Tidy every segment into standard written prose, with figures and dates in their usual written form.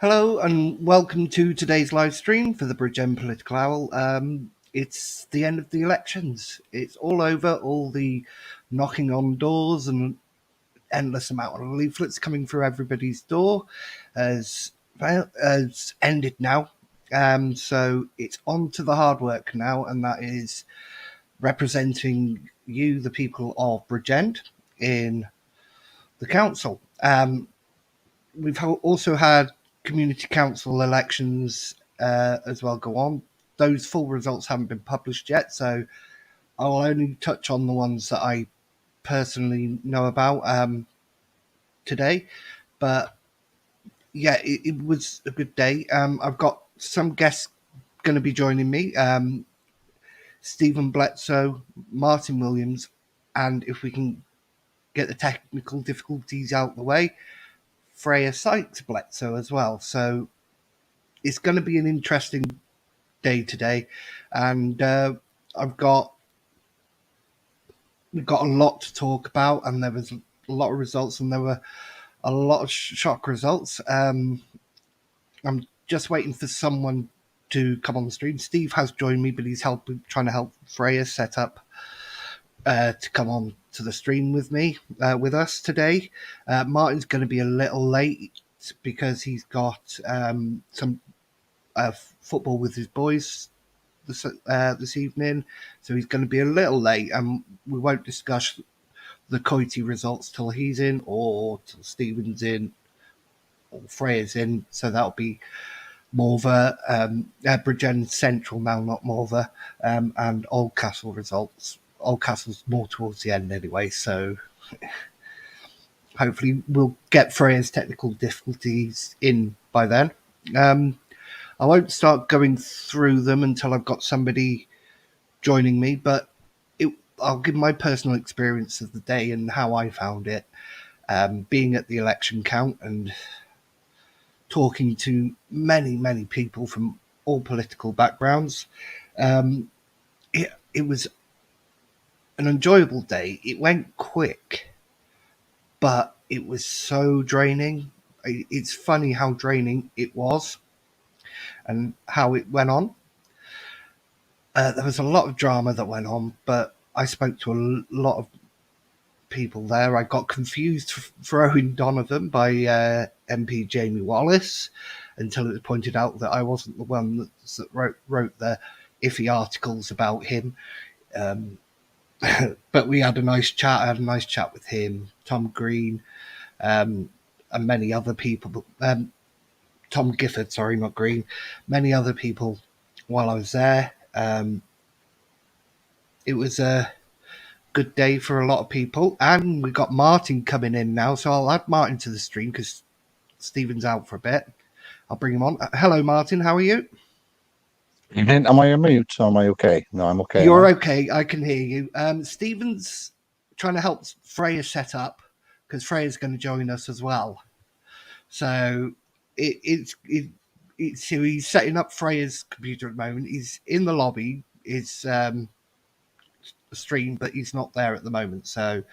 Hello and welcome to today's live stream for the Bridgend Political Owl. It's the end of the elections. It's all over. All the knocking on doors and endless amount of leaflets coming through everybody's door has ended now. So it's on to the hard work now, and that is representing you, the people of Bridgend, in the council. We've also had community council elections as well go on. Those full results haven't been published yet, so I'll only touch on the ones that I personally know about today. But yeah, it was a good day. I've got some guests going to be joining me. Stephen Bledsoe, Martin Williams, and if we can get the technical difficulties out the way, Freya Sykes Bledsoe as well. So it's going to be an interesting day today, and we've got a lot to talk about, and there was a lot of results, and there were a lot of shock results. I'm just waiting for someone to come on the stream. Steve has joined me, but he's trying to help Freya set up to come on to the stream with us today. Martin's going to be a little late because he's got some football with his boys this evening, so he's going to be a little late, and we won't discuss the Coity results till he's in, or till Stephen's in, or Freya's in. So that'll be Morva, Bridgend Central now, not Morva, and Oldcastle results. Oldcastle's more towards the end anyway, so hopefully we'll get Freya's technical difficulties in by then. I won't start going through them until I've got somebody joining me, but I'll give my personal experience of the day and how I found it, being at the election count and talking to many, many people from all political backgrounds. It was an enjoyable day. It went quick, but it was so draining. It's funny how draining it was and how it went on. There was a lot of drama that went on, but I spoke to a lot of people there. I got confused for Owen Donovan by MP Jamie Wallace until it was pointed out that I wasn't the one that wrote the iffy articles about him. But we had a nice chat. I had a nice chat with him, Tom Green, and many other people. Tom Gifford, sorry, not Green. Many other people while I was there. It was a good day for a lot of people, and we got Martin coming in now, so I'll add Martin to the stream because Stephen's out for a bit. I'll bring him on. Hello, Martin. How are you? Am I on mute? Am I okay? No, I'm okay. You're okay. I can hear you. Stephen's trying to help Freya set up because Freya's going to join us as well. So so he's setting up Freya's computer at the moment. He's in the lobby. Is stream, but he's not there at the moment. So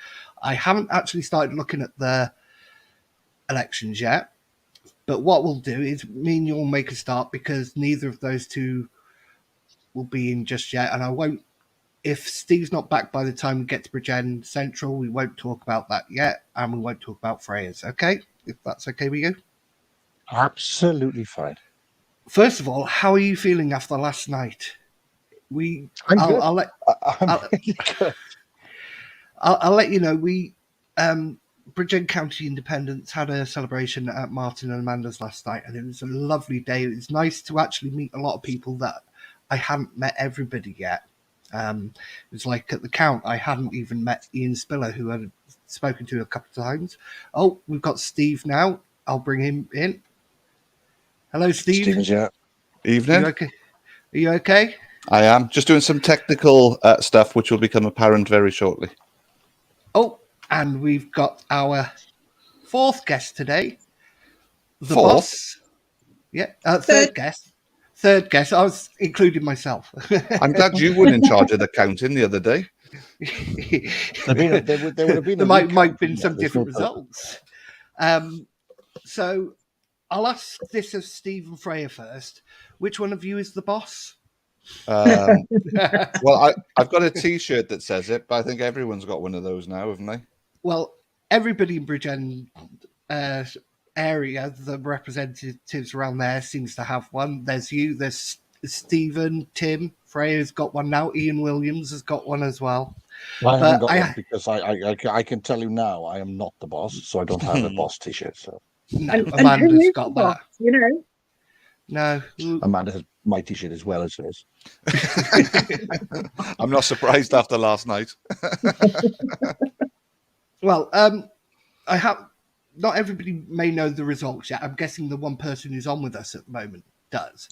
I haven't actually started looking at the elections yet. But what we'll do is me and you'll make a start because neither of those two will be in just yet. And I won't, if Steve's not back by the time we get to Bridgend Central, we won't talk about that yet. And we won't talk about Freya's. Okay? If that's okay with you. Absolutely fine. First of all, how are you feeling after last night? I'm really good. I'll let you know. Bridgend County Independents had a celebration at Martin and Amanda's last night, and it was a lovely day. It was nice to actually meet a lot of people that I hadn't met everybody yet. It was like at the count, I hadn't even met Ian Spiller, who I had spoken to a couple of times. Oh, we've got Steve now. I'll bring him in. Hello, Steve. Stephen's here. Evening. Are you okay? I am just doing some technical stuff, which will become apparent very shortly. Oh, and we've got our fourth guest today. The Fourth? boss. Yeah, third guest. Third guest. I was including myself. I'm glad you weren't in charge of the counting the other day. There might have been some different results. So I'll ask this of Steve and Freya first. Which one of you is the boss? Well, I've got a T-shirt that says it, but I think everyone's got one of those now, haven't they? Well, everybody in Bridgend area, the representatives around there seems to have one. There's you, there's Stephen, Tim, Freya's got one now. Ian Williams has got one as well. I haven't But got one because I can tell you now I am not the boss, so I don't have a boss T-shirt. So no, And who Amanda's is got the boss, that. you know? No, Amanda has my T-shirt as well as hers. I'm not surprised after last night. well, I have. Not everybody may know the results yet. I'm guessing the one person who's on with us at the moment does.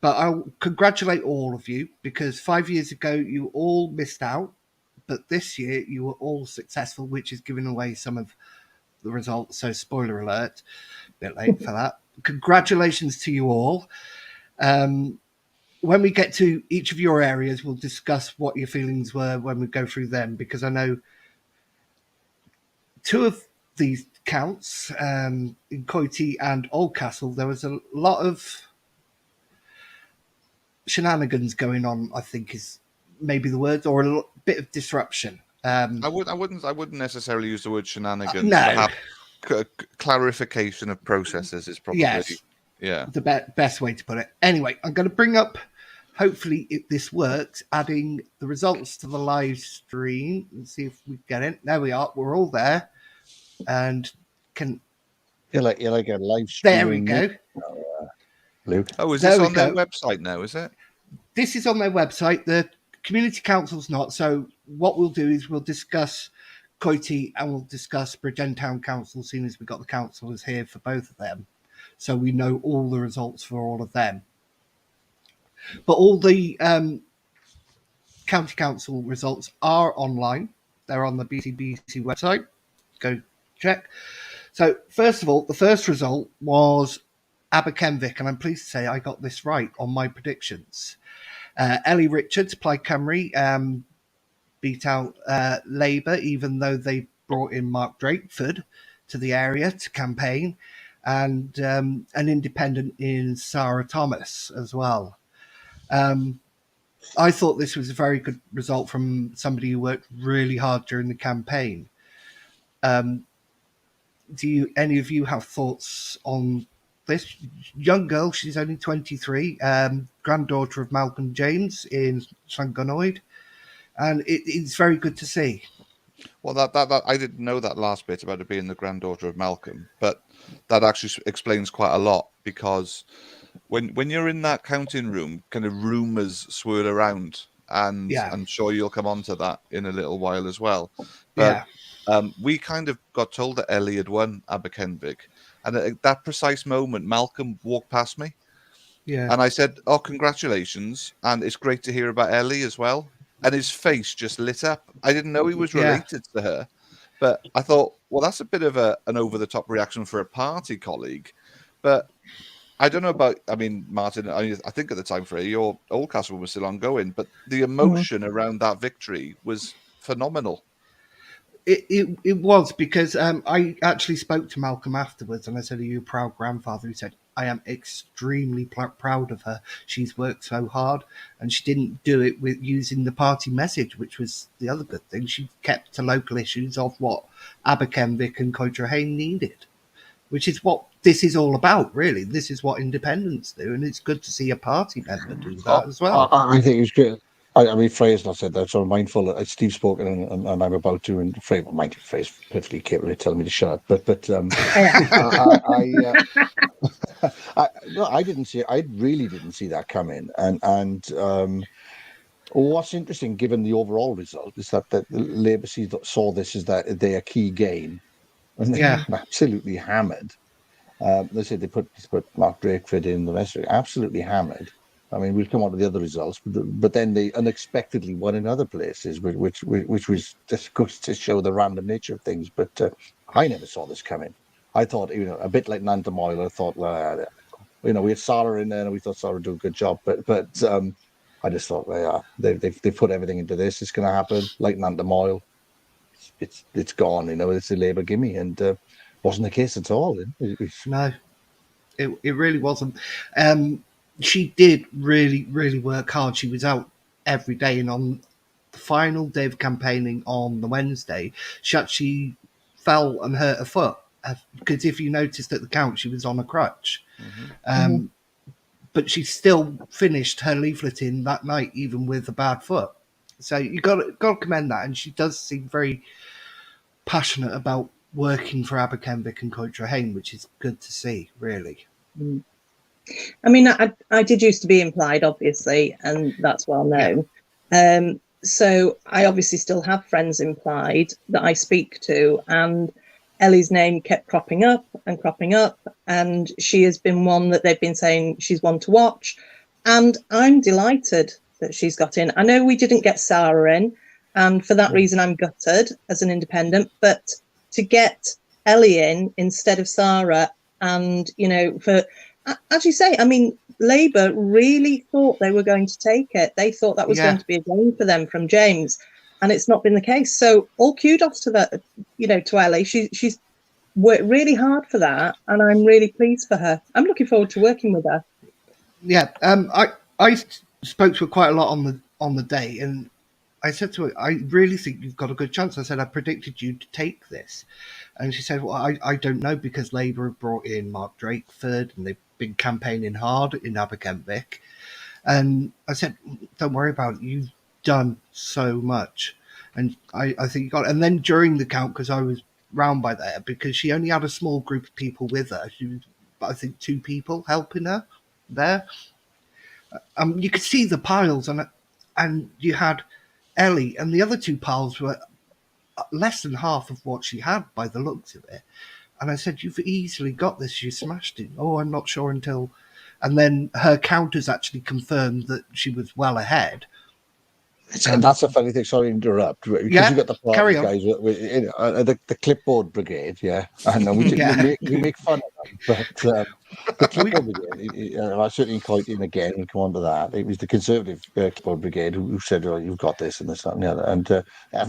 But I'll congratulate all of you because 5 years ago you all missed out, but this year you were all successful, which is giving away some of the results. So spoiler alert, a bit late for that. Congratulations to you all. When we get to each of your areas, we'll discuss what your feelings were when we go through them, because I know two of these counts, in Coity and Oldcastle, there was a lot of shenanigans going on, I think is maybe the word, or a bit of disruption. I wouldn't necessarily use the word shenanigans. No. Perhaps clarification of processes is probably Yes. yeah. The best way to put it. Anyway, I'm going to bring up, hopefully this works, adding the results to the live stream and see if we get it. There we are. We're all there. And can... You're like a live stream. There we go. Luke. Oh, is There this we on their go. website now, is it? This is on their website. The community council's not. So what we'll do is we'll discuss Coity and we'll discuss Bridgend Town Council, seeing as we've got the councillors here for both of them. So we know all the results for all of them. But all the county council results are online. They're on the BCBC website. Go check. So first of all, the first result was Aberkenvic, and I'm pleased to say I got this right on my predictions. Ellie Richards, Plaid Cymru, beat out Labour, even though they brought in Mark Drakeford to the area to campaign, and an independent in Sarah Thomas as well. I thought this was a very good result from somebody who worked really hard during the campaign. Do any of you have thoughts on this young girl? She's only 23, granddaughter of Malcolm James in Llangonoid, and it's very good to see. Well, that I didn't know that last bit about her being the granddaughter of Malcolm, but that actually explains quite a lot, because when you're in that counting room, kind of rumours swirl around, and Yeah. I'm sure you'll come on to that in a little while as well. But Yeah. we kind of got told that Ellie had won Aberkenvic, and at that precise moment, Malcolm walked past me, Yeah. and I said, "Oh, congratulations, and it's great to hear about Ellie as well." And his face just lit up. I didn't know he was Yeah. related to her, but I thought, well, that's a bit of an over-the-top reaction for a party colleague. But I don't know about, I mean, Martin, I think at the time, for your Oldcastle was still ongoing, but the emotion around that victory was phenomenal. It was, because I actually spoke to Malcolm afterwards, and I said, "Are you a proud grandfather?" He said, "I am extremely proud of her. She's worked so hard, and she didn't do it with using the party message, which was the other good thing. She kept to local issues of what Aberkenvic and Coedrehane needed, which is what this is all about, really. This is what independents do, and it's good to see a party member do that as well." I think it's great. I mean, Freya's not said that, so I'm mindful. Steve's spoken, and I'm about to, and Freya's perfectly capable of telling me to shut up. But I didn't see. I really didn't see that coming. And what's interesting, given the overall result, is that the Labour saw this as their key gain, and they Yeah. were absolutely hammered. They said they put Mark Drakeford in, the rest of it, absolutely hammered. I mean, we'll come on to the other results, but then they unexpectedly won in other places, which was just goes to show the random nature of things. But I never saw this coming. I thought, a bit like Nantamoyle, I thought, well, we had Sarah in there, and we thought Sarah would do a good job. But I just thought, well, yeah, they've put everything into this. It's going to happen like Nantamoyle. It's gone. It's a Labour gimme, and wasn't the case at all. No, it really wasn't. She did really, really work hard. She was out every day, and on the final day of campaigning on the Wednesday, she actually fell and hurt her foot. Because if you noticed at the count, she was on a crutch. Um, but she still finished her leafleting that night, even with a bad foot. So you got to commend that, and she does seem very passionate about working for Aberkenwick and Coitra which is good to see, really. Mm. I mean, I did used to be implied, obviously, and that's well known. Yeah. So I obviously still have friends implied that I speak to, and Ellie's name kept cropping up, and she has been one that they've been saying she's one to watch, and I'm delighted that she's got in. I know we didn't get Sarah in, and for that reason I'm gutted as an independent, but to get Ellie in instead of Sarah, and, you know, for, as you say, I mean, Labour really thought they were going to take it. They thought that was going to be a gain for them from James, and it's not been the case. So all kudos to that, you know, to Ellie. She's worked really hard for that, and I'm really pleased for her. I'm looking forward to working with her. Yeah, I spoke to her quite a lot on the day, and I said to her, I really think you've got a good chance. I said, I predicted you to take this. And she said, well, I don't know, because Labour have brought in Mark Drakeford and they've been campaigning hard in Aberkenwick. And I said, don't worry about it. You've done so much. And I think you got it. And then during the count, because I was round by there, because she only had a small group of people with her. She was, I think, 2 people helping her there. You could see the piles, and you had Ellie, and the other 2 piles were less than half of what she had by the looks of it. And I said, you've easily got this. You smashed it. Oh, I'm not sure until... And then her counters actually confirmed that she was well ahead. And that's a funny thing. Sorry to interrupt. Because you got the party guys, the clipboard brigade, and we make fun of them. But the clipboard brigade, I certainly quite in again. We'll come on to that. It was the Conservative clipboard brigade who said, "Oh, you've got this and this and the other," and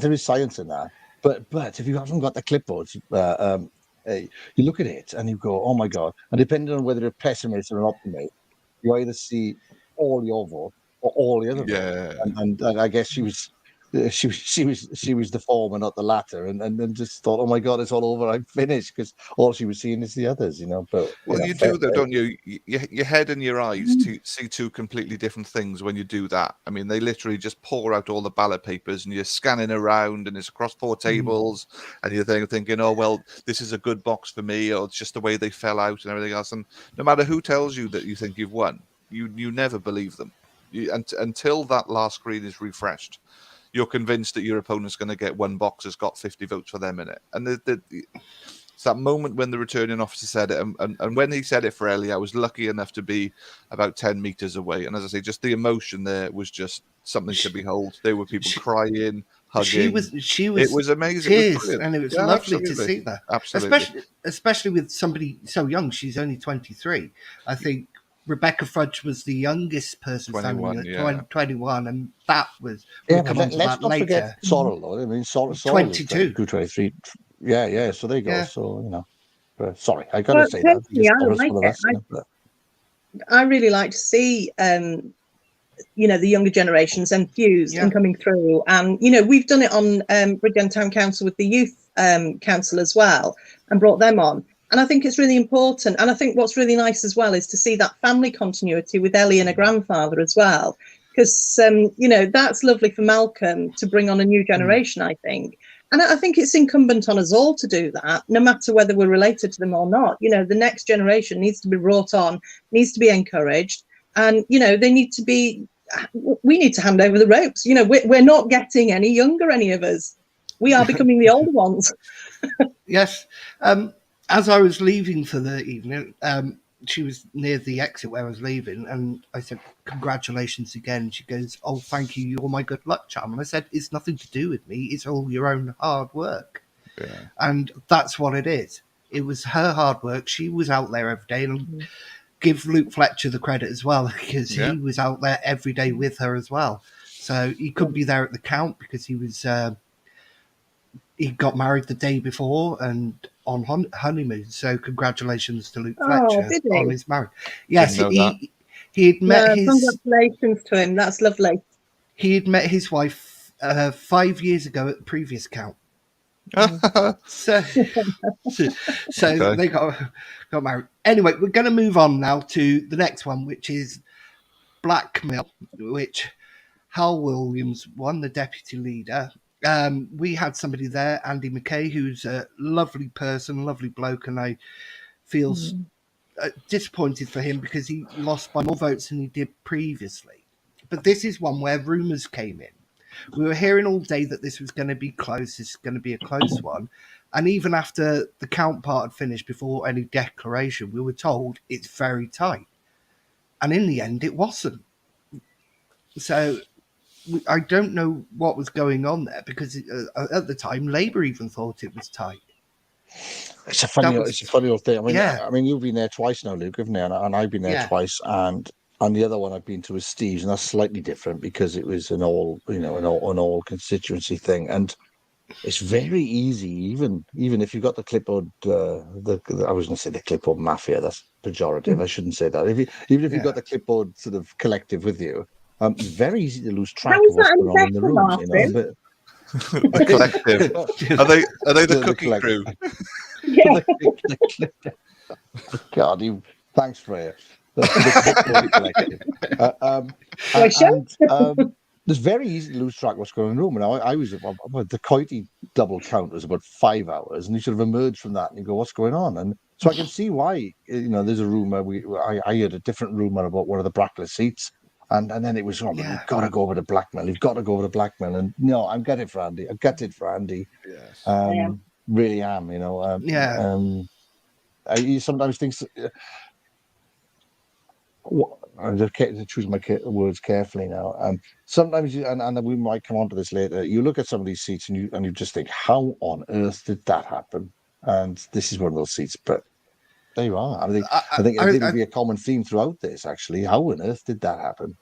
there is science in that. But if you haven't got the clipboards, you look at it and you go, "Oh my god!" And depending on whether you're a pessimist or an optimist, you either see all your vote or all the other votes. And I guess she was the former, not the latter, and then just thought, "Oh my god, it's all over! I'm finished," because all she was seeing is the others, you know. But you do though, don't you? Your head and your eyes to see 2 completely different things when you do that. I mean, they literally just pour out all the ballot papers, and you're scanning around, and it's across 4 tables, and you're thinking, "Oh well, this is a good box for me," or it's just the way they fell out and everything else. And no matter who tells you that you think you've won, you never believe them. Until that last screen is refreshed, you're convinced that your opponent's going to get 1 box that's got 50 votes for them in it. And it's that moment when the returning officer said it, and when he said it for Ellie, I was lucky enough to be about 10 meters away. And as I say, just the emotion there was just something to behold. There were people crying, hugging. It was amazing. Tears, and it was lovely to see that. Absolutely. Especially with somebody so young. She's only 23. I think Rebecca Fudge was the youngest person 21, standing at 21, and that was... But let's not forget Sorrel, though. I mean, Sorrel 22. 23. Yeah, so there you go. Yeah. So, you know, sorry, I got to say that. Yeah, I really like to see, you know, the younger generations enthused and coming through. And, you know, we've done it on Bridgend Town Council with the Youth Council as well, and brought them on. And I think it's really important. And I think what's really nice as well is to see that family continuity with Ellie and her grandfather as well. Because, you know, that's lovely for Malcolm to bring on a new generation, I think. And I think it's incumbent on us all to do that, no matter whether we're related to them or not. You know, the next generation needs to be brought on, needs to be encouraged. And, you know, we need to hand over the ropes. You know, we're not getting any younger, any of us. We are becoming the older ones. Yes. As I was leaving for the evening, she was near the exit where I was leaving, and I said, "Congratulations again." She goes, "Oh, thank you. You're my good luck charm." And I said, "It's nothing to do with me. It's all your own hard work." Yeah. And that's what it is. It was her hard work. She was out there every day, and give Luke Fletcher the credit as well, because he was out there every day with her as well. So he couldn't be there at the count because he was... he got married the day before, and on honeymoon. So congratulations to Luke Oh, Fletcher did on he? his marriage. Yes, Didn't know that. he had met No, his congratulations to him. That's lovely. wife 5 years ago at the previous count. Mm. So Okay. they got married. Anyway, we're going to move on now to the next one, which is blackmail, which Hal Williams won, the deputy leader. We had somebody there, Andy McKay, who's a lovely person, lovely bloke, and I feel Mm. disappointed for him because he lost by more votes than he did previously. But this is one where rumours came in. We were hearing all day that this was going to be close, this is going to be a close one. And even after the count part had finished, before any declaration, we were told it's very tight. And in the end, it wasn't. So I don't know what was going on there because at the time, Labour even thought it was tight. It's a funny old thing. Yeah. I mean, you've been there twice now, Luke, haven't you? And I've been there Yeah. twice, and the other one I've been to was Steve's, and that's slightly different because it was an all constituency thing, and it's very easy, even if you've got the clipboard. I was going to say the clipboard mafia. That's pejorative. I shouldn't say that. Even if you've got the clipboard sort of collective with you, it's very easy to lose track How is of what's that going on in the better, rooms. You know, Martin? The collective. Are they the cooking crew? Yeah. God, thanks, Freya. The clipboard collective. It's very easy to lose track of what's going on in the room. And I was the Coity double count was about 5 hours, and you sort of emerge from that and you go, "What's going on?" And so I can see why. There's a rumor. I heard a different rumor about one of the Brackler seats, and then it was, "Oh, but you've got to go over to blackmail. You've got to go over to blackmail." And no, I'm gutted for Andy. I'm gutted for Andy. Yes. Really am. You sometimes think. I'm just to choose my words carefully now. Sometimes, and we might come on to this later. You look at some of these seats and you just think, how on earth did that happen? And this is one of those seats. But there you are. I think it'll be a common theme throughout this. Actually, how on earth did that happen?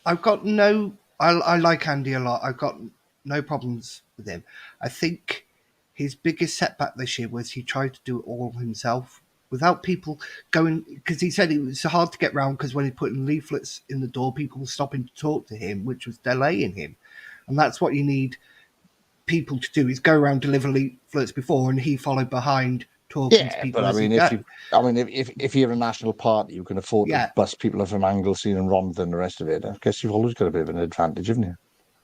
I've got no. I like Andy a lot. I've got no problems with him. I think his biggest setback this year was he tried to do it all himself without people going, because he said it was hard to get round because when he put leaflets in the door, people were stopping to talk to him, which was delaying him. And that's what you need people to do, is go around, deliver leaflets before, and he followed behind talking to people. But if you're a national party, you can afford to bust people from Anglesey and Rhondda and the rest of it. I guess you've always got a bit of an advantage, haven't you?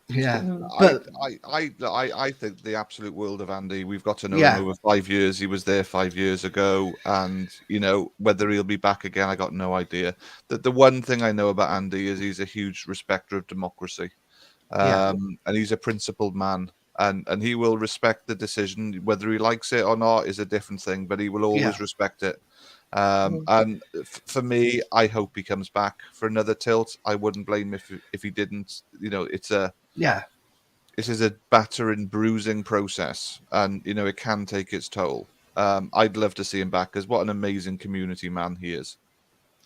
Yeah, but I think the absolute world of Andy. We've got to know him over 5 years. He was there 5 years ago, and whether he'll be back again, I got no idea. The one thing I know about Andy is he's a huge respecter of democracy, and he's a principled man, and he will respect the decision. Whether he likes it or not is a different thing, but he will always respect it. And for me, I hope he comes back for another tilt. I wouldn't blame him if he didn't. This is a battering, bruising process, and it can take its toll. I'd love to see him back, because what an amazing community man he is.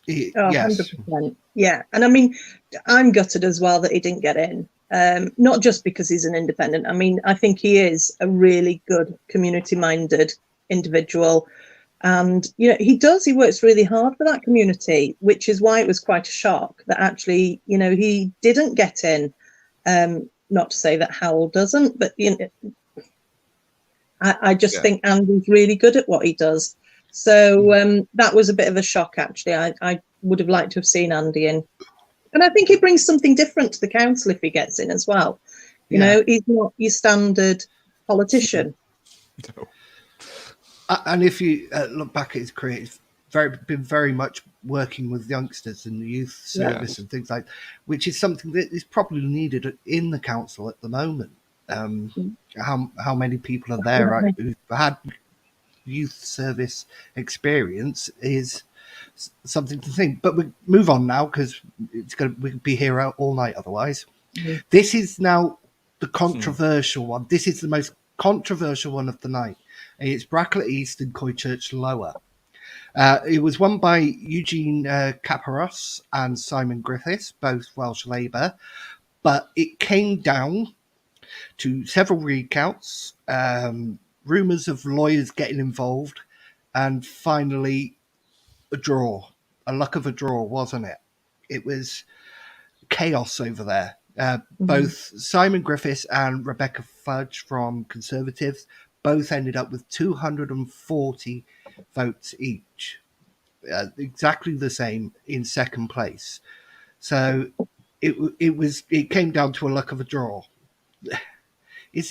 Yes. 100%. Yeah, and I mean, I'm gutted as well that he didn't get in. Not just because he's an independent. I mean, I think he is a really good community-minded individual. And, he works really hard for that community, which is why it was quite a shock that actually, he didn't get in. Not to say that Howell doesn't, but, I just think Andy's really good at what he does. So that was a bit of a shock, actually. I would have liked to have seen Andy in. And I think he brings something different to the council if he gets in as well. He's not your standard politician. No. And if you look back at his career, he's been very much working with youngsters and the youth service and things like that, which is something that is probably needed in the council at the moment. How many people are there who've had youth service experience is something to think. But we move on now, because we could be here all night otherwise. This is now the controversial one. This is the most controversial one of the night. It's Bracklet East and Coychurch Lower. It was won by Eugene Caparos and Simon Griffiths, both Welsh Labour, but it came down to several recounts. rumours of lawyers getting involved, and finally a draw. A luck of a draw, wasn't it? It was chaos over there. Both Simon Griffiths and Rebecca Fudge from Conservatives both ended up with 240 votes each, exactly the same in second place. So it came down to a luck of a draw. Is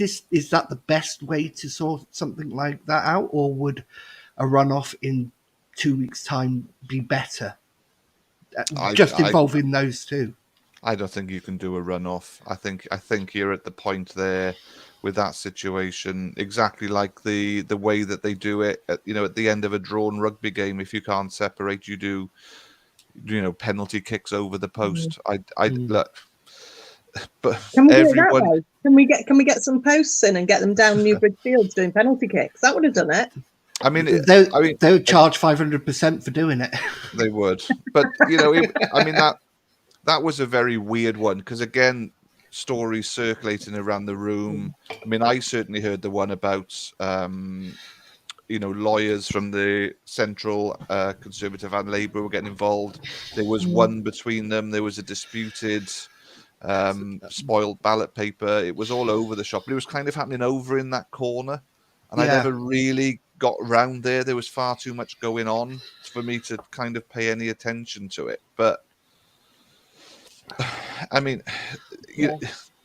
that the best way to sort something like that out, or would a runoff in 2 weeks' time be better? I, Just I involving those two. I don't think you can do a runoff. I think you're at the point there with that situation, exactly like the way that they do it. At the end of a drawn rugby game, if you can't separate, you do penalty kicks over the post. I look, but Can we do it that everyone. way? Can we get some posts in and get them down Newbridge Fields doing penalty kicks? That would have done it. I mean, They would charge 500% for doing it. they would, but that was a very weird one because again, stories circulating around the room. I mean, I certainly heard the one about lawyers from the Central Conservative and Labour were getting involved. There was one between them. There was a disputed spoiled ballot paper. It was all over the shop, but it was kind of happening over in that corner, and I Yeah. never really got round there. There was far too much going on for me to kind of pay any attention to it. But I mean,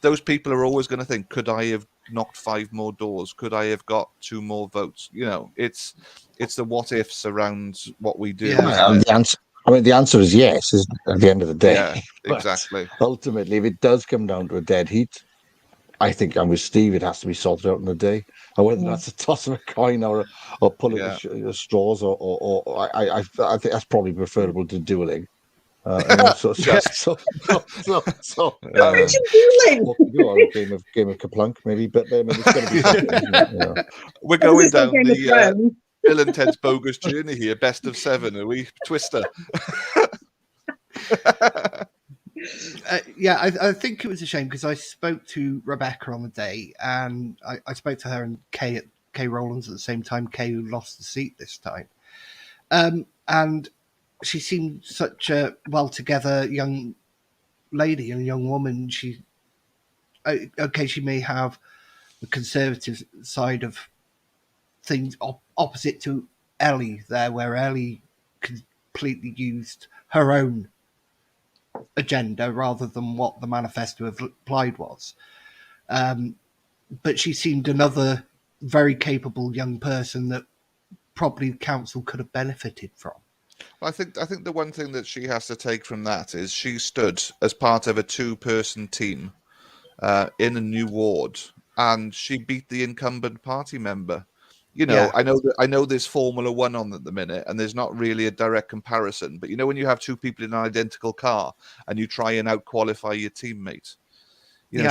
those people are always going to think, could I have knocked 5 more doors? Could I have got 2 more votes? It's the what ifs around what we do. Yeah. The answer is yes, at the end of the day. Yeah, But exactly. ultimately, if it does come down to a dead heat, I think I'm with Steve. It has to be sorted out in a day, and whether that's a toss of a coin or pulling the straws, or I think that's probably preferable to dueling. So Dueling. or a game of Kaplunk maybe, but I mean, it's going to be something. We're going down Game of the Thrones. Bill and Ted's bogus journey here. Best of 7, are we? Twister. I think it was a shame because I spoke to Rebecca on the day, and I spoke to her and Kay Rowlands at the same time. Kay, who lost the seat this time, and she seemed such a well together young lady and young woman. She may have the Conservative side of things opposite to Ellie there, where Ellie completely used her own agenda rather than what the manifesto applied was. But she seemed another very capable young person that probably the council could have benefited from. I think the one thing that she has to take from that is she stood as part of a 2-person team in a new ward, and she beat the incumbent party member. I know there's Formula One on at the minute, and there's not really a direct comparison. But when you have 2 people in an identical car and you try and outqualify your teammate,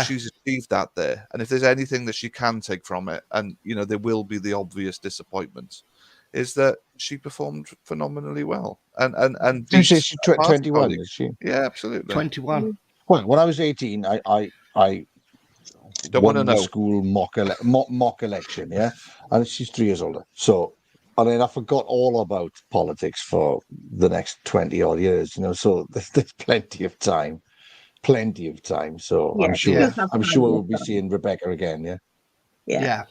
she's achieved that there. And if there's anything that she can take from it, and there will be the obvious disappointment, is that she performed phenomenally well. And she's 21, is she? Yeah, absolutely. 21. Well, when I was 18, I Don't won want to the know. school mock election, yeah, and she's 3 years older. So, I mean, I forgot all about politics for the next 20 odd years, So there's plenty of time. So Yeah, I'm she sure does have time. we'll be seeing Rebecca again, yeah. Yeah.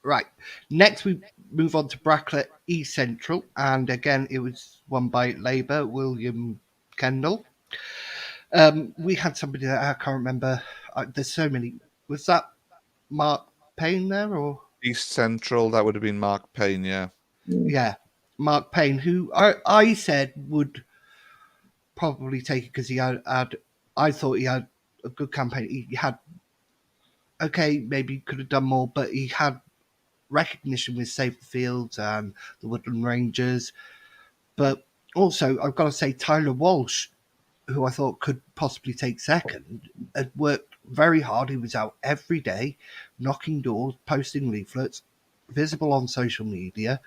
Right. Next, we move on to Bracklet East Central, and again, it was won by Labour, William Kendall. We had somebody that I can't remember. There's so many. Was that Mark Payne there, or East Central, that would have been Mark Payne, yeah. yeah, Mark Payne, who I said would probably take it because he had. I thought he had a good campaign. He had maybe could have done more, but he had recognition with Save the Fields and the Woodland Rangers. But also, I've got to say, Tyler Walsh, who I thought could possibly take second, had worked very hard. He was out every day, knocking doors, posting leaflets, visible on social media.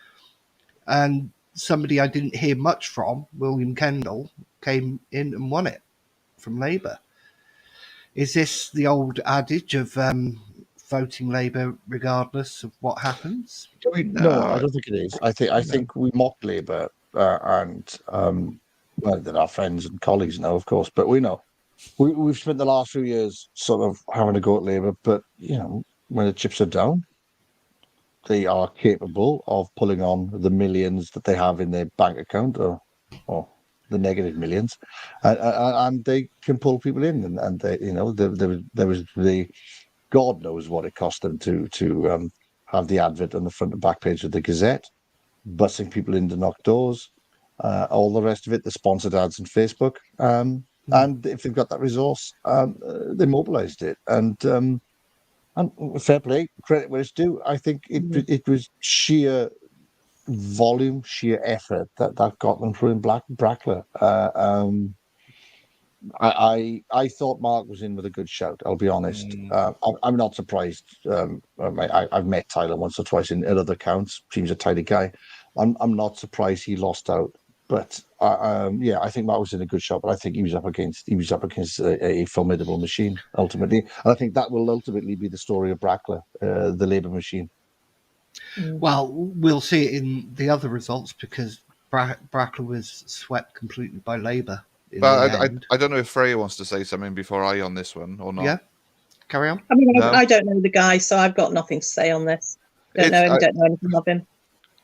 And somebody I didn't hear much from, William Kendall, came in and won it from Labour. Is this the old adage of voting Labour regardless of what happens? No, I don't think it is. I think we mock Labour and well, they're our friends and colleagues now, of course, but we know we've spent the last few years sort of having to go at Labour, but when the chips are down, they are capable of pulling on the millions that they have in their bank account, or the negative millions, and they can pull people in, and they, there was the God knows what it cost them to have the advert on the front and back page of the Gazette, bussing people in to knock doors, all the rest of it, the sponsored ads on Facebook, and if they've got that resource, they mobilised it, and fair play, credit where it's due. I think it was sheer volume, sheer effort that got them through in Brackler. I thought Mark was in with a good shout. I'll be honest. I'm not surprised. I've met Tyler once or twice in other accounts. Seems a tidy guy. I'm not surprised he lost out. But I think Mark was in a good shot. But I think he was up against a formidable machine ultimately. And I think that will ultimately be the story of Brackler, the Labour machine. Well, we'll see it in the other results because Brackler was swept completely by Labour. But I don't know if Freya wants to say something before I on this one or not. Yeah, carry on. I mean, No. I don't know the guy, so I've got nothing to say on this. Don't know him, don't know anything of him.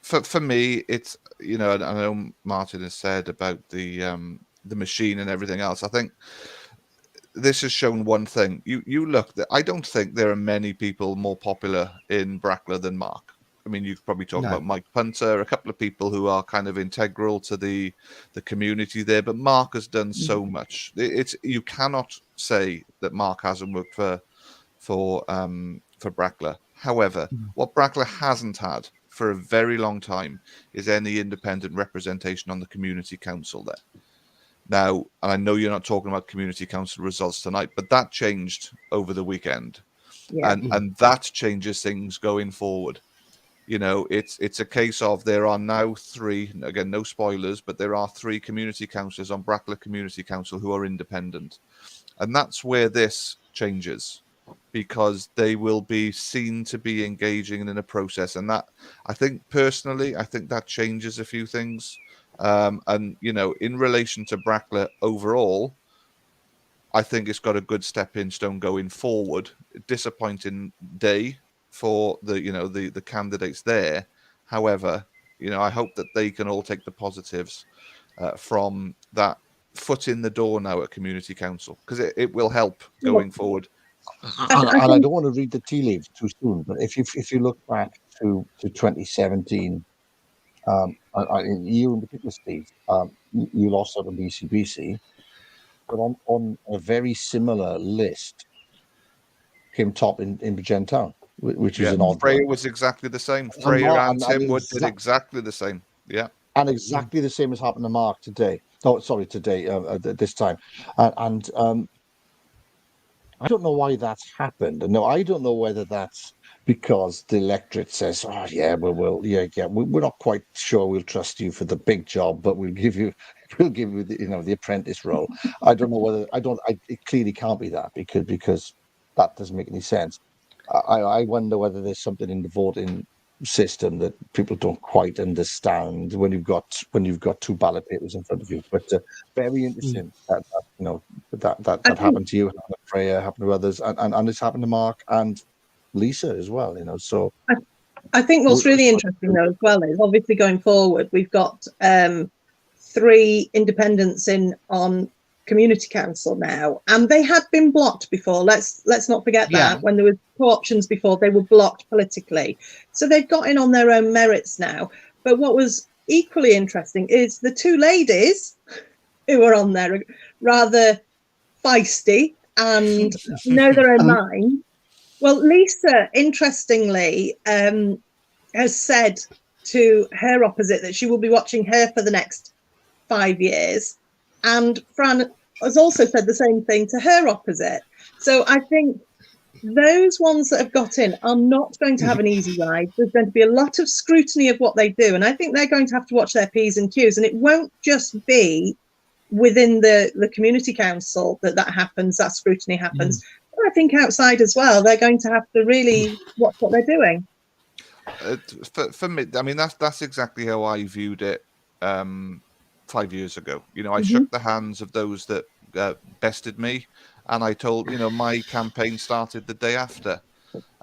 For me, it's, I know Martin has said about the machine and everything else. I think this has shown one thing. You look, I don't think there are many people more popular in Brackler than Mark. I mean, you could probably talk about Mike Punter, a couple of people who are kind of integral to the community there, but Mark has done so much. You cannot say that Mark hasn't worked for Brackler. However, what Brackler hasn't had for a very long time is any independent representation on the community council there. Now, and I know you're not talking about community council results tonight, but that changed over the weekend, and that changes things going forward. It's a case of there are now 3, again, no spoilers, but there are 3 community councillors on Brackler Community Council who are independent. And that's where this changes, because they will be seen to be engaging in a process. And that, I think that changes a few things. And, in relation to Brackler overall, I think it's got a good stepping stone going forward. Disappointing day for the candidates there. However, I hope that they can all take the positives from that foot in the door now at community council, because it will help going forward. And I don't want to read the tea leaves too soon, but if you look back to 2017, you in particular, Steve, you lost out on the ECBC, but on a very similar list came top in Bridgend Town, which is an odd Freya one. was exactly the same. Freya and Tim Wood did exactly the same. Yeah. And exactly the same has happened to Mark today. Oh, sorry, today, this time. And I don't know why that's happened. No, I don't know whether that's because the electorate says, "Oh, yeah, we're not quite sure we'll trust you for the big job, but we'll give you the apprentice role." I don't know whether it clearly can't be that because that doesn't make any sense. I wonder whether there's something in the voting system that people don't quite understand when you've got 2 ballot papers in front of you. But very interesting that happened to you, happened to Freya, happened to others, and it's happened to Mark and Lisa as well. So I think what's really interesting though as well is obviously going forward we've got 3 independents in on community council now, and they had been blocked before. Let's not forget that when there were 2 options before, they were blocked politically, so they've got in on their own merits now. But what was equally interesting is the 2 ladies who are on there are rather feisty and know their own mind. Well, Lisa, interestingly, has said to her opposite that she will be watching her for the next 5 years. And Fran has also said the same thing to her opposite. So I think those ones that have got in are not going to have an easy ride. There's going to be a lot of scrutiny of what they do. And I think they're going to have to watch their P's and Q's. And it won't just be within the community council that happens, that scrutiny happens. I think outside as well, they're going to have to really watch what they're doing. For me, I mean, that's exactly how I viewed it 5 years ago. You know, I shook the hands of those that bested me, and I told, you know, my campaign started the day after.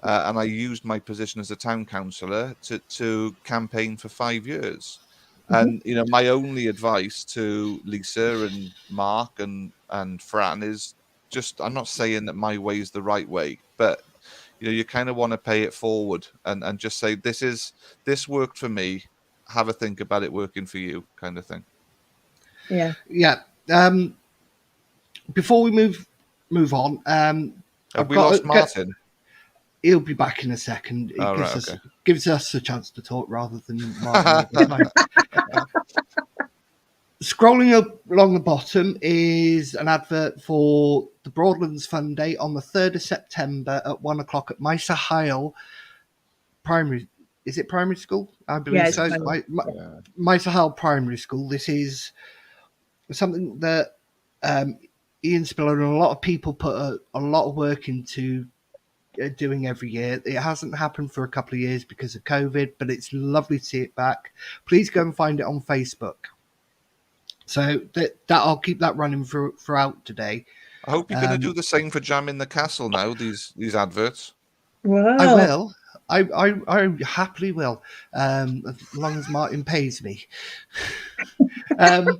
And I used my position as a town councillor to campaign for 5 years. And, you know, my only advice to Lisa and Mark and Fran is just, I'm not saying that my way is the right way, but, you know, you kind of want to pay it forward and just say, this worked for me. Have a think about it working for you, kind of thing. Yeah. Yeah. Before we move on, Have we lost Martin? He'll be back in a second. It gives us a chance to talk rather than Martin. Scrolling up along the bottom is an advert for the Broadlands Fun Day on the 3rd of September at 1 o'clock at Miser Hyle Primary. Is it primary school? I believe so. Miser Hyle Primary School. This is something that Ian Spiller and a lot of people put a lot of work into doing every year. It hasn't happened for a couple of years because of COVID, but it's lovely to see it back. Please go and find it on Facebook. So that I'll keep that running throughout today. I hope you're going to do the same for Jam in the Castle now. These adverts. Wow. I will. I happily will, as long as Martin pays me. What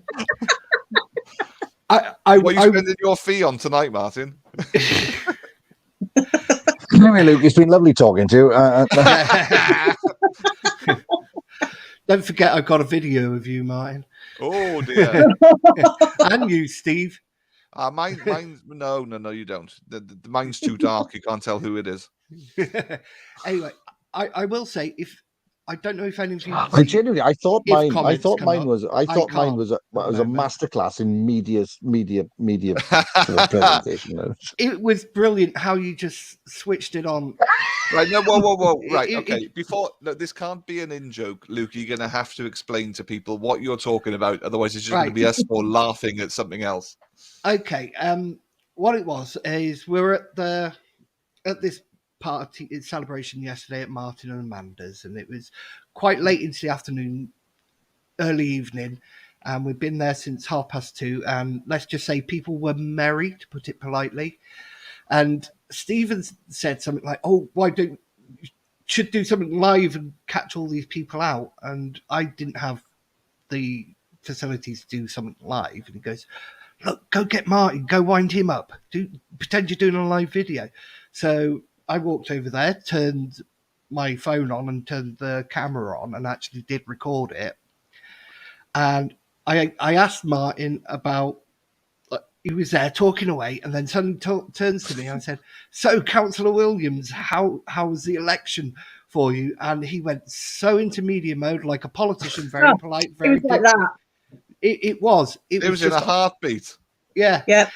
are you spending your fee on tonight, Martin? Anyway, Luke, it's been lovely talking to you. Don't forget, I've got a video of you, Martin. Oh dear. And you, Steve. Mine. No, you don't. The mine's too dark. You can't tell who it is. Anyway, I will say, if I don't know if any of you. I genuinely, I thought mine was a masterclass in media sort of presentation. It was brilliant how you just switched it on. Right, no, whoa. Right, okay. This can't be an in-joke, Luke. You're going to have to explain to people what you're talking about. Otherwise, it's just going to be us all laughing at something else. Okay. What it was is we were at this party celebration yesterday at Martin and Amanda's, and it was quite late into the afternoon, early evening, and we've been there since 2:30. And let's just say people were merry, to put it politely. And Stephen said something like, "Oh, why don't you should do something live and catch all these people out?" And I didn't have the facilities to do something live. And he goes, "Look, go get Martin, go wind him up. Pretend you're doing a live video." So I walked over there, turned my phone on and turned the camera on and actually did record it. And I asked Martin about, he was there talking away, and then suddenly turns to me and I said, "So, Councillor Williams, how was the election for you?" And he went so into media mode, like a politician, very polite, very it was like that. It was. It was in a heartbeat. Yeah. Yeah.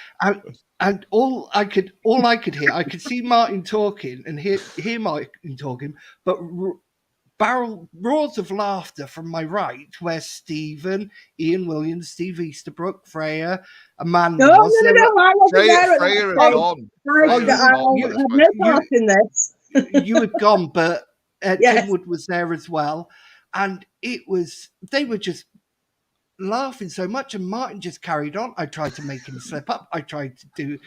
And all I could hear, I could see Martin talking and hear Martin talking, but roars of laughter from my right, where Stephen, Ian Williams, Steve Easterbrook, Freya, Amanda was. No, I wasn't there. Freya is gone. I have no part in this. You had gone, but Tim Wood was there as well, and they were just laughing so much, and Martin just carried on. I tried to make him slip up. I tried to do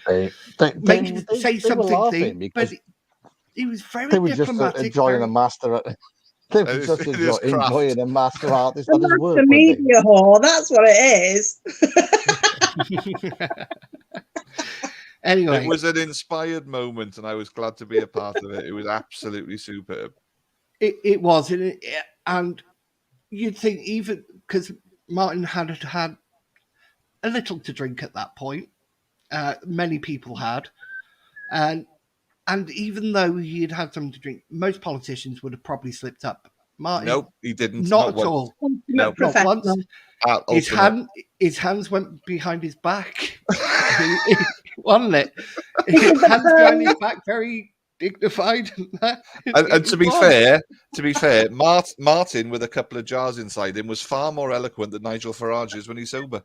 make him say something, but he was very they were diplomatic. Just enjoying a master. They were just enjoying a master artist at his work. The media whore. That's what it is. Anyway, it was an inspired moment, and I was glad to be a part of it. It was absolutely superb. It was, and you'd think even because Martin had a little to drink at that point. Many people had. And even though he'd had something to drink, most politicians would have probably slipped up. Martin, nope, he didn't. Not at all. No, not once. His hands went behind his back. Wasn't it? His hands behind his back, very dignified. And to be fair, Martin with a couple of jars inside him was far more eloquent than Nigel Farage is when he's sober.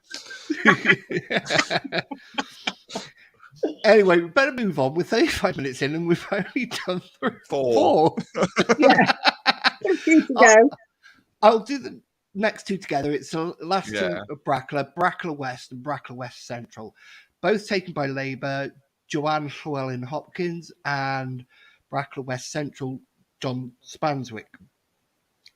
Anyway, we better move on. We're 35 minutes in and we've only done four. Yeah. Two to I'll, go. I'll do the next two together. It's the last two Yeah. of Brackler West and Brackler West Central, both taken by Labour, Joanne Llewellyn Hopkins, and Brackler West Central, John Spanswick.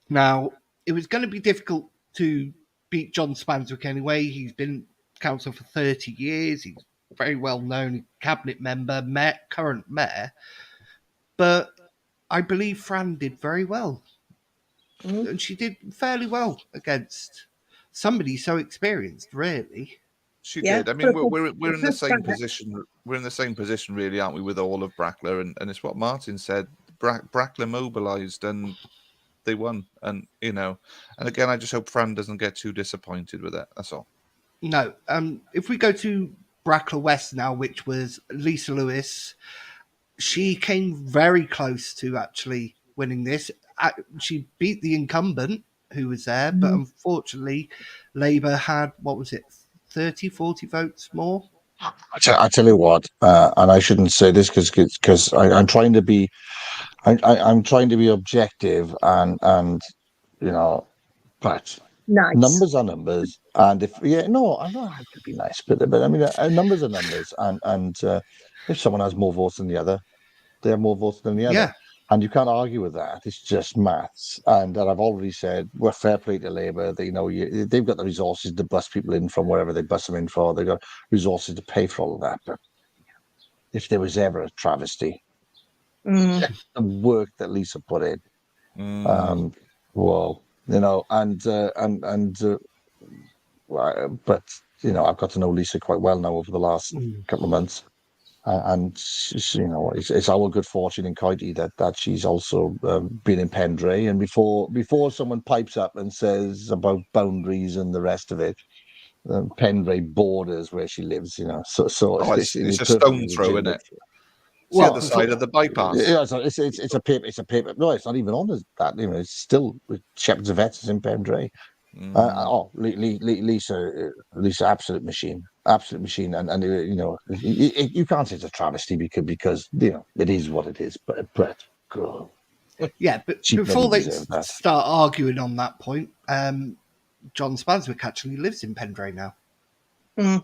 Now, it was going to be difficult to beat John Spanswick anyway. He's been council for 30 years. He's very well known cabinet member, current mayor. But I believe Fran did very well. Mm. And she did fairly well against somebody so experienced, really. She Yeah, did. I mean, for- we're in the for same Fran- position. We're in the same position, really, aren't we, with all of Brackler? And it's what Martin said. Brackler mobilised and they won. And and again, I just hope Fran doesn't get too disappointed with it. That's all. No. If we go to Brackler West now, which was Lisa Lewis, she came very close to actually winning this. She beat the incumbent who was there, but unfortunately, Labour had, 30, 40 votes more? I tell you what, and I shouldn't say this because I'm trying to be, I'm trying to be objective and but nice. numbers are numbers, and if no, I'm not. I could be nice, but I mean, numbers are numbers, and if someone has more votes than the other, they have more votes than the other. Yeah. And you can't argue with that. It's just maths. And I've already said, we're fair play to Labour. They, they've got the resources to bus people in from wherever they bus them in for. They've got resources to pay for all of that. But if there was ever a travesty, the work that Lisa put in, well, but I've got to know Lisa quite well now over the last couple of months. And it's our good fortune in County that she's also been in Pendray. And before someone pipes up and says about boundaries and the rest of it, Pendray borders where she lives. So It's a stone throw, isn't it? It's the other side of the bypass. Yeah, it's a paper. It's a paper. No, it's not even on as that. It's still Shepherds of Vets in Pendray. Lisa, absolute machine, and you can't say it's a travesty because it is what it is. But God, Yeah, but she before bloody they deserved that. start arguing on that point, John Spanswick actually lives in Pendray now.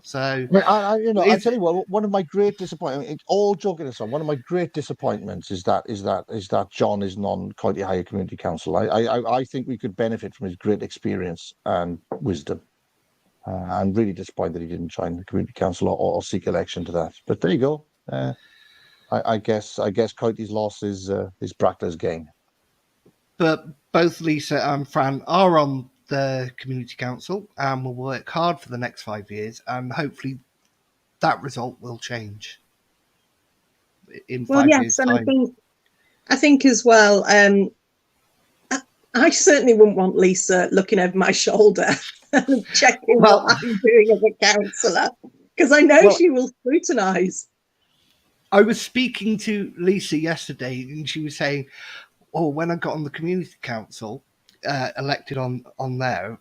So I tell you what, one of my great disappointments, all joking aside, one of my great disappointments is that John isn't on County Higher Community Council. I think we could benefit from his great experience and wisdom. I'm really disappointed he didn't join the Community Council or seek election to that. But there you go. I guess County's loss is Brackler's gain. But both Lisa and Fran are on the community council and will work hard for the next 5 years, and hopefully that result will change in 5 years' and time. I think as well. I certainly wouldn't want Lisa looking over my shoulder and checking what I'm doing as a councillor, because I know she will scrutinise. I was speaking to Lisa yesterday, and she was saying, when I got on the community council, elected on there,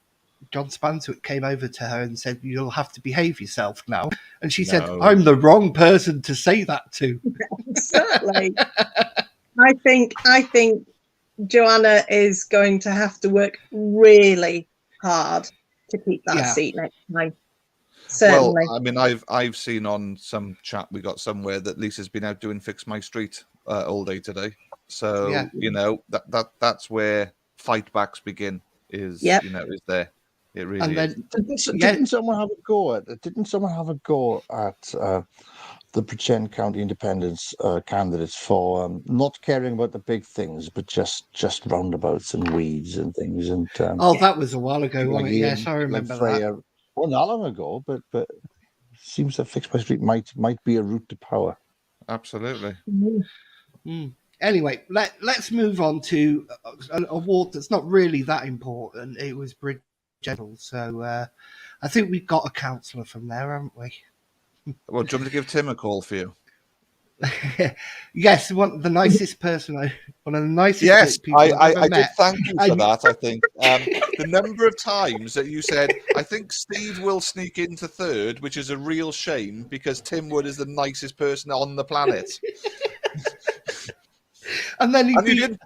John Spanswick came over to her and said, "You'll have to behave yourself now." And she said, "I'm the wrong person to say that to." Exactly. I think Joanna is going to have to work really hard to keep that seat next time. Certainly. Well, I mean, I've seen on some chat we got somewhere that Lisa's been out doing Fix My Street all day today. So that's where fight backs begin. Is there? It really is. Didn't someone have a go at? The Bridgend County Independence candidates for not caring about the big things, but just roundabouts and weeds and things. And that was a while ago, wasn't it? Yes, I remember that. Well, not long ago, but it seems that Fix My Street might be a route to power. Absolutely. Anyway, let's move on to an award that's not really that important. It was Bridgend, so I think we've got a councillor from there, haven't we? Well, do you want me to give Tim a call for you? Yes, the nicest person, one of the nicest Yes, people I've ever I did met. thank you for And that. I think the number of times that you said, I think Steve will sneak into third, which is a real shame because Tim Wood is the nicest person on the planet. and then he And you beat. didn't,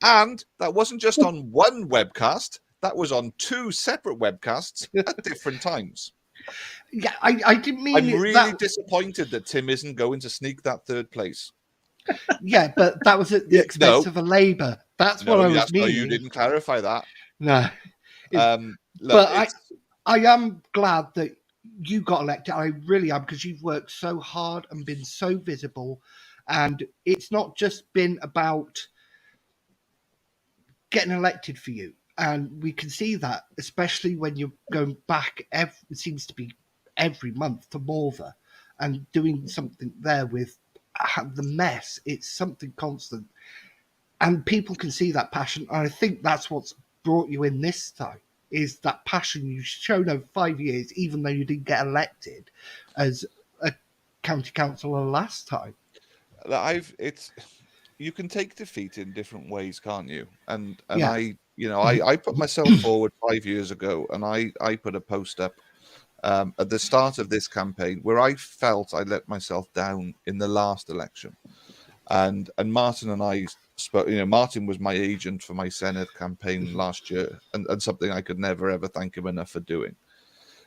and that wasn't just on one webcast, that was on 2 separate webcasts at different times. Yeah, I didn't mean I'm it really that. disappointed that Tim isn't going to sneak that third place. Yeah, but that was at the Yeah, expense of a Labour. That's what I was no, you meaning. didn't clarify that. No, Look, but I am glad that you got elected. I really am, because you've worked so hard and been so visible, and it's not just been about getting elected for you. And we can see that, especially when you're going back. It seems to be every month to Morva and doing something there with the mess. It's something constant, and people can see that passion. And I think that's what's brought you in this time, is that passion you've shown over 5 years, even though you didn't get elected as a county councillor last time. You can take defeat in different ways, can't you? And Yeah. I put myself forward 5 years ago, and I put a post up at the start of this campaign where I felt I let myself down in the last election. And Martin and I spoke. Martin was my agent for my Senedd campaign last year, and something I could never ever thank him enough for doing.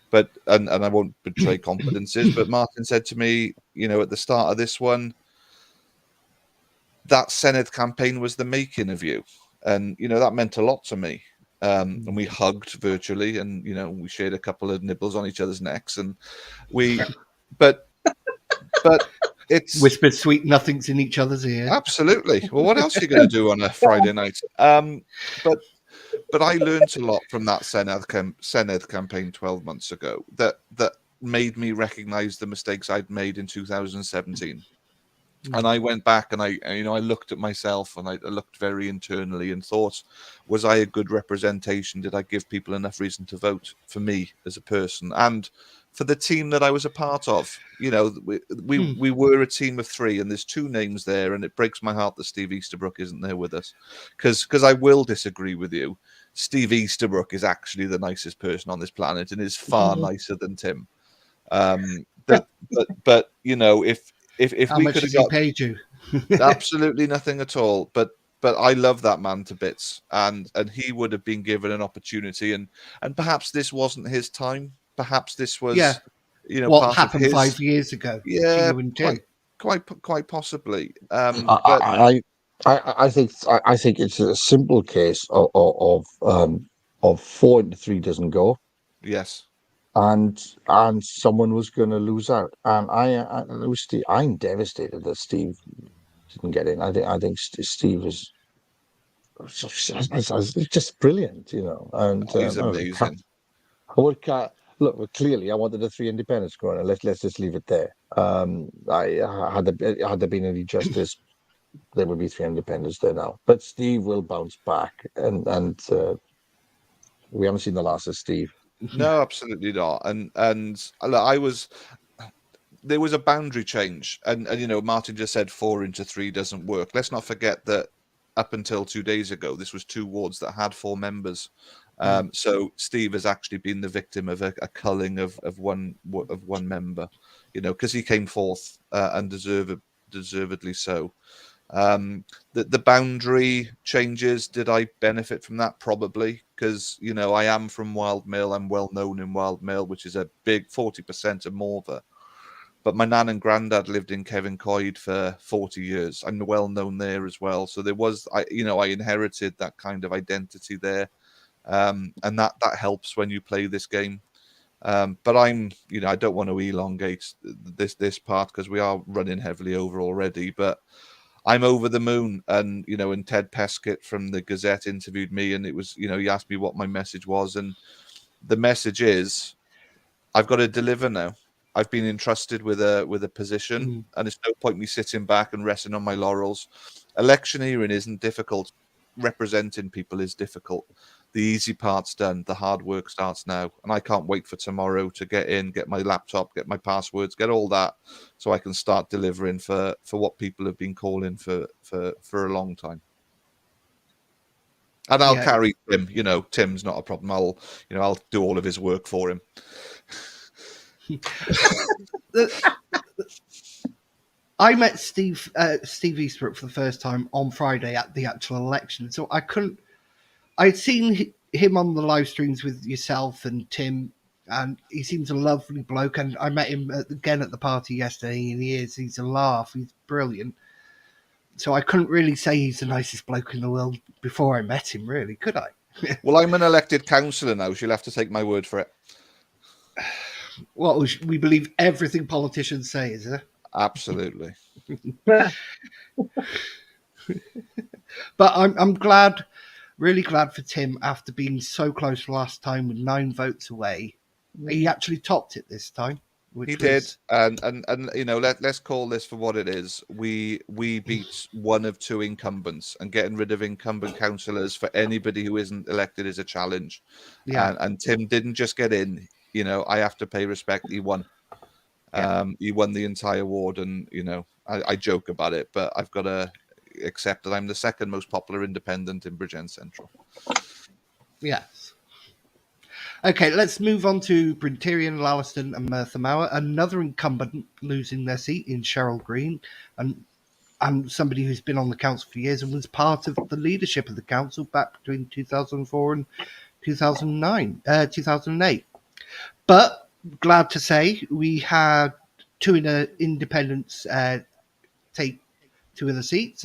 But and I won't betray confidences, but Martin said to me, at the start of this one, that Senedd campaign was the making of you, and that meant a lot to me. And we hugged virtually, and we shared a couple of nibbles on each other's necks, and but it's Whispered sweet nothings in each other's ear. absolutely. Well, what else are you going to do on a Friday night? But I learned a lot from that Senedd campaign 12 months ago that made me recognise the mistakes I'd made in 2017. And I went back and I looked at myself, and I looked very internally and thought, was I a good representation? Did I give people enough reason to vote for me as a person and for the team that I was a part of? We were a team of 3, and there's 2 names there, and it breaks my heart that Steve Easterbrook isn't there with us, because I will disagree with you. Steve Easterbrook is actually the nicest person on this planet and is far nicer than Tim. But if How we much could has have he got paid you? absolutely nothing at all, but I love that man to bits, and he would have been given an opportunity, and perhaps this wasn't his time. Perhaps this was, Yeah. What part of happened his 5 years ago to yeah, you and Tim? quite possibly. But I think it's a simple case of 4 into 3 doesn't go, yes, and someone was going to lose out, and it was Steve. I'm devastated that Steve didn't get in. I think Steve is just brilliant, and he's amazing. look, well, clearly, I wanted the 3 independents going, and let's just leave it there. Had there been any justice, there would be 3 independents there now. But Steve will bounce back, and we haven't seen the last of Steve. No, absolutely not. And look, there was a boundary change, and Martin just said 4 into 3 doesn't work. Let's not forget that up until 2 days ago, this was 2 wards that had 4 members. So Steve has actually been the victim of a culling of one member, because he came fourth, and deservedly so. The boundary changes, did I benefit from that? Probably, because I am from Wild Mill. I'm well known in Wild Mill, which is a big 40% of Morva. But my nan and granddad lived in Kevin Coyd for 40 years. I'm well known there as well. So there was, I inherited that kind of identity there. And that helps when you play this game. But I don't want to elongate this part because we are running heavily over already. But I'm over the moon, and and Ted Peskett from the Gazette interviewed me, and it was he asked me what my message was, and the message is I've got to deliver now. I've been entrusted with a position, and it's no point me sitting back and resting on my laurels. Electioneering isn't difficult. Representing people is difficult. The easy part's done. The hard work starts now, and I can't wait for tomorrow to get in, get my laptop, get my passwords, get all that, so I can start delivering for what people have been calling for a long time. And I'll carry Tim. Tim's not a problem. I'll do all of his work for him. I met Steve Eastbrook for the first time on Friday at the actual election, so I'd seen him on the live streams with yourself and Tim, and he seems a lovely bloke. And I met him again at the party yesterday, and he's a laugh. He's brilliant. So I couldn't really say he's the nicest bloke in the world before I met him, really, could I? Well, I'm an elected councillor now, so you'll have to take my word for it. Well, we believe everything politicians say, is it? Absolutely. But I'm glad, really glad for Tim after being so close last time with 9 votes away. He actually topped it this time. He did, and let's call this for what it is. We beat one of 2 incumbents, and getting rid of incumbent councillors for anybody who isn't elected is a challenge. Yeah. And Tim didn't just get in. I have to pay respect. He won. Yeah. He won the entire ward, and I joke about it, but I've got to accept that I'm the second most popular independent in Bridgend Central. Yes. Okay, let's move on to Bryn Terry, Lalliston and Merthyr Mawr. Another incumbent losing their seat in Cheryl Green, and somebody who's been on the council for years and was part of the leadership of the council back between 2004 and 2008. But glad to say we had 2 independents take 2 of the seats,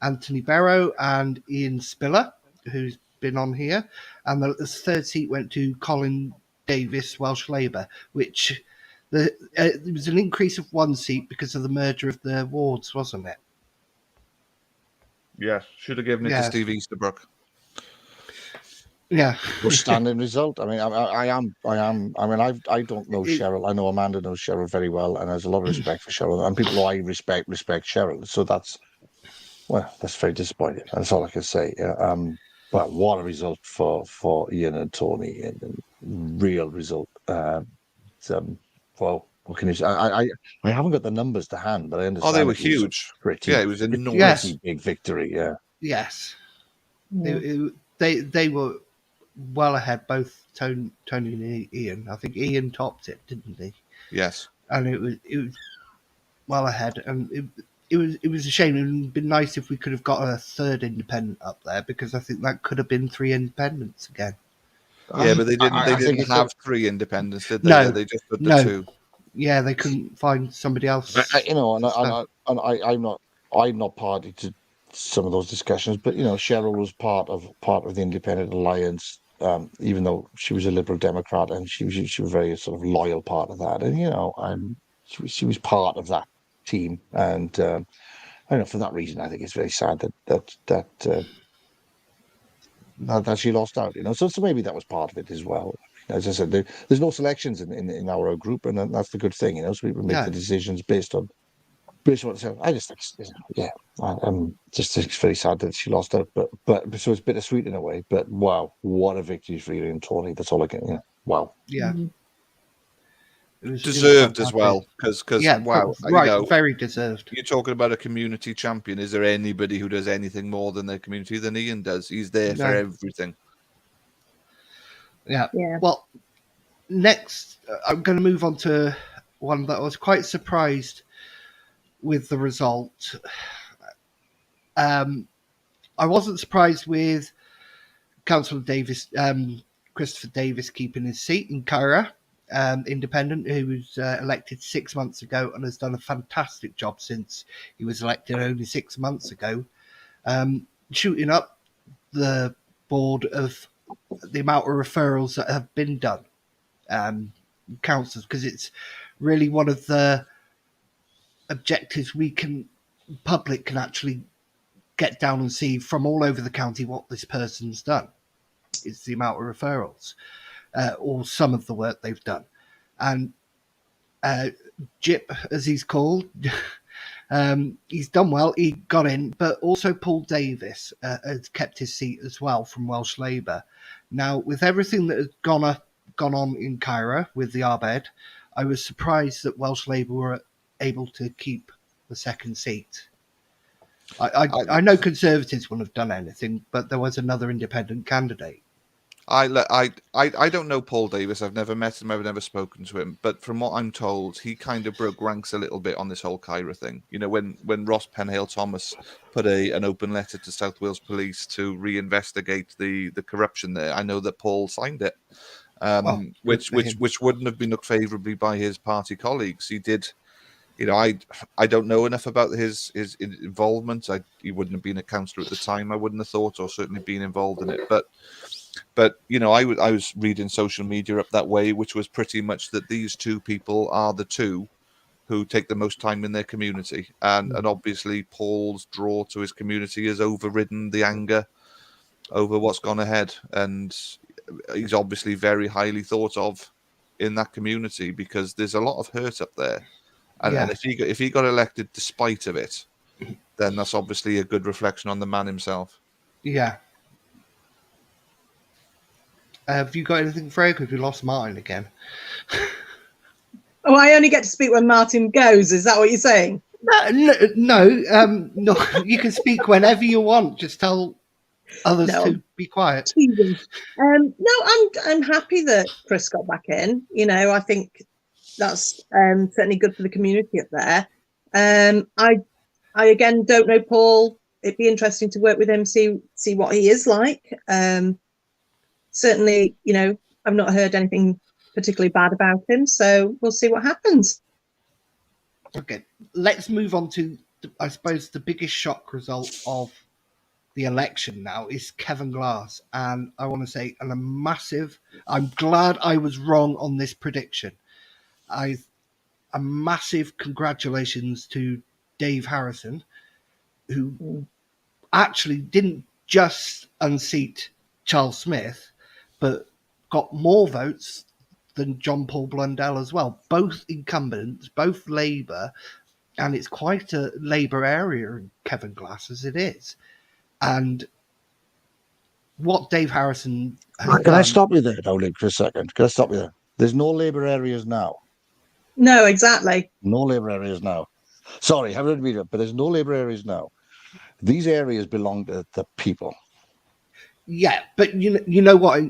Anthony Barrow and Ian Spiller, who's been on here, and the 3rd seat went to Colin Davis, Welsh Labour, which there was an increase of 1 seat because of the merger of the wards, wasn't it? Yeah, should have given it to Steve Easterbrook. Yeah, outstanding result. I mean, I don't know Cheryl. I know Amanda knows Cheryl very well, and has a lot of respect for Cheryl, and people who I respect Cheryl. So that's very disappointing. That's all I can say. But what a result for Ian and Tony, and real result. Well, what can you say? I haven't got the numbers to hand, but I understand. Oh, they were huge. It was enormous, big victory. Yeah. Yes. They were well ahead, both Tony and Ian. I think Ian topped it, didn't he? Yes. And it was well ahead, and it was a shame. It would have been nice if we could have got a 3rd independent up there, because I think that could have been 3 independents again. Yeah, but they didn't. They didn't have 3 independents, did they? No, they just put the 2. Yeah, they couldn't find somebody else. I'm not party to some of those discussions, but Cheryl was part of the Independent Alliance, even though she was a Liberal Democrat, and she was a very sort of loyal part of that, and she was part of that team, and I know for that reason I think it's very sad that she lost out. So maybe that was part of it as well. As I said, there's no selections in our group, and that's the good thing. So people make the decisions based on what. So I just think, it's very sad that she lost out, but so it's bittersweet in a way. But wow, what a victory for you and Tony. That's all I can. Wow. Yeah. Deserved as well, because wow, right, very deserved. You're talking about a community champion. Is there anybody who does anything more than their community than Ian does? He's there for everything. Yeah. Well, next, I'm going to move on to one that I was quite surprised with the result. I wasn't surprised with Councillor Davis, Christopher Davis, keeping his seat in Kyra, independent, who was elected 6 months ago and has done a fantastic job since he was elected only 6 months ago, shooting up the board of the amount of referrals that have been done, councils, because it's really one of the objectives public can actually get down and see from all over the county what this person's done. It's the amount of referrals, or some of the work they've done. And Jip, as he's called, He's done well. He got in, but also Paul Davis has kept his seat as well from Welsh Labour. Now, with everything that has gone on in Cairo with the Arbed, I was surprised that Welsh Labour were able to keep the second seat. I know Conservatives wouldn't have done anything, but there was another independent candidate. I don't know Paul Davis. I've never met him. I've never spoken to him. But from what I'm told, he kind of broke ranks a little bit on this whole Cairo thing. You know, when Ross Penhale Thomas put an open letter to South Wales Police to reinvestigate the corruption there, I know that Paul signed it, which wouldn't have been looked favourably by his party colleagues. He did. You know, I don't know enough about his involvement. He wouldn't have been a councillor at the time, I wouldn't have thought, or certainly been involved in it. But you know, I was reading social media up that way, which was pretty much that these two people are the two who take the most time in their community, and obviously Paul's draw to his community has overridden the anger over what's gone ahead, and he's obviously very highly thought of in that community because there's a lot of hurt up there. And if he got elected despite of it, then that's obviously a good reflection on the man himself. Yeah. Have you got anything, Freya? Because we lost Martin again. Oh, I only get to speak when Martin goes. Is that what you're saying? No. You can speak whenever you want. Just tell others to be quiet. No, I'm happy that Chris got back in. You know, I think that's certainly good for the community up there. I again don't know Paul. It'd be interesting to work with him, see what he is like. Certainly, you know, I've not heard anything particularly bad about him, so we'll see what happens. Okay, let's move on to, I suppose, the biggest shock result of the election now is Kevin Glass. And I want to say I'm glad I was wrong on this prediction. A massive congratulations to Dave Harrison, who actually didn't just unseat Charles Smith, but got more votes than John Paul Blundell as well. Both incumbents, both Labour, and it's quite a Labour area in Kevin Glass as it is. And what Dave Harrison has Can I stop you there, though, Luke, for a second? Can I stop you there? There's no Labour areas now. No, exactly. No Labour areas now. Sorry, I haven't read it, but there's no Labour areas now. These areas belong to the people. Yeah, but you know what I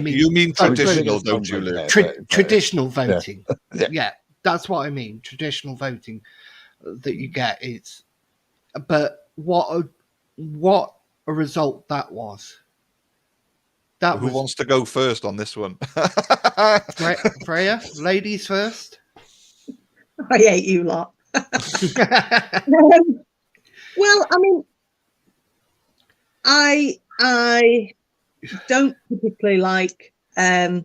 mean. You mean traditional, don't you, Luke? Traditional voting. Yeah, that's what I mean. Traditional voting that you get. It's, but what a result that was. Who wants to go first on this one? Freya, ladies first. I hate you lot. Well, I mean, I don't particularly like the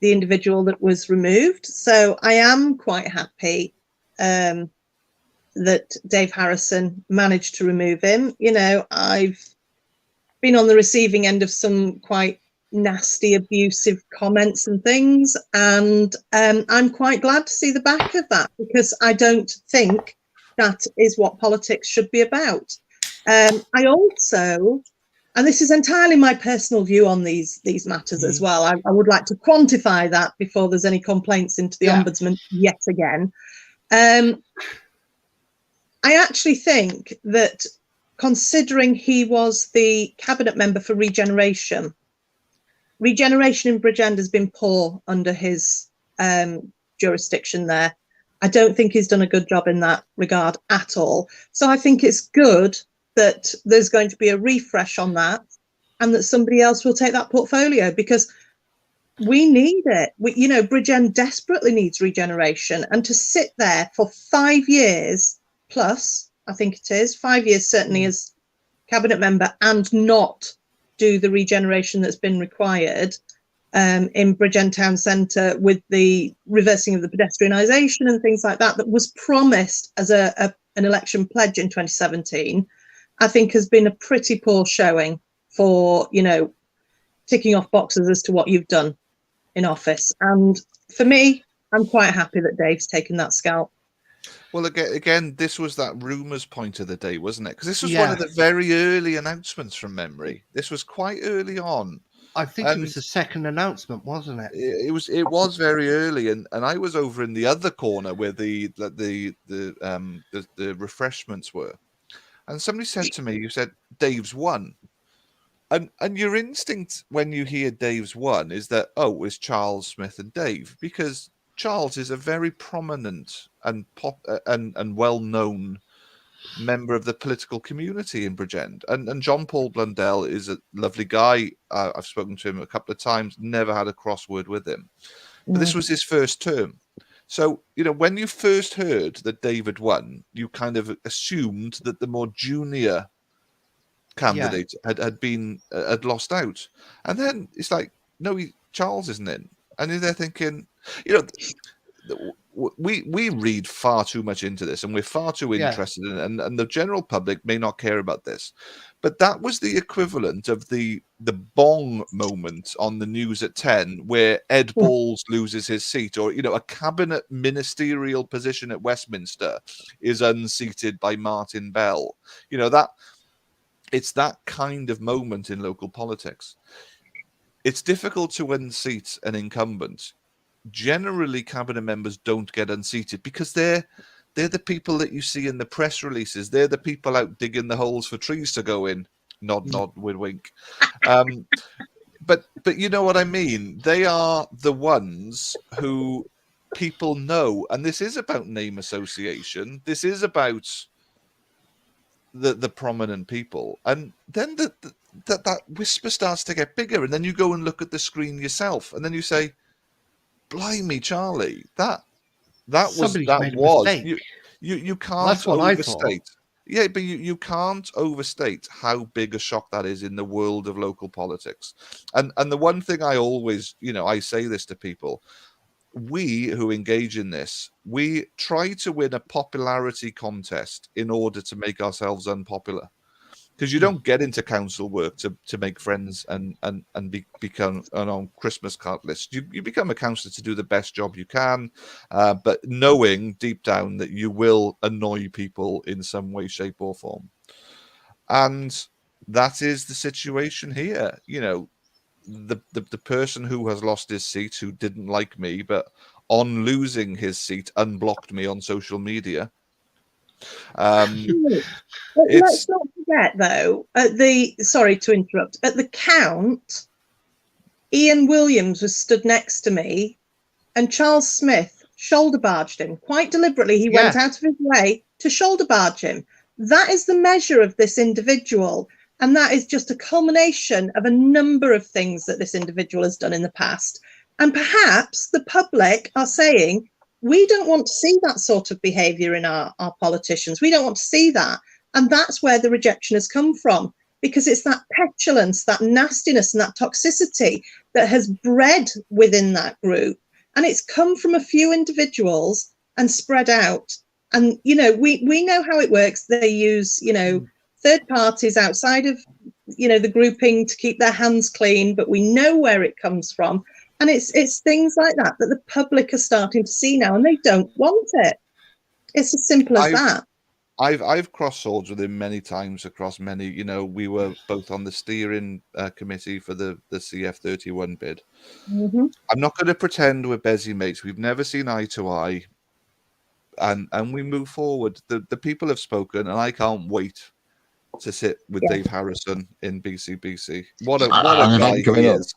individual that was removed, so I am quite happy that Dave Harrison managed to remove him. You know, I've been on the receiving end of some quite nasty, abusive comments and things, and I'm quite glad to see the back of that, because I don't think that is what politics should be about. I also, and this is entirely my personal view on these matters as well, I would like to quantify that before there's any complaints into the Ombudsman yet again. I actually think that, considering he was the cabinet member for regeneration in Bridgend has been poor under his jurisdiction there. I don't think he's done a good job in that regard at all. So I think it's good that there's going to be a refresh on that, and that somebody else will take that portfolio, because we need it. Bridgend desperately needs regeneration, and to sit there for 5 years plus, I think it is 5 years certainly as cabinet member, and not do the regeneration that's been required in Bridgend Town Centre, with the reversing of the pedestrianisation and things like that was promised as an election pledge in 2017, I think has been a pretty poor showing for, ticking off boxes as to what you've done in office. And for me, I'm quite happy that Dave's taken that scalp. Well, again, this was that rumours point of the day, wasn't it? Because this was one Yeah. of the very early announcements from memory. This was quite early on, I think it was and the second announcement, wasn't it? it was very early, and I was over in the other corner where the refreshments were, and somebody said to me, "You said Dave's won." And your instinct when you hear Dave's won is that, oh, it's Charles, Smith, and Dave, because Charles is a very prominent and and well known member of the political community in Bridgend. And John Paul Blundell is a lovely guy. I've spoken to him a couple of times, never had a crossword with him. But this was his first term. So, when you first heard that David won, you kind of assumed that the more junior candidate had lost out, and then it's like, no, Charles isn't in, and they're thinking, we read far too much into this, and we're far too interested in it, and the general public may not care about this, but that was the equivalent of the bong moment on the news at 10, where Ed Balls loses his seat, or a cabinet ministerial position at Westminster is unseated by Martin Bell. That. It's that kind of moment in local politics. It's difficult to unseat an incumbent. Generally, cabinet members don't get unseated because they're the people that you see in the press releases. They're the people out digging the holes for trees to go in. Nod, wink. But you know what I mean? They are the ones who people know. And this is about name association. This is about the prominent people, and then that whisper starts to get bigger, and then you go and look at the screen yourself, and then you say, "Blimey, Charlie, that Somebody's made a was mistake." you can't That's what I overstate." thought. Yeah, but you can't overstate how big a shock that is in the world of local politics. And the one thing I always, I say this to people, we who engage in this, we try to win a popularity contest in order to make ourselves unpopular. Because you don't get into council work to make friends and become on Christmas card list. You become a councillor to do the best job you can, but knowing deep down that you will annoy people in some way, shape, or form. And that is the situation here. The person who has lost his seat, who didn't like me, but on losing his seat unblocked me on social media. Let's not forget, though, sorry to interrupt, at the count, Ian Williams was stood next to me, and Charles Smith shoulder barged him quite deliberately. He went out of his way to shoulder barge him. That is the measure of this individual. And that is just a culmination of a number of things that this individual has done in the past. And perhaps the public are saying, we don't want to see that sort of behaviour in our politicians. We don't want to see that. And that's where the rejection has come from, because it's that petulance, that nastiness and that toxicity that has bred within that group. And it's come from a few individuals and spread out. And, we know how it works. They use, third parties outside of, the grouping to keep their hands clean, but we know where it comes from. And it's things like that the public are starting to see now, and they don't want it. It's as simple as that. I've crossed swords with him many times across many, we were both on the steering committee for the CF31 bid. Mm-hmm. I'm not going to pretend we're busy mates. We've never seen eye to eye. And we move forward. The people have spoken, and I can't wait to sit with Dave Harrison in BCBC. What a guy he is.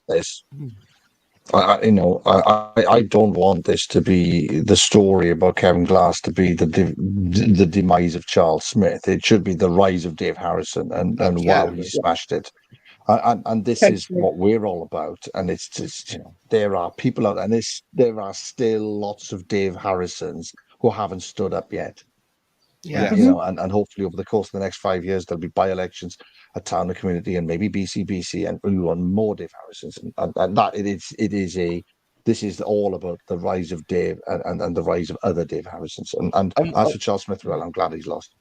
I don't want this to be the story about Kevin Glass to be the demise of Charles Smith. It should be the rise of Dave Harrison, and wow, he smashed it. And this is what we're all about. And it's just, there are people out there, and there are still lots of Dave Harrisons who haven't stood up yet. Yeah. And hopefully over the course of the next 5 years, there'll be by-elections at town and community, and maybe BCBC, and we want more Dave Harrisons. And that this is all about the rise of Dave and the rise of other Dave Harrisons. And as for Charles Smith, well, I'm glad he's lost.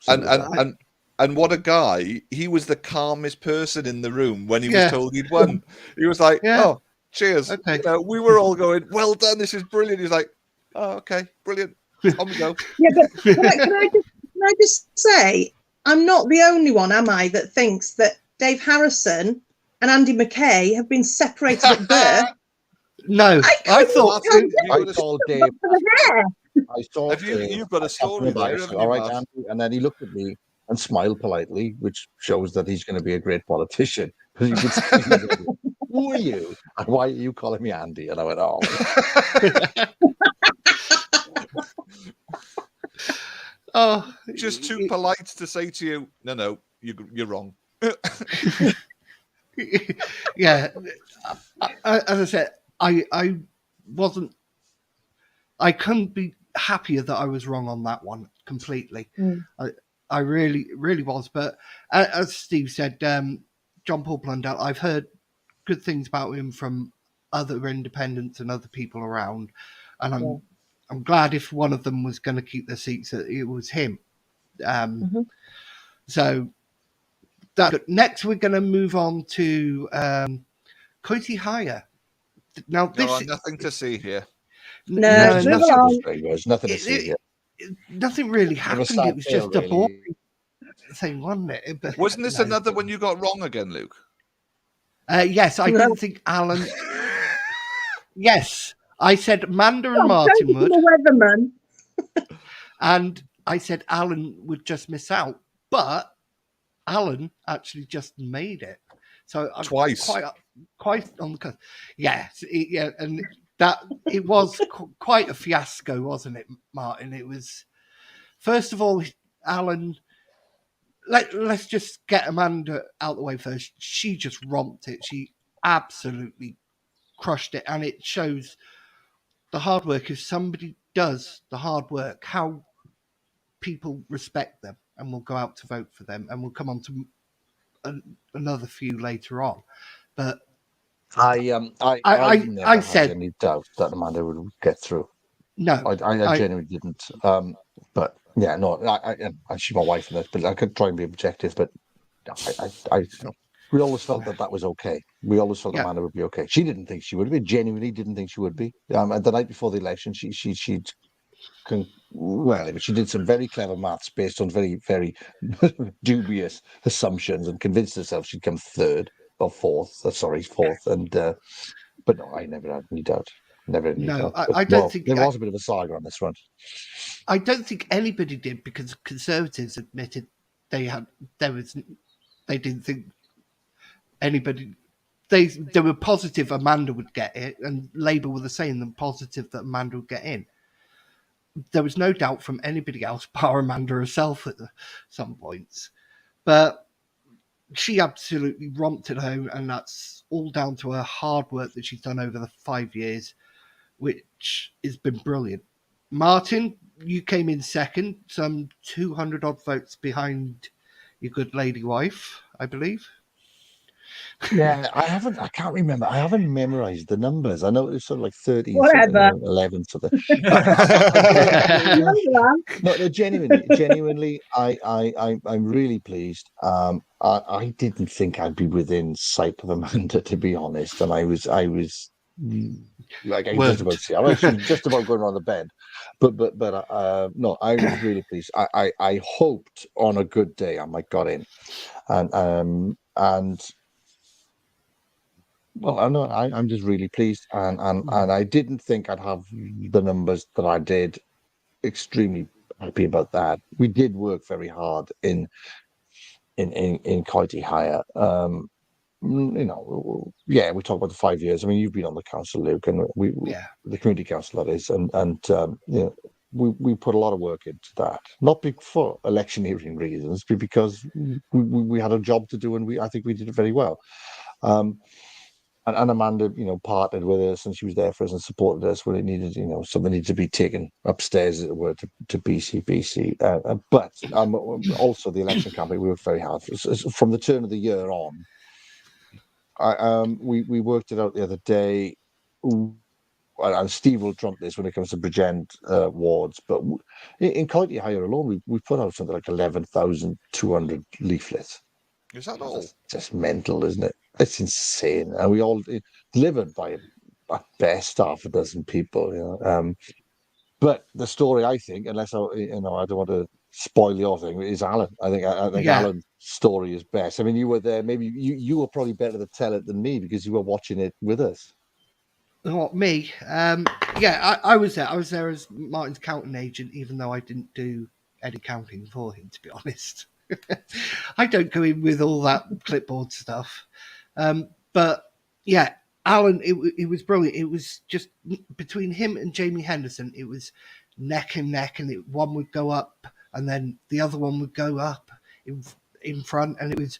And what a guy. He was the calmest person in the room when he was told he'd won. He was like, oh, cheers. Okay. We were all going, well done, this is brilliant. He's like, oh, okay, brilliant. On we go. Yeah, but can I just say, I'm not the only one, am I, that thinks that Dave Harrison and Andy McKay have been separated at birth? No, I thought. Martin, you I got a- saw Dave. I saw Have you- Dave. you've got a I tapped him story on the back, there, I said, haven't all you, right, Martin? Andy. And then he looked at me and smiled politely, which shows that he's going to be a great politician. Because you could see, he was like, who are you? And why are you calling me Andy? And I went, oh. Oh, Just too polite to say to you, no, you're wrong. yeah. As I said, I wasn't. I couldn't be happier that I was wrong on that one completely. I really, really was. But as Steve said, John Paul Blundell, I've heard good things about him from other independents and other people around, and I'm glad if one of them was going to keep their seats, that it was him. So that next we're going to move on to Coity Hire. Now this Nothing to see here. No, move nothing, along. There's nothing to see here. nothing really happened. It was just a boring thing, wasn't it? But, Wasn't this another one you got wrong again, Luke? Yes, I didn't think Alan. Yes, I said Amanda and Martin would, Weatherman. and I said Alan would just miss out, but Alan actually just made it. So I'm Twice. quite on the cusp. Yes, yeah, and that it was quite a fiasco, wasn't it, Martin? It was, first of all, Alan. Let's just get Amanda out the way first. She just romped it. She absolutely crushed it, and it shows the hard work. If somebody does the hard work, how people respect them and will go out to vote for them, and we'll come on to another few later on. But I never had any doubt that Amanda would get through. No, I genuinely didn't. But yeah, no, she's my wife in this, but I could try and be objective. But we always felt that was okay. We always felt Amanda would be okay. She didn't think she would be. Genuinely didn't think she would be. And the night before the election, she did some very clever maths based on very, very dubious assumptions and convinced herself she'd come fourth. And but no, I never had any doubt. Never had any doubt. I don't think there was a bit of a saga on this front. I don't think anybody did, because Conservatives admitted they didn't think anybody. They were positive Amanda would get it, and Labour were the same, and positive that Amanda would get in. There was no doubt from anybody else, bar Amanda herself at some points. But she absolutely romped it home, and that's all down to her hard work that she's done over the 5 years, which has been brilliant. Martin, you came in second, some 200 odd votes behind your good lady wife, I believe. Yeah, I can't remember. I haven't memorized the numbers. I know it was sort of like 30 Whatever. 11 something. No, genuinely, I'm really pleased. I didn't think I'd be within sight of Amanda, to be honest, and I was like, I was just about going around the bend, but no, I was really pleased. I hoped on a good day I might got in, and well, I'm just really pleased, and I didn't think I'd have the numbers that I did. Extremely happy about that. We did work very hard in Coity Hire. We talk about the 5 years. I mean, you've been on the council, Luke, and the community council, that is, and we put a lot of work into that. Not for electioneering reasons, but because we had a job to do, and I think we did it very well. And Amanda, partnered with us, and she was there for us and supported us when it needed, something needed to be taken upstairs, as it were, to BCBC. But also the election campaign, we worked very hard. From the turn of the year on, we worked it out the other day. And Steve will trump this when it comes to Bridgend wards, but in County Hire alone, we put out something like 11,200 leaflets. Is that all? That's just mental, isn't it? It's insane, and we all delivered by at best half a dozen people. But the story, I think, unless I don't want to spoil your thing, is Alan. I think Yeah. Alan's story is best. I mean, you were there. Maybe you were probably better to tell it than me because you were watching it with us. What, me? Yeah, I was there. I was there as Martin's counting agent, even though I didn't do any counting for him, to be honest. I don't go in with all that clipboard stuff. But yeah, Alan, it was brilliant. It was just between him and Jamie Henderson, it was neck and neck, and one would go up, and then the other one would go up in front, and it was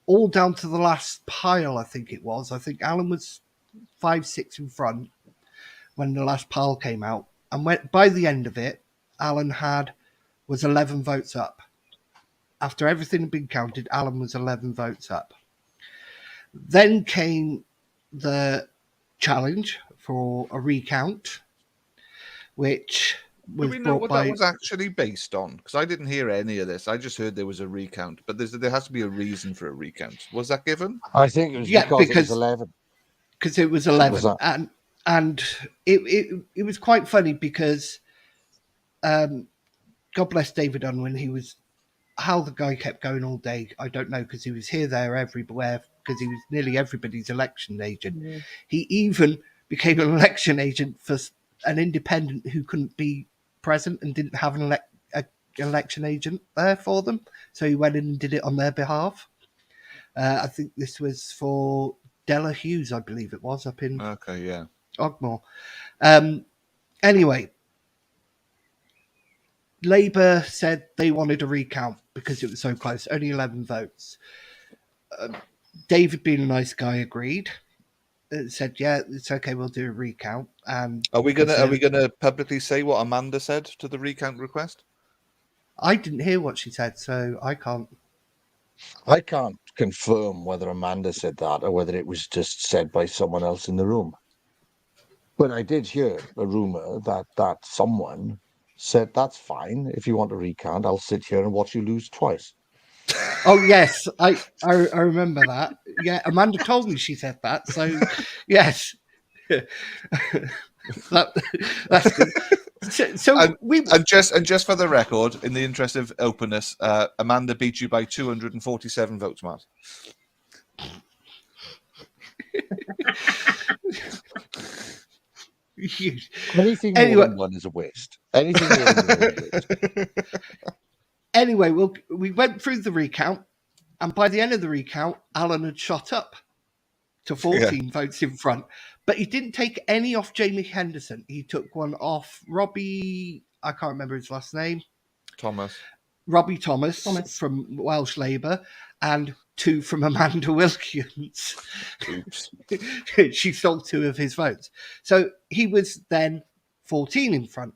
all down to the last pile. I think it was. I think Alan was 5-6 in front when the last pile came out, and by the end of it, Alan was 11 votes up. After everything had been counted, Alan was 11 votes up. Then came the challenge for a recount, which Do was we know brought what by. that was actually based on? Because I didn't hear any of this. I just heard there was a recount, but there has to be a reason for a recount. Was that given? I think it was Yeah, because it was because 11. it was Simple 11, as that. and it was quite funny because God bless David Unwin. He was how the guy kept going all day. I don't know, because he was here, there, everywhere, because he was nearly everybody's election agent. Yeah. He even became an election agent for an independent who couldn't be present and didn't have an election agent there for them. So he went in and did it on their behalf. I think this was for Della Hughes, I believe it was, up in Okay, yeah. Ogmore. Anyway, Labour said they wanted a recount because it was so close, only 11 votes. David, being a nice guy, agreed. Said, "Yeah, it's okay. We'll do a recount." And Are we gonna publicly say what Amanda said to the recount request? I didn't hear what she said, so I can't. I can't confirm whether Amanda said that or whether it was just said by someone else in the room. But I did hear a rumor that someone said, "That's fine. If you want to recount, I'll sit here and watch you lose twice." Oh yes, I remember that. Yeah, Amanda told me she said that. So yes, that's good. So and just for the record, in the interest of openness, Amanda beat you by 247 votes, Matt. Anything more than one is a waste. Anything more than one is a waste. Anyway, we went through the recount, and by the end of the recount, Alan had shot up to 14 votes in front. But he didn't take any off Jamie Henderson. He took one off Robbie, I can't remember his last name. Robbie Thomas. From Welsh Labour, and 2 from Amanda Wilkins. Oops. She stole 2 of his votes. So he was then 14 in front.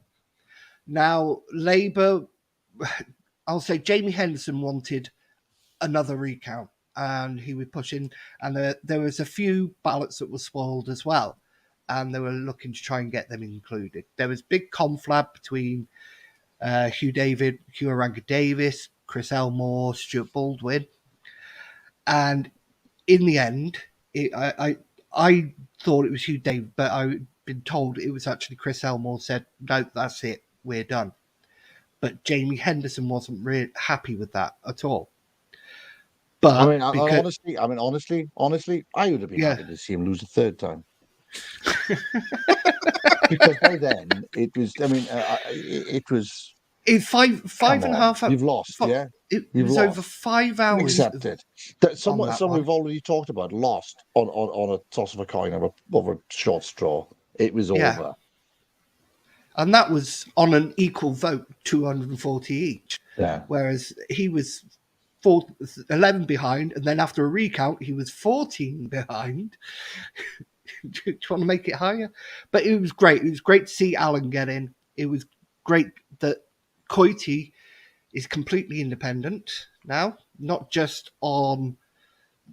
Now, Labour, I'll say Jamie Henderson wanted another recount, and he was pushing, and there was a few ballots that were spoiled as well, and they were looking to try and get them included. There was big conflab between Hugh Aranga Davis, Chris Elmore, Stuart Baldwin, and in the end, I thought it was Hugh Davis, but I've been told it was actually Chris Elmore said, "No, that's it, we're done." But Jamie Henderson wasn't really happy with that at all. But I mean, honestly, I would have been happy to see him lose a third time. Because by then it was. I mean, it was. It's five and a half. You've lost, yeah. It was over 5 hours. Accept it. Someone we've already talked about lost on a toss of a coin over a short straw. It was over. And that was on an equal vote, 240 each. Yeah. Whereas he was 11 behind, and then after a recount, he was 14 behind. Do you want to make it higher? But it was great. It was great to see Alan get in. It was great that Coity is completely independent now, not just on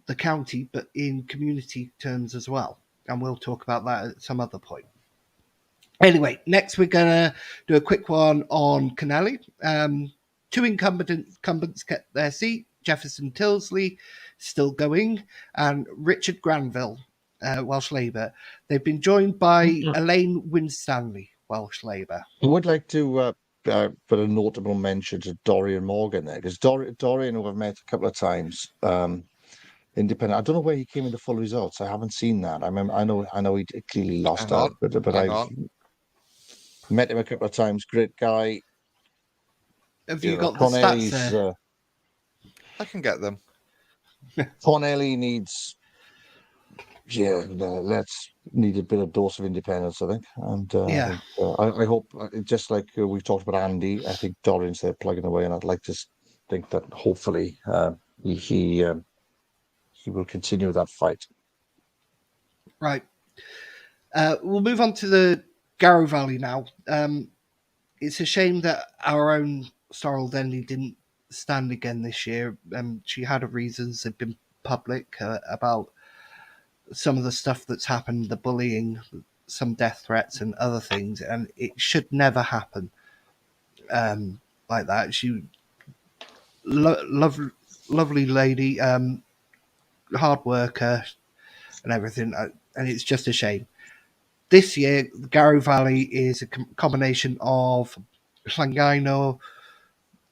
the county, but in community terms as well. And we'll talk about that at some other point. Anyway, next we're going to do a quick one on Kennelly. 2 incumbents kept their seat. Jefferson Tilsley still going, and Richard Granville, Welsh Labour. They've been joined by Elaine Winstanley, Welsh Labour. I would like to put a notable mention to Dorian Morgan there, because Dorian, who I've met a couple of times, independent. I don't know where he came in the full results. I haven't seen that. I remember. I know he clearly lost Hang on, out, but hang I've on. met him a couple of times. Great guy. Have You you know, got the stats there? I can get them. Cornelli needs, let's need a bit of dose of independence, I think. And Yeah. I think, I hope, just like we've talked about Andy, I think Dorian's there plugging away, and I'd like to think that hopefully he will continue that fight. Right. We'll move on to the Garrow Valley now. It's a shame that our own Sorrel Denley didn't stand again this year. She had her reasons. They've been public about some of the stuff that's happened, the bullying, some death threats and other things, and it should never happen like that. She, lovely lady, hard worker and everything, and it's just a shame. This year, the Garrow Valley is a combination of Llangino,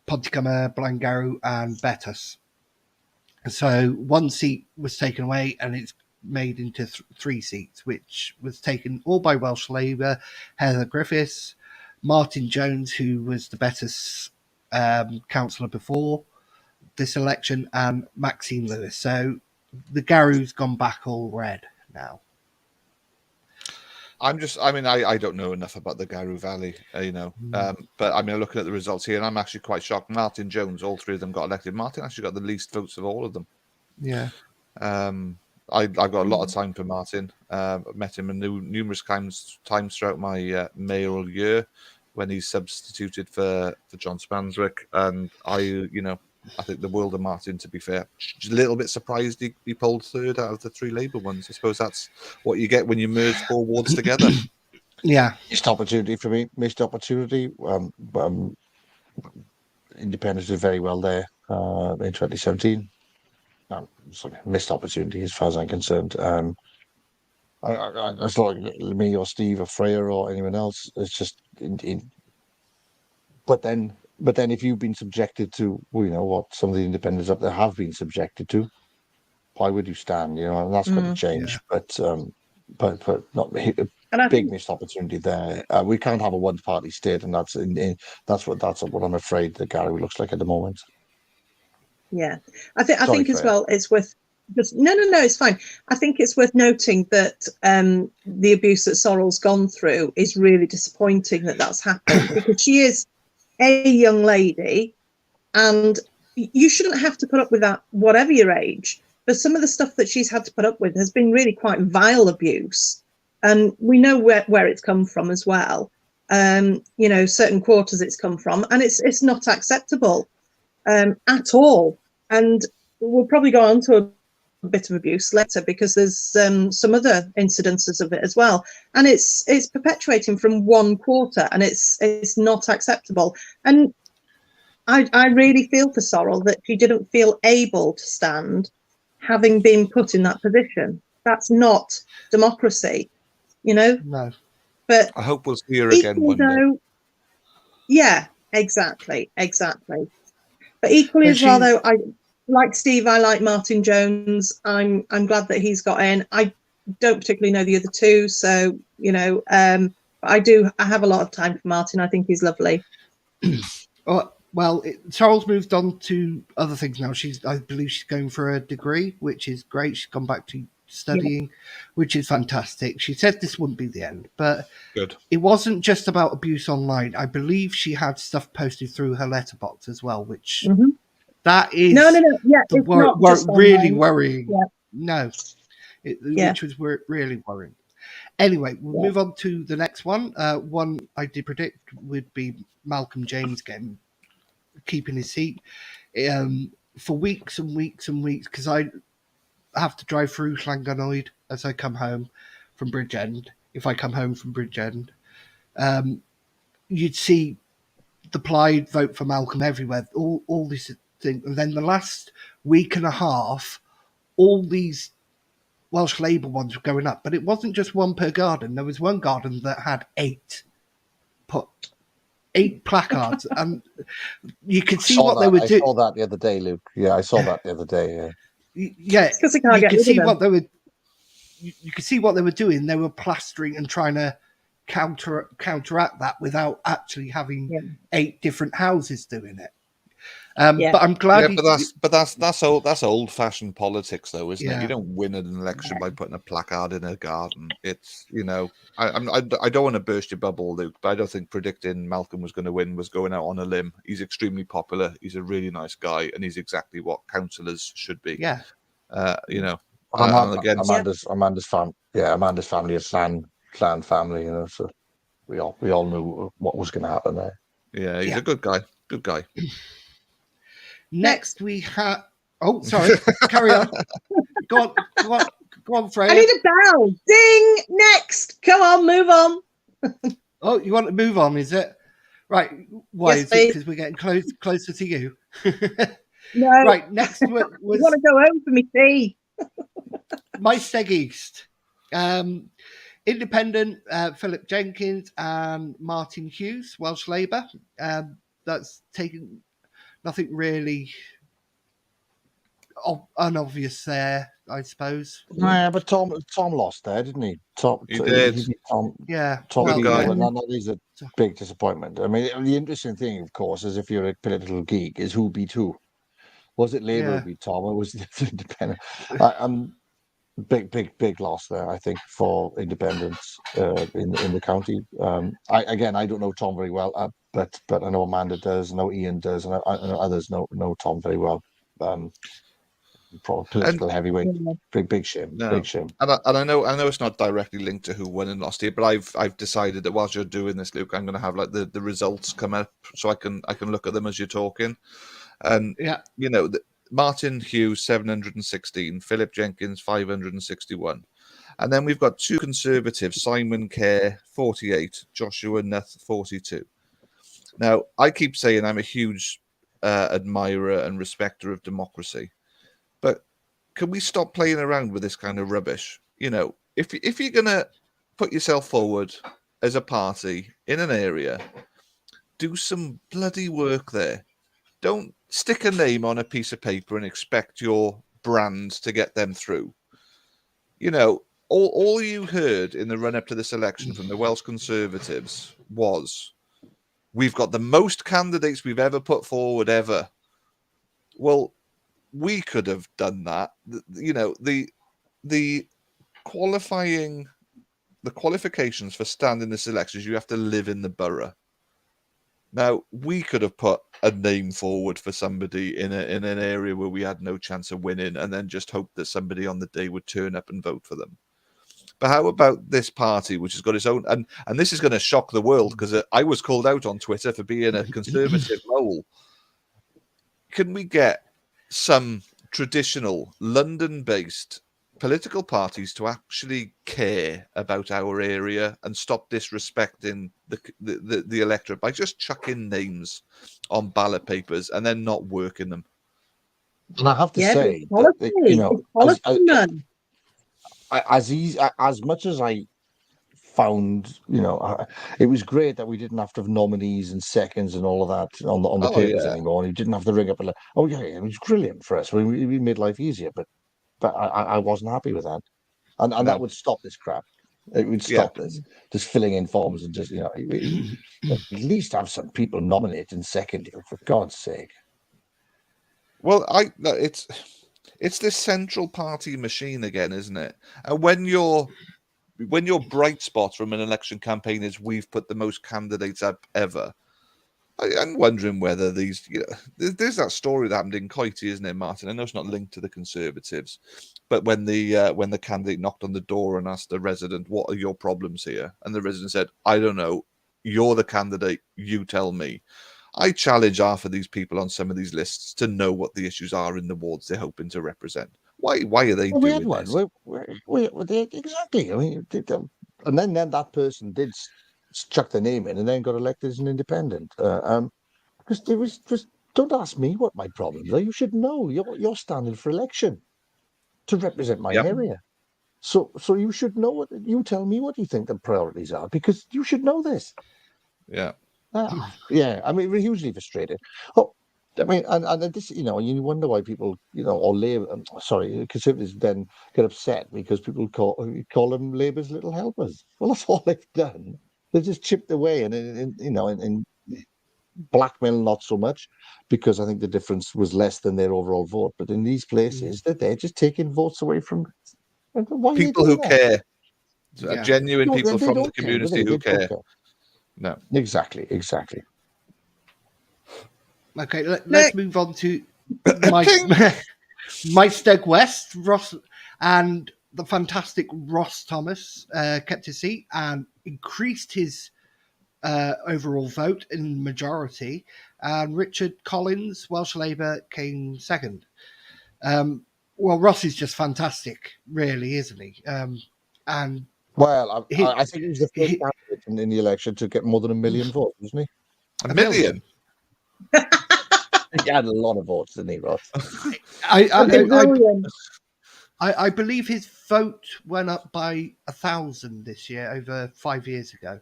Ponticama, Blangarrow, and Betis. So one seat was taken away, and it's made into 3 seats, which was taken all by Welsh Labour, Heather Griffiths, Martin Jones, who was the Betis councillor before this election, and Maxine Lewis. So the Garrow's gone back all red now. I don't know enough about the Garou Valley, but I mean, looking at the results here, and I'm actually quite shocked. Martin Jones, all 3 of them got elected. Martin actually got the least votes of all of them. Yeah. I've got a lot of time for Martin. I've met him numerous times throughout my mayoral year when he substituted for John Spanswick, and I think the world of Martin, to be fair. Just a little bit surprised he pulled 3rd out of the 3 Labour ones. I suppose that's what you get when you merge 4 wards together. Yeah. Missed opportunity for me. Missed opportunity. Independence did very well there in 2017. Missed opportunity as far as I'm concerned. It's not like me or Steve or Freya or anyone else. It's just But then if you've been subjected to, what some of the independents up there have been subjected to, why would you stand? And that's got to change. Yeah. But not a big missed opportunity there. We can't have a one-party state, and that's what I'm afraid that Gary looks like at the moment. Yeah, I think as well, it's worth just no, it's fine. I think it's worth noting that the abuse that Sorrel's gone through is really disappointing that's happened because she is a young lady, and you shouldn't have to put up with that, whatever your age. But some of the stuff that she's had to put up with has been really quite vile abuse, and we know where it's come from as well. Certain quarters it's come from, and it's not acceptable at all. And we'll probably go on to a bit of abuse later because there's some other incidences of it as well, and it's perpetuating from one quarter, and it's not acceptable. And I really feel for Sorrel that she didn't feel able to stand, having been put in that position. That's not democracy, No. But I hope we'll see her again one day. Yeah, exactly. But equally as well, though, I like Steve. I like Martin Jones. I'm glad that he's got in. I don't particularly know the other 2, so but I have a lot of time for Martin. I think he's lovely. Well, Sorrel's moved on to other things now. I believe she's going for a degree, which is great. She's gone back to studying, which is fantastic. She said this wouldn't be the end, but good. It wasn't just about abuse online. I believe she had stuff posted through her letterbox as well, which that is no. Yeah, it's not just really worrying. Yeah. No, which was really worrying. Anyway, we'll move on to the next one. One I did predict would be Malcolm James keeping his seat for weeks and weeks and weeks, because I have to drive through Llanganoid as I come home from Bridgend. If I come home from Bridgend, you'd see the Plaid vote for Malcolm everywhere, all this thing. And then the last week and a half, all these Welsh Labour ones were going up. But it wasn't just one per garden. There was one garden that had 8 put 8 placards, and you could see Saw what that. they were I doing. saw that the other day, Luke. Yeah, I saw that the other day. Yeah. Yeah, It's 'cause they can't you get could rid of see them. what they were. You could see what they were doing. They were plastering and trying to counteract that without actually having Yeah. 8 different houses doing it. Yeah. But I'm glad. Yeah, that's old-fashioned politics, though, isn't it? Yeah. You don't win an election by putting a placard in a garden. It's I don't want to burst your bubble, Luke, but I don't think predicting Malcolm was going to win was going out on a limb. He's extremely popular. He's a really nice guy, and he's exactly what councillors should be. Yeah. And again, Amanda's family is clan family, so we all knew what was going to happen there. yeah, he's a good guy. Good guy. Next we have. Oh, sorry. Carry on. Go on, Freya. I need a bell. Ding. Next. Come on, move on. Oh, you want to move on? Is it right? Why Yes, is it? please. Because we're getting closer to you. No. Right. Next I was want to go home for me tea. my Steg East. Independent, Philip Jenkins and Martin Hughes, Welsh Labour. That's taken nothing really unobvious there, I suppose. Yeah, but Tom lost there, didn't he? He did. He beat Tom. Yeah. Tom Well, beat guy. him, and that is a big disappointment. I mean, the interesting thing, of course, is if you're a political geek, is who beat who. Was it Labour who beat Tom, or was it Independent? Big loss there, I think, for independents in the county. I don't know Tom very well, but I know Amanda does, I know Ian does, and I know others know Tom very well. Political heavyweight, big shame, No. big shame. And I know it's not directly linked to who won and lost here, but I've decided that whilst you're doing this, Luke, I'm going to have like the results come up so I can look at them as you're talking. And Martin Hughes 716, Philip Jenkins 561, and then we've got 2 Conservatives, Simon Kerr 48, Joshua Nuth 42. Now I keep saying I'm a huge admirer and respecter of democracy, but can we stop playing around with this kind of rubbish? If you're gonna put yourself forward as a party in an area, do some bloody work there. Don't stick a name on a piece of paper and expect your brand to get them through. All you heard in the run-up to this election from the Welsh Conservatives was, we've got the most candidates we've ever put forward ever. Well, we could have done that. The qualifications for standing this election is you have to live in the borough. Now, we could have put a name forward for somebody in an area where we had no chance of winning, and then just hope that somebody on the day would turn up and vote for them. But how about this party, which has got its own, and this is going to shock the world, because I was called out on Twitter for being a conservative mole. Can we get some traditional London-based political parties to actually care about our area and stop disrespecting the electorate by just chucking names on ballot papers and then not working them? And I have to say, as much as I found, it was great that we didn't have to have nominees and seconds and all of that on the papers anymore. And you didn't have to ring up and it was brilliant for us. We made life easier, but I wasn't happy with that. And that would stop this crap. It would stop this, just filling in forms and just, at least have some people nominate and second you, for God's sake. Well, it's this central party machine again, isn't it? And when your bright spot from an election campaign is we've put the most candidates up ever, I'm wondering whether these, there's that story that happened in Coity, isn't it, Martin? I know it's not linked to the Conservatives, but when the candidate knocked on the door and asked the resident, "What are your problems here?" and the resident said, "I don't know. You're the candidate. You tell me." I challenge half of these people on some of these lists to know what the issues are in the wards they're hoping to represent. Why are they doing we had this? Exactly. I mean, and then that person did chuck the name in and then got elected as an independent. Because there was just, don't ask me what my problems are. You should know. You're standing for election to represent my area. So you should know you tell me what you think the priorities are, because you should know this. Yeah. Yeah, I mean, we're hugely frustrated. Oh, I mean, and this, you wonder why people, or Labour, sorry, Conservatives then get upset because people call them Labour's little helpers. Well, that's all they've done. They've just chipped away, and in blackmail not so much, because I think the difference was less than their overall vote. But in these places, they're just taking votes away from. Why are they People doing who that? care, Yeah. genuine No, people they from the don't care, do community they? who They don't care. care. No. Exactly. Okay, let's Next. move on to my Steg West, Ross, and the fantastic Ross Thomas kept his seat and increased his overall vote in majority, and Richard Collins, Welsh Labour, came second. Well, Ross is just fantastic, really, isn't he? And Well, he, I think he was the first he, candidate in the election to get more than 1 million votes, wasn't A a million. he? He had a lot of votes, didn't he, Ross? I, A gazillion. I believe his vote went up by 1,000 this year over 5 years ago.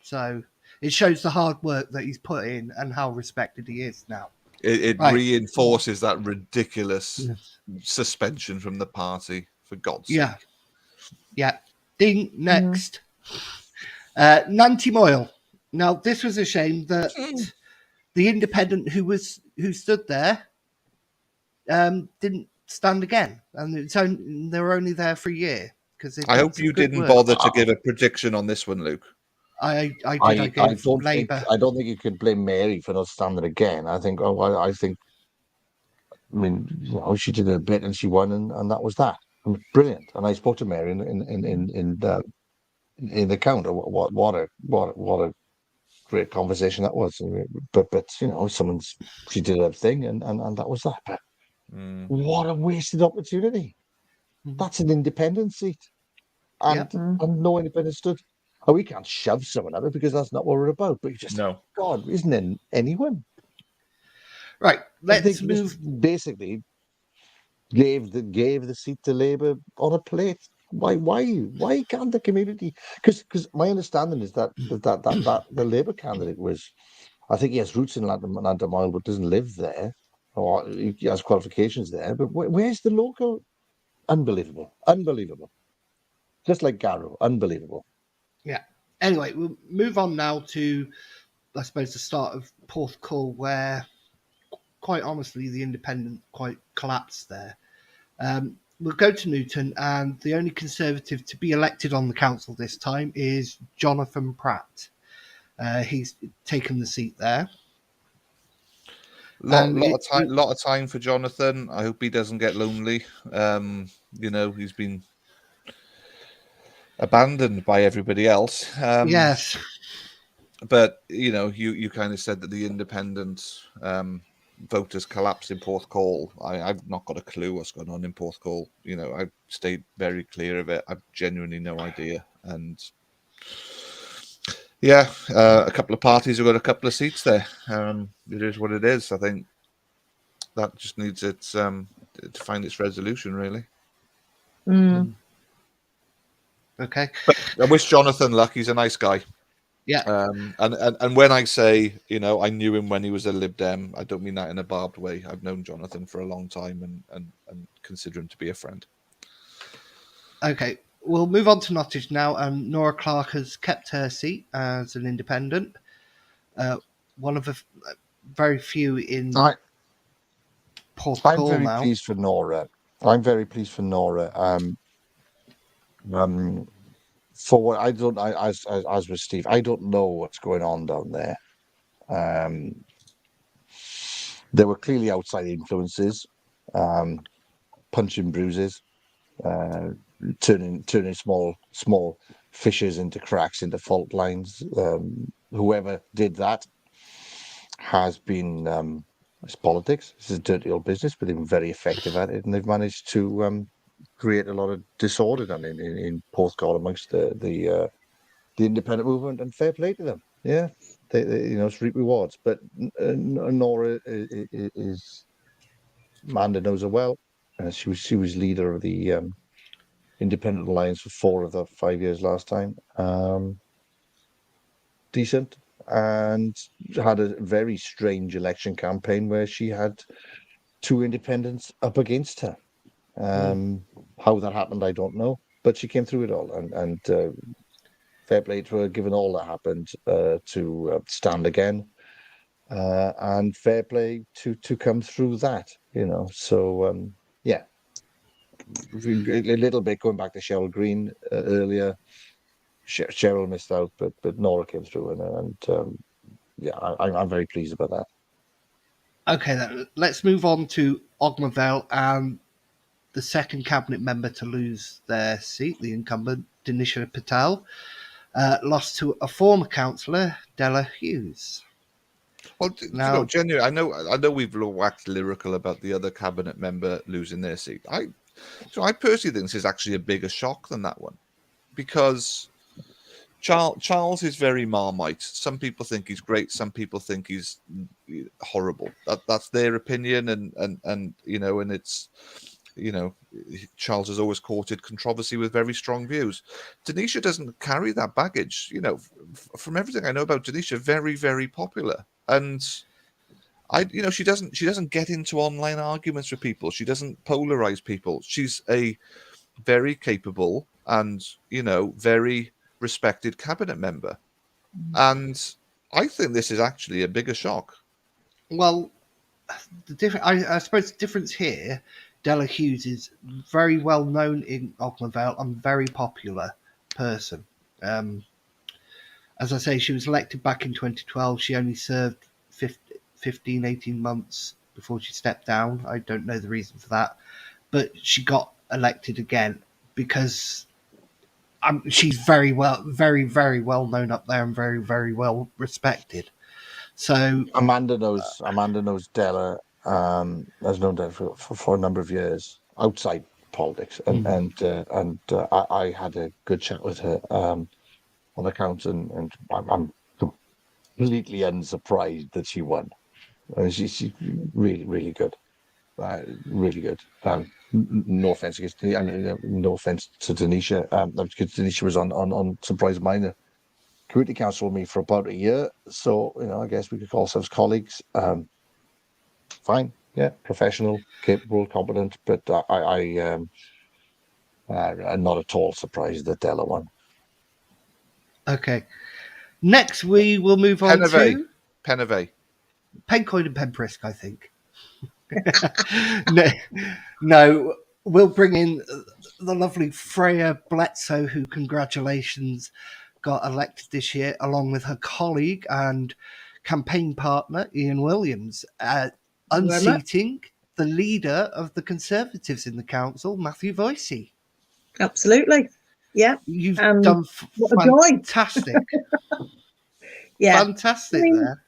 So it shows the hard work that he's put in and how respected he is now. It Right. reinforces that ridiculous Yes. suspension from the party, for God's Yeah. sake. Yeah. Ding, next. Nancy Moyle. Now, this was a shame that the independent who stood there didn't stand again. And they were only there for a year because I hope you didn't bother to give a prediction on this one, Luke. I I gave don't Labour. think you could blame Mary for not standing again. I think I mean, she did a bit and she won, and that was that. I mean, brilliant. And I spoke to Mary in the counter. What a great conversation that was. But she did her thing, and that was that. But what a wasted opportunity. That's an independent seat, and no independent stood. Oh, we can't shove someone at it because that's not what we're about. But you just, No. God, isn't there anyone? Right, I think let's he move. just basically gave the seat to Labour on a plate. Why can't the community? Because my understanding is that the Labour candidate was, I think he has roots in Landamoyle but doesn't live there, or he has qualifications there. But where's the local? Unbelievable. Just like Garrow, unbelievable. Yeah. Anyway, we'll move on now to, I suppose, the start of Porthcawl, where, quite honestly, the independent quite collapsed there. We'll go to Newton, and the only Conservative to be elected on the council this time is Jonathan Pratt. He's taken the seat there. Lot of time for Jonathan. I hope he doesn't get lonely. He's been abandoned by everybody else. Yes. But you kind of said that the independent voters collapsed in Porthcawl. I've not got a clue what's going on in Porthcawl. I've stayed very clear of it. I've genuinely no idea. And yeah, a couple of parties have got a couple of seats there. It is what it is. I think that just needs to find its resolution, really. Okay. But I wish Jonathan luck. He's a nice guy. Yeah. And when I say, I knew him when he was a Lib Dem, I don't mean that in a barbed way. I've known Jonathan for a long time and consider him to be a friend. Okay. We'll move on to Nottage now. Nora Clark has kept her seat as an independent. One of the very few in Porthcawl I'm very now. pleased for Nora. I'm very pleased for Nora. For what as with Steve, I don't know what's going on down there. There were clearly outside influences, punching bruises, turning small fissures into cracks, into fault lines. Whoever did that has been. It's politics. This is dirty old business, but they've been very effective at it, and they've managed to create a lot of disorder in Porthcawl amongst the independent movement, and fair play to them. Yeah, they it's reap rewards. But Nora is Amanda knows her well. She was leader of the Independent Alliance for 4 of the 5 years last time. Decent. and had a very strange election campaign where she had two independents up against her. How that happened, I don't know, but she came through it all, and fair play to her, given all that happened, to stand again, and fair play to come through that, So yeah, a little bit going back to Cheryl Green earlier. Cheryl missed out, but Nora came through, and yeah, I'm very pleased about that. Okay, then let's move on to Ogmavale and the second cabinet member to lose their seat, the incumbent Denisha Patel, lost to a former councillor, Della Hughes. Well, Now, genuinely, I know we've waxed lyrical about the other cabinet member losing their seat. I personally think this is actually a bigger shock than that one, because Charles is very Marmite. Some people think he's great. Some people think he's horrible. That's their opinion, and and it's Charles has always courted controversy with very strong views. Denisha doesn't carry that baggage. From everything I know about Denisha, very, very popular, and she doesn't get into online arguments with people. She doesn't polarize people. She's a very capable and very respected cabinet member, and I think this is actually a bigger shock. well, I suppose the difference here, Della Hughes is very well known in Ogmavale and very popular person. As I say, she was elected back in 2012. She only served 15, 18 months before she stepped down. I don't know the reason for that, but she got elected again because she's very, very well known up there and very, very well respected. So Amanda knows Della, has known Della for a number of years outside politics, and I had a good chat with her on account, and I'm completely unsurprised that she won. She's really, really good, really good. No offense against, no offense to Denisha. Because Denisha was on Surprise Minor Community Council with me for about a year, so I guess we could call ourselves colleagues. Fine, yeah, professional, capable, competent, but I'm not at all surprised that Della won. okay, next we will move on to Penave. Pencoin and Penprisk, I think. no, we'll bring in the lovely Freya Bledsoe, who, congratulations, got elected this year, along with her colleague and campaign partner, Ian Williams, unseating the leader of the Conservatives in the council, Matthew Voicey. Absolutely. Yeah. You've done what a joy. Fantastic. Yeah. Fantastic there.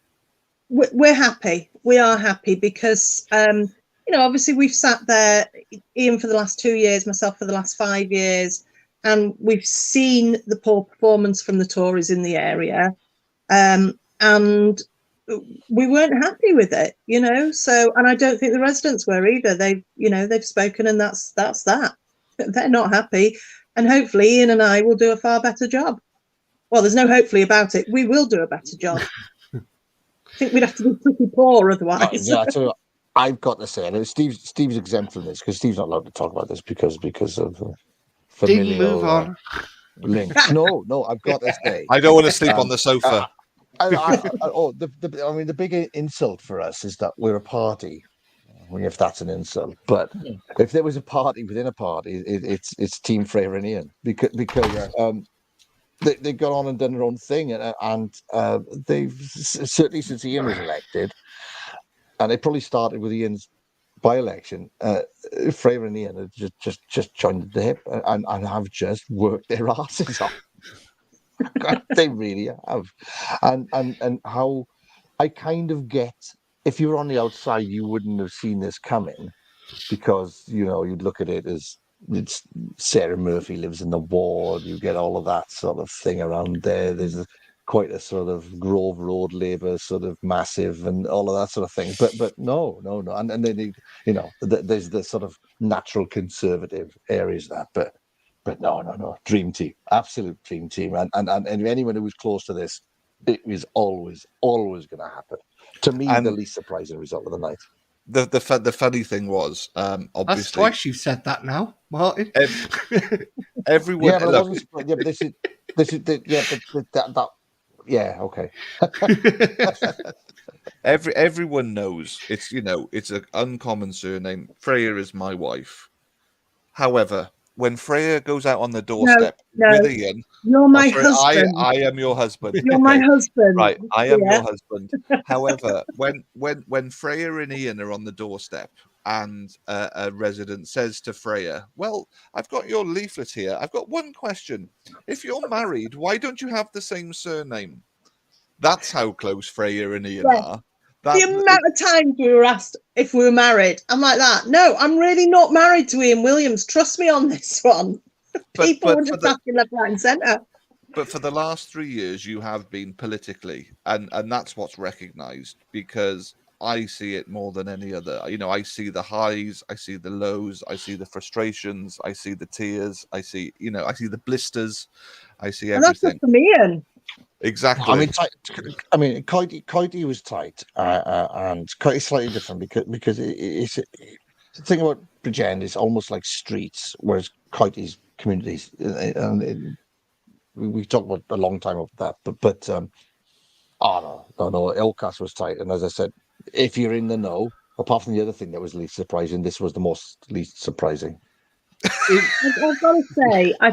We're happy. We are happy because, obviously we've sat there, Ian for the last 2 years, myself for the last 5 years, and we've seen the poor performance from the Tories in the area, and we weren't happy with it, So, and I don't think the residents were either. They've spoken, and that's that. They're not happy, and hopefully Ian and I will do a far better job. Well, there's no hopefully about it. We will do a better job. I think we'd have to be pretty poor otherwise. Yeah, so I've got to say, and Steve's exempt from this because Steve's not allowed to talk about this because of familial Move on. links. No, I've got to say, I don't want to sleep on the sofa. The big insult for us is that we're a party. If that's an insult, but if there was a party within a party, it's Team Freya and Ian because they've gone on and done their own thing, and they've certainly since Ian was elected, and they probably started with Ian's by-election. Freya and Ian have just joined at the hip and have just worked their asses off. They really have, and how I kind of get. If you were on the outside, you wouldn't have seen this coming because you'd look at it as. It's Sarah Murphy lives in the ward. You get all of that sort of thing around there. There's quite a sort of Grove Road Labour sort of massive and all of that sort of thing. But no, and then there's the sort of natural conservative areas of that. But no, dream team, absolute dream team. And anyone who was close to this It is always going to happen. To me, And the least surprising result of the night. the funny thing was, That's obviously, twice you've said that now, Martin. everyone. Yeah, but I Look, wasn't surprised. Yeah, but that. Yeah, okay. everyone knows it's it's an uncommon surname. Freya is my wife. However, when Freya goes out on the doorstep with no, Ian, you're my sorry, husband. I am your husband. You're my Okay, husband. right, I am Yeah. your husband. However, when Freya and Ian are on the doorstep and a resident says to Freya, "Well, I've got your leaflet here. I've got one question. If you're married, why don't you have the same surname?" That's how close Freya and Ian Yeah. are. The amount of times we were asked if we were married, I'm like that. No, I'm really not married to Ian Williams. Trust me on this one. People were just asking left, right, and centre. But for the last 3 years, you have been politically, and that's what's recognised, because I see it more than any other. I see the highs, I see the lows, I see the frustrations, I see the tears, I see the blisters, I see And that's just everything. from Ian. Exactly. I mean, Coity was tight, and Coity's slightly different because it's the thing about Bridgend is almost like streets, whereas Coity's communities, and we talked about a long time of that, but oh no, Elcas was tight, and as I said, if you're in the know, apart from the other thing that was least surprising, this was the least surprising. I've got to say, I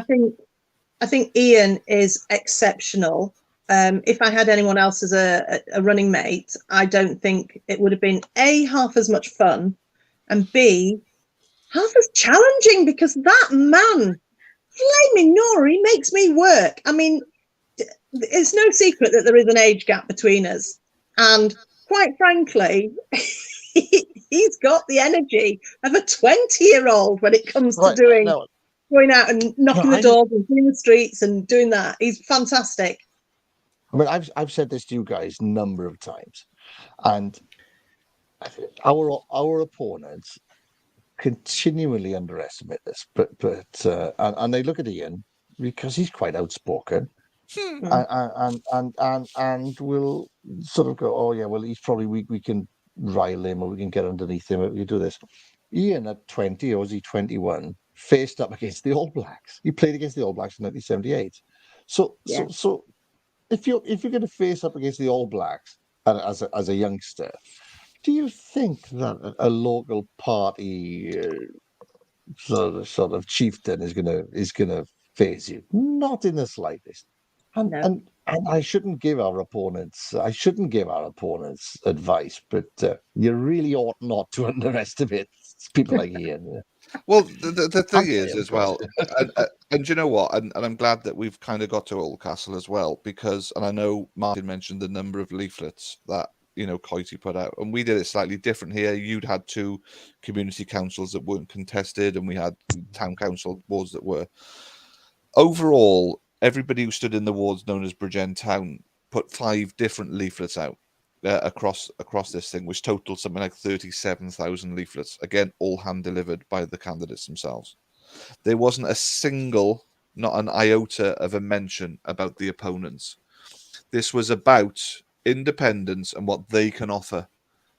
think Ian is exceptional. If I had anyone else as a running mate, I don't think it would have been A, half as much fun, and B, half as challenging, because that man, flaming Nori, makes me work. I mean, it's no secret that there is an age gap between us. And quite frankly, he's got the energy of a 20-year-old when it comes to going out and knocking the doors and cleaning the streets and doing that. He's fantastic. I mean, I've said this to you guys a number of times, and our opponents continually underestimate this, and they look at Ian because he's quite outspoken, and will sort of go, oh yeah, well he's probably we can rile him or we can get underneath him, we can do this. Ian at 20, or was he 21, faced up against the All Blacks. He played against the All Blacks in 1978. So if you're going to face up against the All Blacks as a youngster, do you think that a local party sort of chieftain is gonna face you? Not in the slightest. And I shouldn't give our opponents advice, but you really ought not to underestimate people like Ian. Well, the thing is as well, and you know what, and I'm glad that we've kind of got to Oldcastle as well, because, and I know Martin mentioned the number of leaflets that Coity put out, and we did it slightly different here. You'd had 2 community councils that weren't contested, and we had town council wards that were. Overall, everybody who stood in the wards known as Bridgend Town put 5 different leaflets out across this thing, which totaled something like 37,000 leaflets. Again, all hand delivered by the candidates themselves. There wasn't a single, not an iota of a mention about the opponents. This was about independence and what they can offer.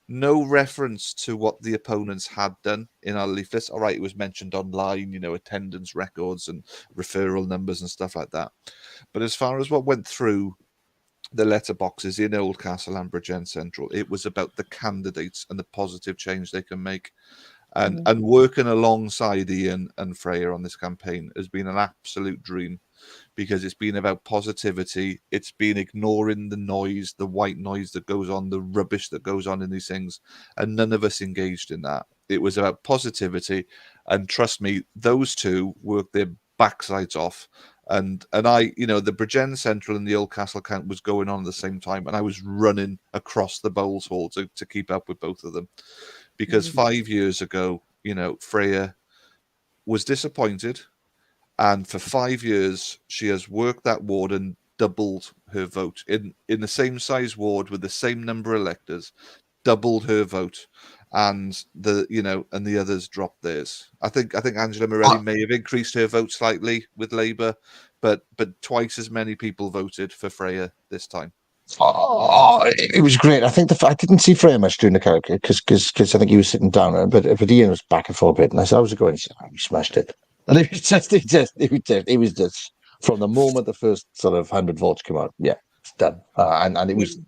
No reference to what the opponents had done in our leaflets. All right, it was mentioned online, attendance records and referral numbers and stuff like that. But as far as what went through the letterboxes in Oldcastle and Bridgend Central, it was about the candidates and the positive change they can make. And working alongside Ian and Freya on this campaign has been an absolute dream, because it's been about positivity. It's been ignoring the noise, the white noise that goes on, the rubbish that goes on in these things, and none of us engaged in that. It was about positivity, and trust me, those 2 worked their backsides off. And I, the Bridgend Central and the Oldcastle count was going on at the same time, and I was running across the bowls hall to keep up with both of them, because 5 years ago, Freya was disappointed. And for 5 years, she has worked that ward and doubled her vote in the same size ward with the same number of electors, doubled her vote, and the others dropped theirs. I think Angela Morelli may have increased her vote slightly with Labour, but twice as many people voted for Freya this time. Oh, it was great. I think I didn't see Freya much during the karaoke because I think he was sitting down, but Ian was back and forth a bit, and I said, "How's it going?" He said, "Oh, we smashed it." And it was just from the moment the first sort of 100 votes came out, yeah, it's done, and it was,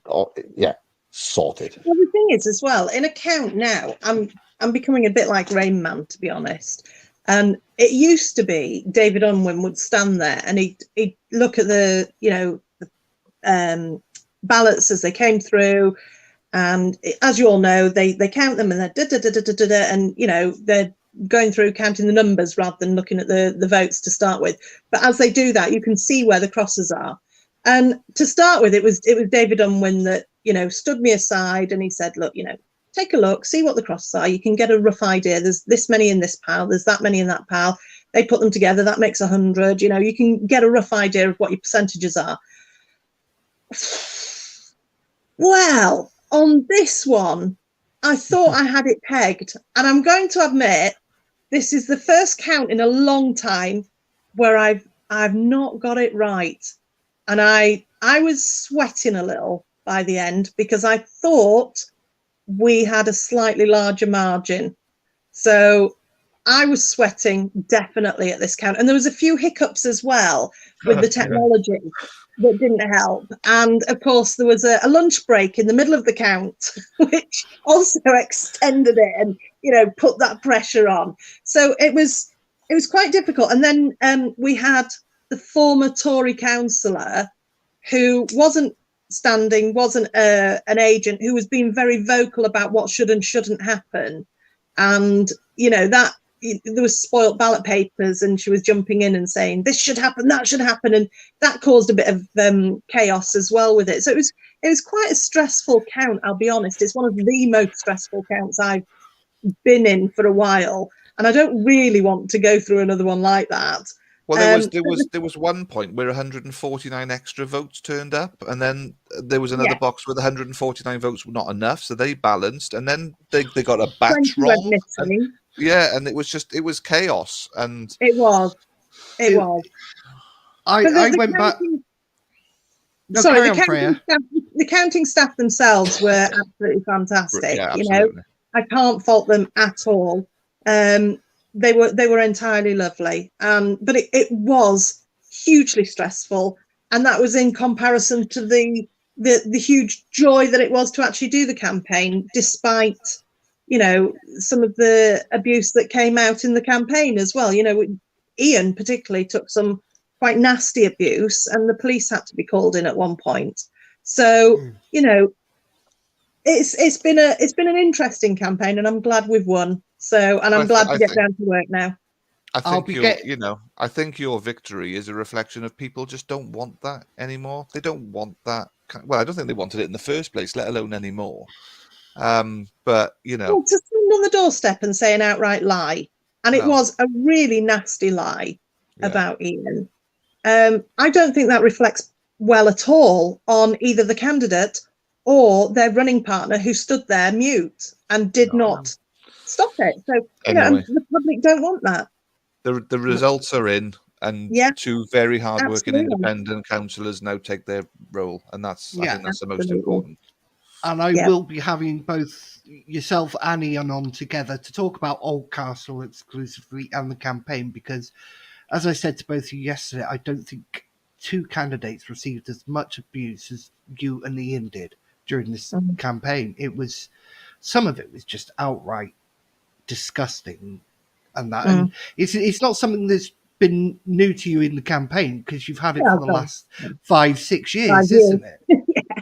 yeah, sorted. Well, the thing is, as well, in account now, I'm becoming a bit like Rain Man, to be honest. And it used to be David Unwin would stand there and he'd look at the ballots as they came through, and as you all know, they count them and they're and they're going through counting the numbers rather than looking at the votes to start with. But as they do that, you can see where the crosses are. And to start with, it was David Unwin that stood me aside and he said, "Look, take a look, see what the crosses are. You can get a rough idea. There's this many in this pile. There's that many in that pile. They put them together. That makes 100. You can get a rough idea of what your percentages are." Well, on this one, I thought I had it pegged, and I'm going to admit this is the first count in a long time where I've not got it right, and I was sweating a little by the end because I thought we had a slightly larger margin. So I was sweating definitely at this count, and there was a few hiccups as well with the technology that didn't help. And of course, there was a lunch break in the middle of the count, which also extended it and put that pressure on. So it was quite difficult. And then we had the former Tory councillor who wasn't standing, wasn't an agent, who was being very vocal about what should and shouldn't happen. And that there was spoilt ballot papers, and she was jumping in and saying this should happen, that should happen, and that caused a bit of chaos as well with it. So it was quite a stressful count. I'll be honest, it's one of the most stressful counts I've been in for a while, and I don't really want to go through another one like that. Well, there was one point where 149 extra votes turned up, and then there was another box where the 149 votes were not enough, so they balanced, and then they got a batch wrong. And it was chaos, and it was. I went back. No, sorry, the counting staff themselves were absolutely fantastic. Yeah, absolutely. I can't fault them at all. They were entirely lovely, but it was hugely stressful, and that was in comparison to the huge joy that it was to actually do the campaign, despite some of the abuse that came out in the campaign as well. Ian particularly took some quite nasty abuse, and the police had to be called in at one point. So it's been an interesting campaign, and I'm glad we've won. So, and I'm glad to get down to work now. I think your victory is a reflection of people just don't want that anymore. They don't want that. Well, I don't think they wanted it in the first place, let alone anymore. But to stand on the doorstep and say an outright lie, and it was a really nasty lie about Ian. I don't think that reflects well at all on either the candidate or their running partner, who stood there mute and did not stop it. So anyway, the public don't want that. The results are in, and two very hard-working independent councillors now take their role, and I think that's the most important. And I will be having both yourself and Ian on together to talk about Oldcastle exclusively and the campaign, because, as I said to both of you yesterday, I don't think two candidates received as much abuse as you and Ian did during this campaign. Some of it was just outright disgusting, and that and it's not something that's been new to you in the campaign, because you've had it for the last 5-6 years, isn't it?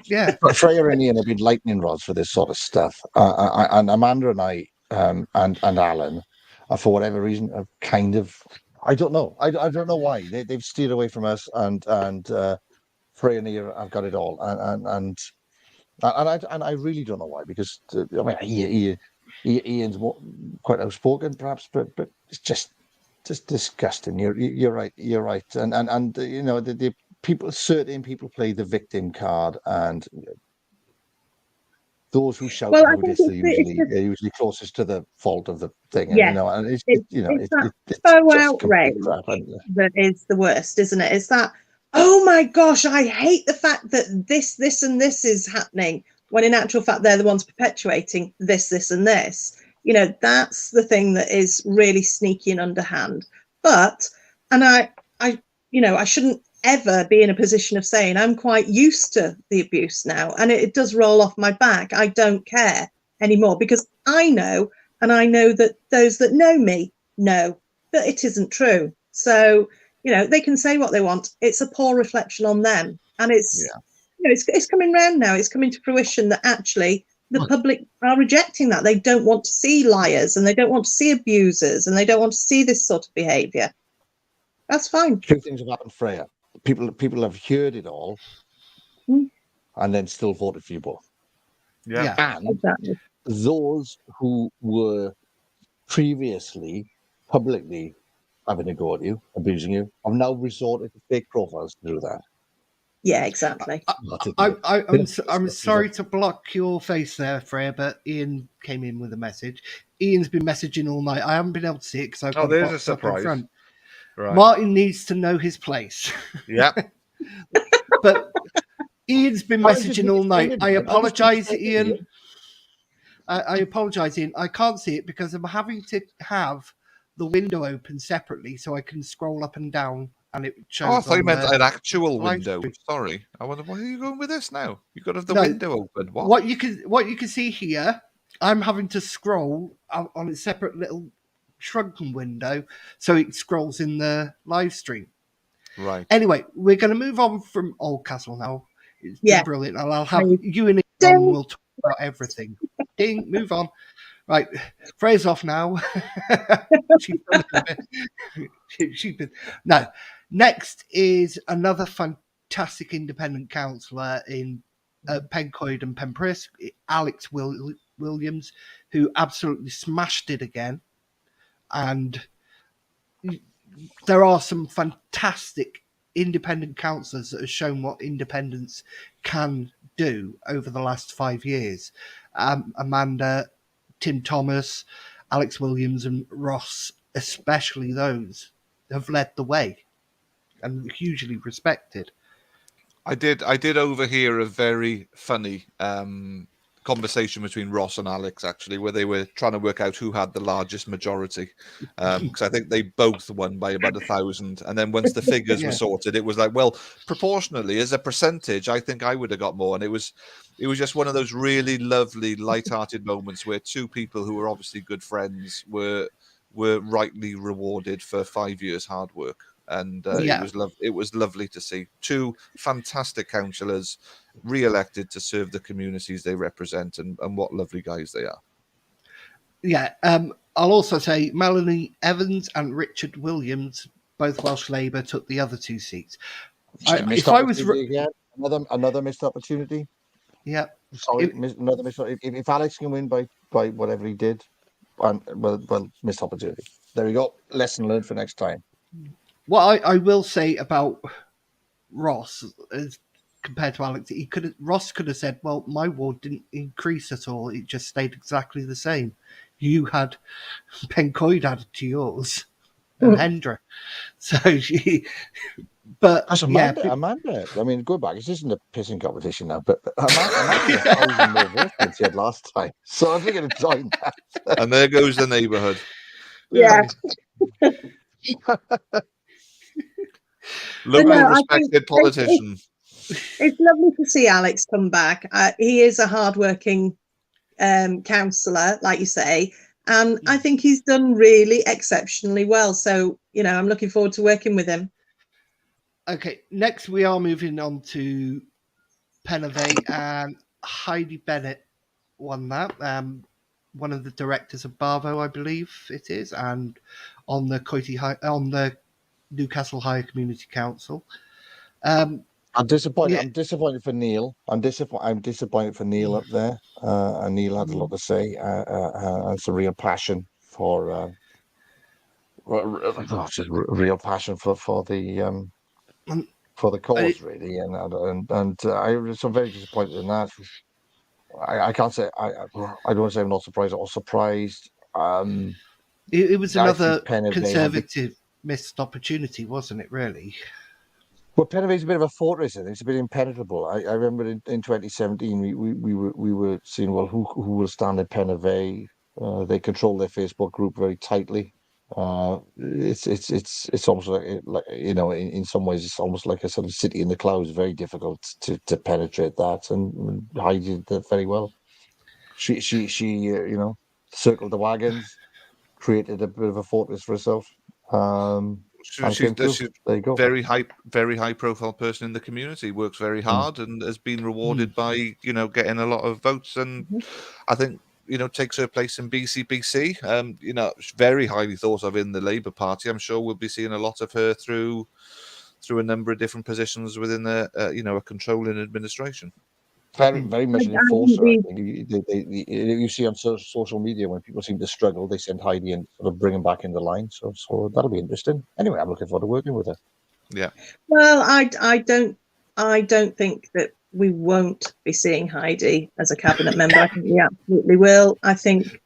Yeah. But Freya and Ian have been lightning rods for this sort of stuff, and Amanda and I and Alan, for whatever reason, have kind of, I don't know why they've steered away from us, and Freya and Ian have got it all, and I really don't know why, because Ian's quite outspoken, perhaps, but it's just disgusting. You're right, and the certain people play the victim card, and those who shout loudest are usually closest to the fault of the thing. And it's faux outrage that is the worst, isn't it? It's that, oh my gosh, I hate the fact that this, and this is happening, when in actual fact they're the ones perpetuating this, and this. That's the thing that is really sneaky and underhand. But, and I shouldn't ever be in a position of saying I'm quite used to the abuse now, and it does roll off my back. I don't care anymore, because I know, and I know that those that know me know that it isn't true. So they can say what they want. It's a poor reflection on them, and it's it's coming round now. It's coming to fruition that actually the public are rejecting that. They don't want to see liars, and they don't want to see abusers, and they don't want to see this sort of behaviour. That's fine. Two things have happened, Freya. People have heard it all, and then still voted for you both. Yeah. And Exactly. those who were previously publicly having a go at you, abusing you, have now resorted to fake profiles to do that. Yeah, exactly. I'm sorry to block your face there, Freya, but Ian came in with a message. Ian's been messaging all night. I haven't been able to see it because I've got there's a box up in surprise. front. Right. Martin needs to know his place. Yeah. But Ian's been messaging all night. I apologise, Ian. I apologise, Ian. I can't see it because I'm having to have the window open separately so I can scroll up and down, and it shows. I thought you meant an actual live window. stream. Sorry. I wonder why are you going with this now? You've got to have the No, window open. What you can see here, I'm having to scroll on a separate little shrunken window so it scrolls in the live stream. Right. Anyway, we're going to move on from Oldcastle now. It's been brilliant. And I'll have you and Ian on, we'll talk about everything. Ding, move on. Right, Freya's off now. No, next is another fantastic independent councillor in Pencoed and Pembrose, Alex Williams, who absolutely smashed it again. And there are some fantastic independent councillors that have shown what independence can do over the last 5 years. Amanda, Tim Thomas, Alex Williams, and Ross, especially those, have led the way and hugely respected. I did overhear a very funny conversation between Ross and Alex, actually, where they were trying to work out who had the largest majority. Because I think they both won by about 1,000. And then once the figures were sorted, it was like, well, proportionally, as a percentage, I think I would have got more. And it was just one of those really lovely, light-hearted moments where two people who were obviously good friends were rightly rewarded for 5 years hard work. And it was lovely to see two fantastic councillors re-elected to serve the communities they represent, and what lovely guys they are. Yeah, I'll also say Melanie Evans and Richard Williams, both Welsh Labour, took the other two seats. Another missed opportunity. Yeah, sorry, another missed. If Alex can win by whatever he did, well, missed opportunity. There we go. Lesson learned for next time. What I will say about Ross is, compared to Alex, Ross could have said, well, my ward didn't increase at all. It just stayed exactly the same. You had Pencoed added to yours and Hendra. So but that's Amanda. I mean, go back. This isn't a pissing competition now, but Amanda had 1,000 more votes than she had last time. So I think it's join that. And there goes the neighbourhood. Yeah. Local respected politician. It's lovely to see Alex come back. He is a hardworking councillor, like you say, and I think he's done really exceptionally well. So, I'm looking forward to working with him. Okay, next we are moving on to Penavey, and Heidi Bennett won that. One of the directors of Barvo, I believe it is, and on the Newcastle Higher Community Council. I'm disappointed. Yeah. I'm disappointed for Neil. I'm disappointed for Neil up there. And Neil had a lot to say, and some real passion for real passion for the cause, really. And I was so very disappointed in that. I can't say I don't want to say I'm not surprised or surprised. It was another Conservative missed opportunity, wasn't it? Really. Well, Penavay's a bit of a fortress, and it's a bit impenetrable. I remember in 2017 we were seeing, well, who will stand in Penavay. They control their Facebook group very tightly. It's almost like in some ways it's almost like a sort of city in the clouds. Very difficult to penetrate that, and Heidi did that very well. She circled the wagons, created a bit of a fortress for herself, and She's came through. she's There you go. very high profile person in the community. Works very hard and has been rewarded by getting a lot of votes. And I think takes her place in BCBC. Very highly thought of in the Labour Party. I'm sure we'll be seeing a lot of her through a number of different positions within a controlling administration. Very much an enforcer. I Indeed. think you see on social media when people seem to struggle, they send Heidi and sort of bring them back in the line. So that'll be interesting. Anyway, I'm looking forward to working with her. Yeah. Well, I don't think that we won't be seeing Heidi as a cabinet member. I think we absolutely will. I think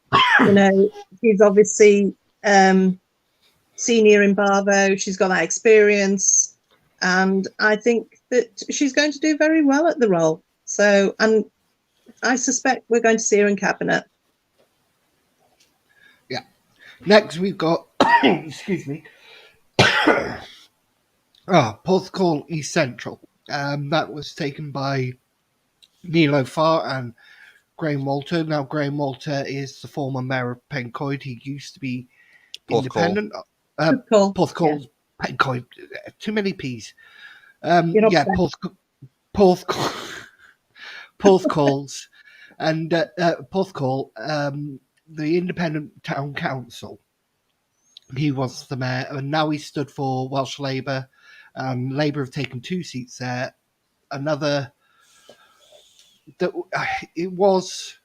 she's obviously senior in Barvo. She's got that experience, and I think that she's going to do very well at the role. So, and I suspect we're going to see her in cabinet. Yeah. Next, we've got, excuse me, Porthcawl East Central. That was taken by Neil O'Farr and Graham Walter. Now, Graham Walter is the former mayor of Pencoed. He used to be independent. Porthcawl, Pencoed, too many P's. Porthcawl's and Porthcawl, the independent town council. He was the mayor, and now he stood for Welsh Labour. Labour have taken 2 seats there. Another that it was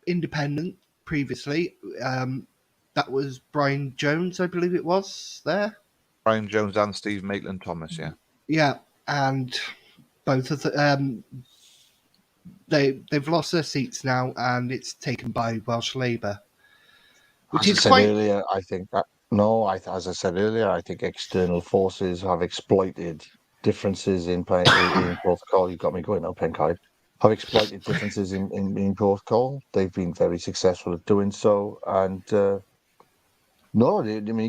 independent previously. That was Brian Jones, I believe it was there. Brian Jones and Steve Maitland-Thomas, yeah. Yeah, and both of they've lost their seats now, and it's taken by Welsh Labour. As I said earlier, I think as I said earlier, I think external forces have exploited differences in Porthcawl. You've got me going now, Pencoed. Have exploited differences in Porthcawl. They've been very successful at doing so, and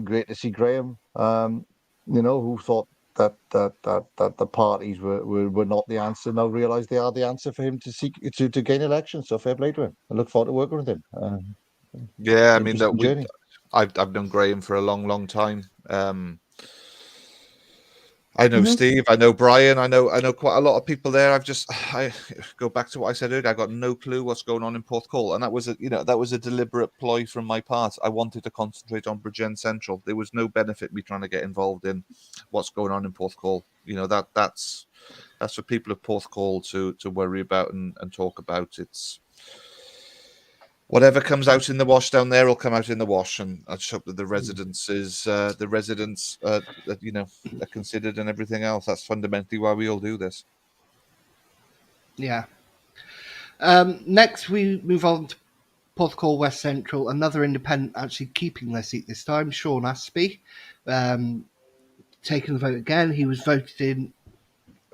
great to see Graham. Who thought that the parties were not the answer, now realise they are the answer for him to gain elections. So fair play to him. I look forward to working with him. Yeah, I mean I've known Graham for a long time. I know Steve, I know Brian, I know quite a lot of people there. I go back to what I said earlier. I got no clue what's going on in Porthcawl, and that was a deliberate ploy from my part. I wanted to concentrate on Bridgend Central. There was no benefit me trying to get involved in what's going on in Porthcawl. That's for people of Porthcawl to worry about and talk about. It's whatever comes out in the wash down there will come out in the wash, and I just hope that the residents are considered and everything else. That's fundamentally why we all do this. Yeah. Next, we move on to Porthcawl West Central, another independent actually keeping their seat this time, Sean Aspey, taking the vote again. He was voted in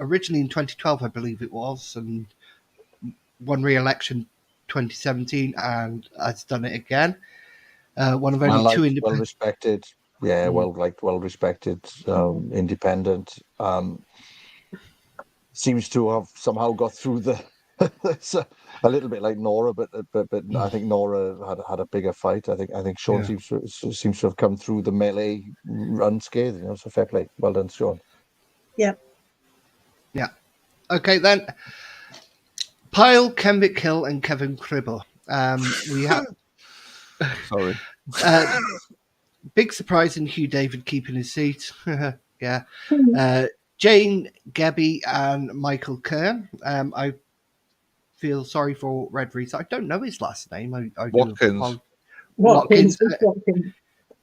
originally in 2012, I believe it was, and won re-election 2017 and has done it again. One of only 2 independent. Well respected. Yeah, well respected, independent. Seems to have somehow got through it's a little bit like Nora, but I think Nora had a bigger fight. I think Sean seems to have come through the melee unscathed. So fair play. Well done, Sean. Yeah. Okay, then. Pyle, Kenvick Hill, and Kevin Cribble. We have sorry. Big surprise in Hugh David keeping his seat. Yeah. Jane Gebby and Michael Kern. I feel sorry for Red Reese. I don't know his last name. Watkins. Watkins.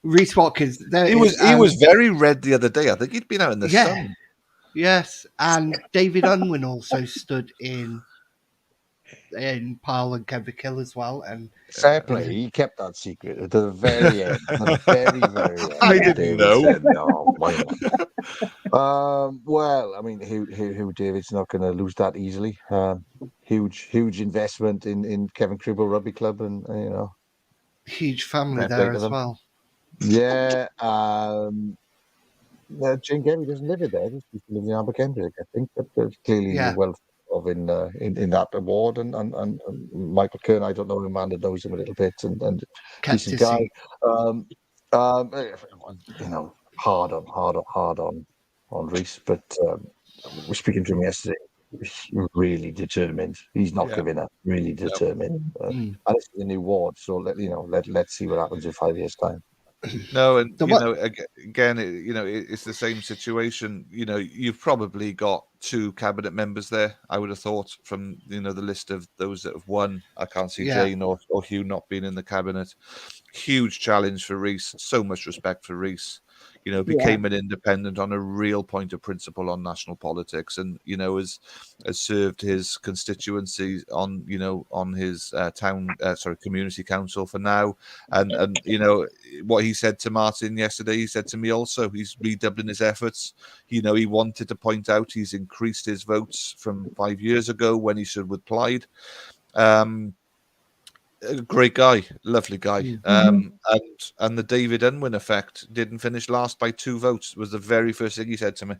Reese Watkins. He was very red the other day. I think he'd been out in the sun. Yes, and David Unwin also stood in in Pyle and Kenvikill as well. And Fair play. He kept that secret at the very end. The very, very end. I didn't David know. said, no, why not? Well, I mean, who David's not going to lose that easily. Huge investment in Kevin Cribble Rugby Club, and huge family fair play there to as them. well. Yeah. Jane Gary doesn't live there. He lives in Aberkendrag, I think. But clearly, Yeah. well of in that award, and Michael Kern, I don't know him, Amanda knows him a little bit, and Kept decent his guy. seat. Hard on Reese, but we're speaking to him yesterday. He's really determined. He's not Yeah. giving up. Really determined. Mm. And it's a new award, so let's see what happens in 5 years' time. No, and The you what- know, again, it's the same situation. You've probably got 2 cabinet members there. I would have thought from the list of those that have won. I can't see Yeah. Jane or Hugh not being in the cabinet. Huge challenge for Reese. So much respect for Reese. Became an independent on a real point of principle on national politics, and has served his constituency on his community council for now, and what he said to Martin yesterday, he said to me also. He's redoubling his efforts. He wanted to point out he's increased his votes from 5 years ago when he stood with Plaid. A great guy, lovely guy. And the David Unwin effect, didn't finish last by 2 votes, was the very first thing he said to me.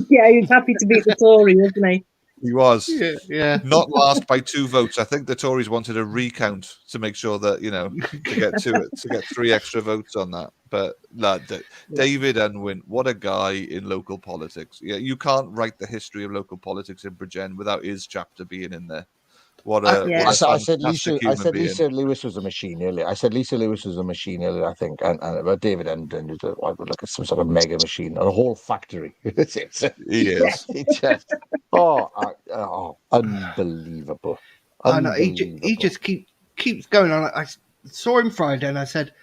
Yeah, he's happy to beat the Tory, isn't he? He was. Yeah. Not last by 2 votes. I think the Tories wanted a recount to make sure that to get 3 extra votes on that. But David Unwin, what a guy in local politics. Yeah, you can't write the history of local politics in Bridgend without his chapter being in there. What a I said fantastic being. Lisa Lewis was a machine earlier. I said Lisa Lewis was a machine earlier, I think, and but David Endon is I would look at some sort of mega machine, a whole factory. He is. It's just unbelievable. I know he just keeps going on. I saw him Friday, and I said,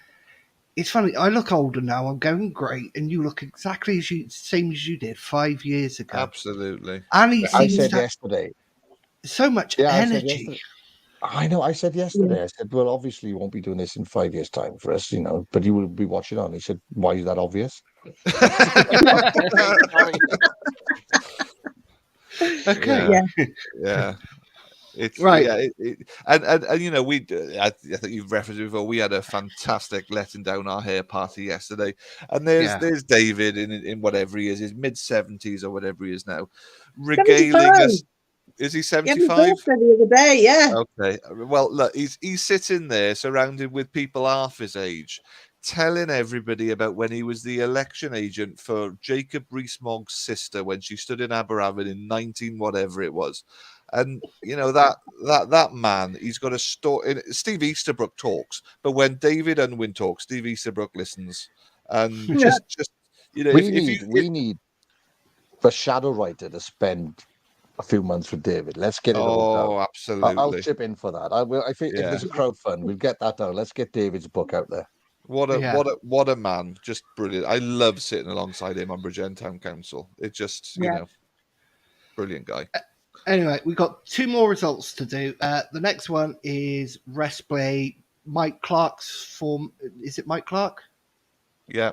"It's funny. I look older now. I'm going great, and you look exactly same as you did 5 years ago." Absolutely. And he I seems said to have yesterday. so much Yeah, I said energy. yesterday. I know. I said yesterday. I said, "Well, obviously, you won't be doing this in 5 years' time for us, but you will be watching on." He said, "Why is that obvious?" Okay. Yeah. It's Right. Yeah, and we. I think you've referenced it before. We had a fantastic letting down our hair party yesterday, and there's David in whatever he is, his mid-70s or whatever he is now, regaling 75. us. Is he Yeah, 75? his birthday the other day, yeah. Okay. Well, look, he's sitting there surrounded with people half his age, telling everybody about when he was the election agent for Jacob Rees-Mogg's sister when she stood in Aberafon in 19 whatever it was. And that man, he's got a story. Steve Easterbrook talks, but when David Unwin talks, Steve Easterbrook listens. And just we need the shadow writer to spend a few months with David. Let's get it all down. Absolutely. I'll chip in for that. I think if there's a crowdfund, we'll get that down. Let's get David's book out there. What a man! Just brilliant. I love sitting alongside him on Bridgend Town Council. It's just brilliant guy. Anyway, we've got 2 more results to do. The next one is Resplay. Mike Clark's form. Is it Mike Clark? Yeah.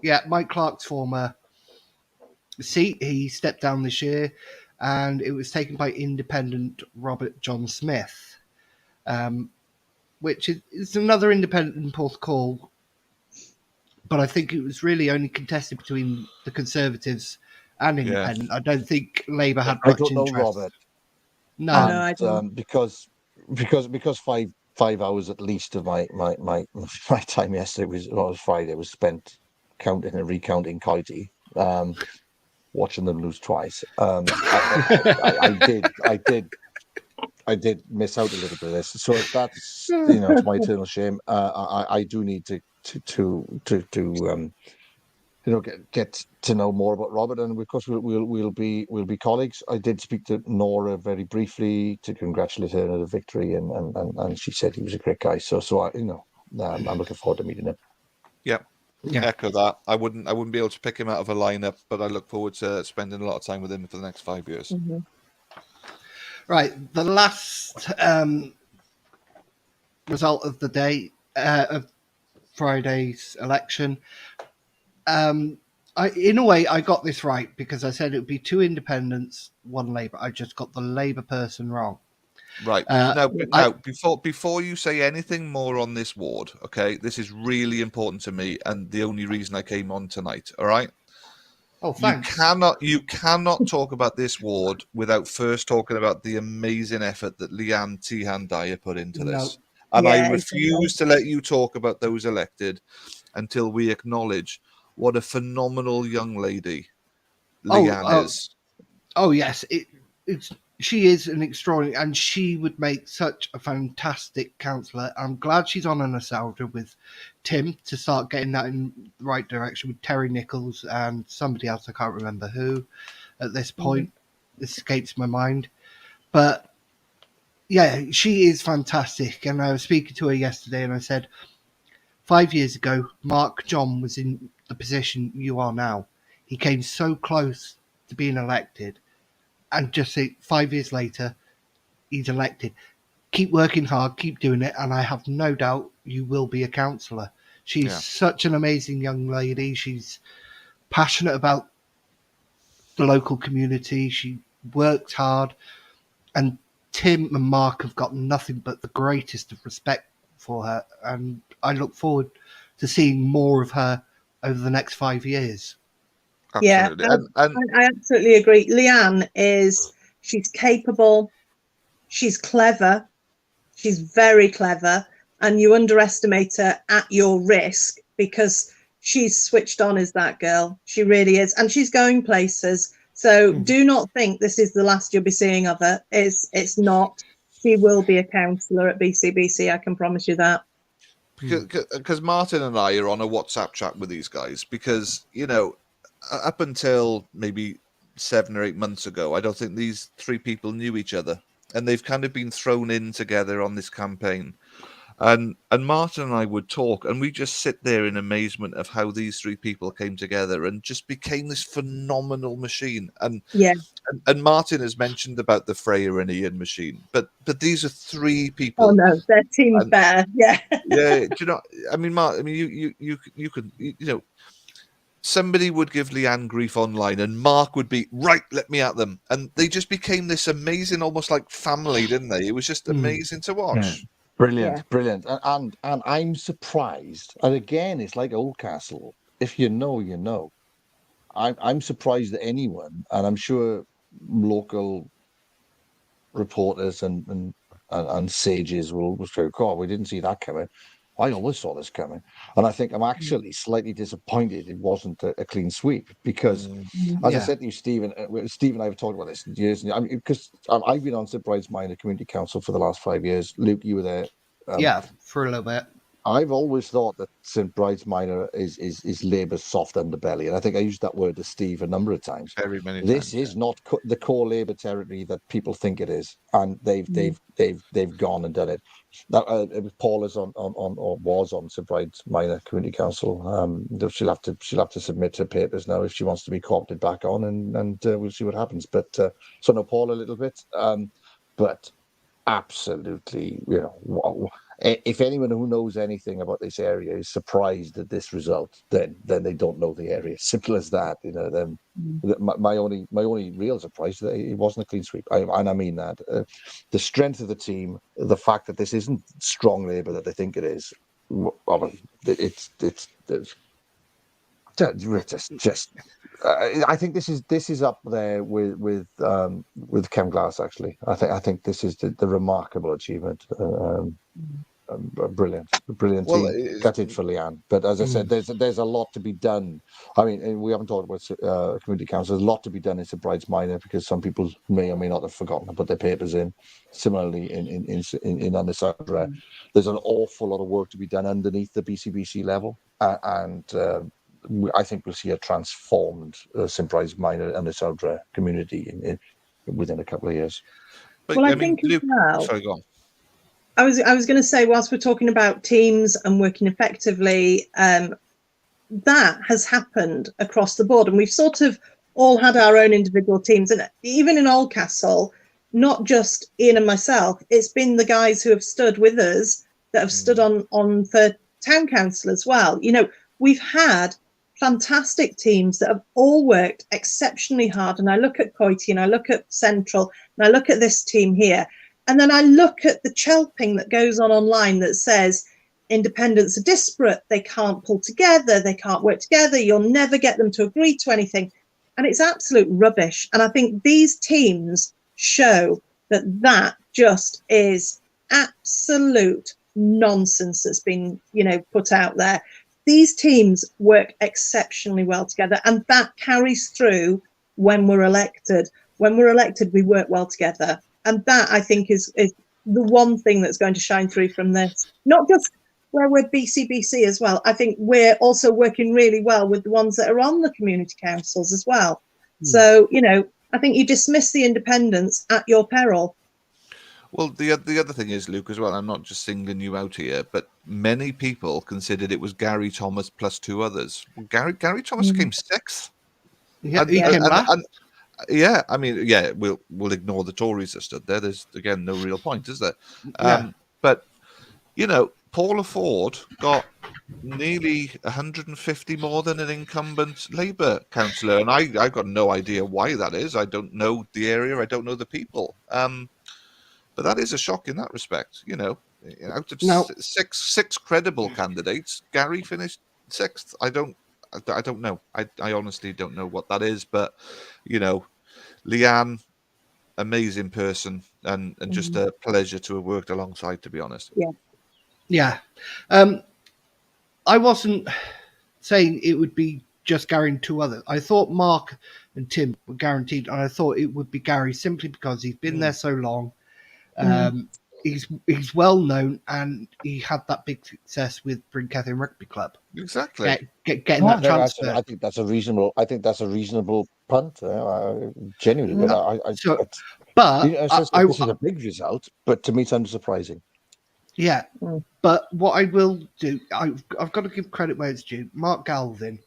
Yeah, Mike Clark's former seat. He stepped down this year, and it was taken by independent Robert John Smith, which is another independent in Porthcawl. But I think it was really only contested between the Conservatives and independent. I don't think Labour had much interest. I don't know, Robert. No, I don't. Because 5 hours at least of my time yesterday was Friday was spent counting and recounting Coity, watching them lose twice. I did miss out a little bit of this, so that's it's my eternal shame. I do need to get to know more about Robert, and of course we'll be colleagues. I did speak to Nora very briefly to congratulate her on the victory, and she said he was a great guy. So I'm looking forward to meeting him. Yeah. Echo that. I wouldn't be able to pick him out of a lineup, but I look forward to spending a lot of time with him for the next 5 years. Mm-hmm. Right, the last result of the day of Friday's election. In a way, I got this right because I said it would be 2 independents, 1 Labour. I just got the Labour person wrong. Right. Uh, Now, I, now, before you say anything more on this ward, okay, this is really important to me and the only reason I came on tonight. All right. oh, thanks. You cannot talk about this ward without first talking about the amazing effort that Leanne Tehan Dyer put into No, this. And I Yeah, refuse to let you talk about those elected until we acknowledge what a phenomenal young lady oh, Leanne is. oh, yes. It's she is an extraordinary, and she would make such a fantastic councillor. I'm glad she's on a nostalgia with Tim to start getting that in the right direction with Terry Nichols and somebody else. I can't remember who at this point. This escapes my mind, but yeah, she is fantastic. And I was speaking to her yesterday, and I said, 5 years ago, Mark John was in the position you are now. He came so close to being elected, and just say 5 years later, he's elected. Keep working hard, keep doing it, and I have no doubt you will be a councillor. She's Yeah. such an amazing young lady. She's passionate about the local community. She works hard, and Tim and Mark have got nothing but the greatest of respect for her, and I look forward to seeing more of her over the next 5 years. Yeah, Absolutely. And I absolutely agree. Leanne she's capable, she's clever, she's very clever, and you underestimate her at your risk because she's switched on as that girl. She really is, and she's going places. So do not think this is the last you'll be seeing of her. It's not. She will be a councillor at BCBC, I can promise you that. because Martin and I are on a WhatsApp chat with these guys because, you know, up until maybe 7 or 8 months ago, I don't think these 3 people knew each other, and they've kind of been thrown in together on this campaign. And Martin and I would talk, and we just sit there in amazement of how these 3 people came together and just became this phenomenal machine. And Yeah. and Martin has mentioned about the Freya and Ian machine, but these are 3 Oh people. no, their team's And better. Yeah. yeah, do you know? I mean, Mark. I mean, you could, you know, somebody would give Leanne grief online, and Mark would be right. Let me at them, and they just became this amazing, almost like family, didn't they? It was just amazing to watch. Brilliant, Yeah. brilliant. And I'm surprised. And again, it's like Oldcastle. If you know, you know. I'm surprised that anyone, and I'm sure local reporters and sages will say, "God, we didn't see that coming." I always saw this coming, and I think I'm actually slightly disappointed it wasn't a clean sweep because, as I Yeah. said to you, Stephen, Steve and I have talked about this years. I mean, because I've been on St Bride's Minor Community Council for the last 5 years. Luke, you were there. Yeah, for a little bit. I've always thought that St Bride's Minor is Labour's soft underbelly, and I think I used that word to Steve a number of times. Very many This times. is not the core Labour territory that people think it is, and they've gone and done it. That Paul is on or was on St Bride's Minor Community Council. She'll have to submit her papers now if she wants to be co-opted back on, and we'll see what happens. But so no Paul a little bit, but absolutely, you know. If anyone who knows anything about this area is surprised at this result, then they don't know the area. Simple as that. You know, then my only real surprise that it wasn't a clean sweep, and I mean that the strength of the team, the fact that this isn't strong Labour that they think it is. Well, it's just. I think this is up there with Kem Glass. Actually, I think this is the remarkable achievement. A brilliant Well, team. Gutted for Leanne, but as I said, there's a lot to be done. I mean, and we haven't talked about community council. There's a lot to be done in St Bride's Minor because some people may or may not have forgotten to put their papers in. Similarly, in Undersudra, there's an awful lot of work to be done underneath the BCBC level, and I think we'll see a transformed St Bride's Minor Undersudra community within a couple of years. but Well, I I mean, think as well. sorry, go on. I was going to say, whilst we're talking about teams and working effectively, that has happened across the board, and we've sort of all had our own individual teams. And even in Oldcastle, not just Ian and myself, it's been the guys who have stood with us that have stood on for town council as well. You know, we've had fantastic teams that have all worked exceptionally hard. And I look at Coity and I look at Central and I look at this team here. And then I look at the chelping that goes on online that says independents are disparate, they can't pull together, they can't work together, you'll never get them to agree to anything. And it's absolute rubbish. And I think these teams show that that just is absolute nonsense that's been, you know, put out there. These teams work exceptionally well together, and that carries through when we're elected. When we're elected, we work well together, and that I think is the one thing that's going to shine through from this. Not just where we're BCBC as well. I think we're also working really well with the ones that are on the community councils as well. So, you know, I think you dismiss the independents at your peril. Well, the other thing is, Luke, as well, I'm not just singling you out here, but many people considered it was Gary Thomas plus two others. Well, Gary Thomas came sixth. Yeah, he came last. Yeah, I mean, yeah, we'll ignore the Tories that stood there. There's, again, no real point, is there? But, you know, Paula Ford got nearly 150 more than an incumbent Labour councillor, and I've got no idea why that is. I don't know the area, I don't know the people. But that is a shock in that respect. You know, out of six credible candidates, Gary finished sixth. I don't know. I honestly don't know what that is. But you know, Leanne, amazing person, and just a pleasure to have worked alongside. To be honest. Yeah. I wasn't saying it would be just Gary and two others. I thought Mark and Tim were guaranteed, and I thought it would be Gary simply because he's been there so long. He's well known, and he had that big success with Brinkethian Rugby Club. Exactly. Getting that transfer. I think that's a reasonable. I think that's a reasonable punt. Genuinely, but this is a big result. But to me, it's unsurprising. Yeah, but what I will do, I've got to give credit where it's due. Mark Galvin,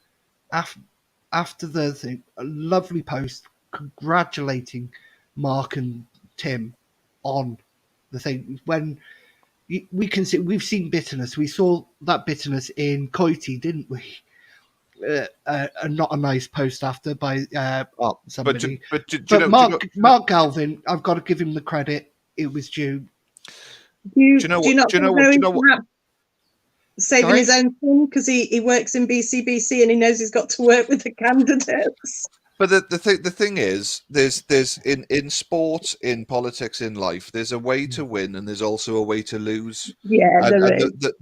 after the thing, a lovely post congratulating Mark and Tim on the thing. When we can see, we've seen bitterness. We saw that bitterness in Coity, didn't we? Not a nice post after by somebody. But Mark Galvin, I've got to give him the credit. It was due. Do you not know saving his own thing because he works in BCBC and he knows he's got to work with the candidates? But the thing is, there's in sports, in politics, in life, there's a way to win and there's also a way to lose. Yeah,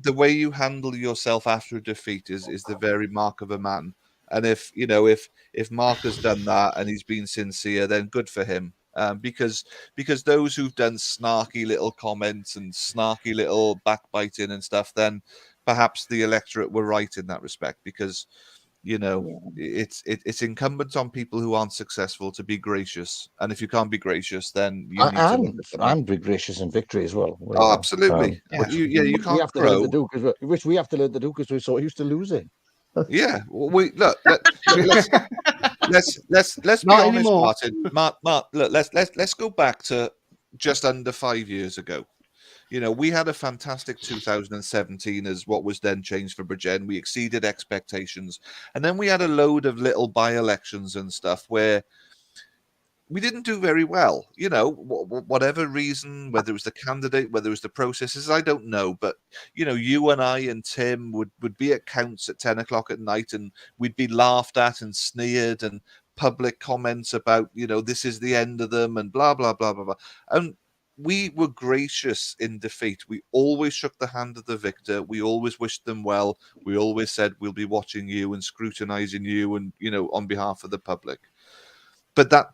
the way you handle yourself after a defeat is the very mark of a man. And if Mark has done that and he's been sincere, then good for him. Because those who've done snarky little comments and snarky little backbiting and stuff, then perhaps the electorate were right in that respect. Because you know, it's incumbent on people who aren't successful to be gracious, and if you can't be gracious, then you need and be gracious in victory as well. Oh, absolutely. You can't. We have to learn to do which we have to learn to do because we're so used to losing. Yeah, well, let's be honest, Martin. Mark, look, let's go back to just under 5 years ago. You know, we had a fantastic 2017 as what was then changed for Bridgend. We exceeded expectations. And then we had a load of little by-elections and stuff where we didn't do very well. You know, whatever reason, whether it was the candidate, whether it was the processes, I don't know. But, you know, you and I and Tim would be at counts at 10 o'clock at night and we'd be laughed at and sneered and public comments about, you know, this is the end of them and blah, blah, blah, blah, blah. And we were gracious in defeat. We always shook the hand of the victor. We always wished them well. We always said we'll be watching you and scrutinizing you and, you know, on behalf of the public. But that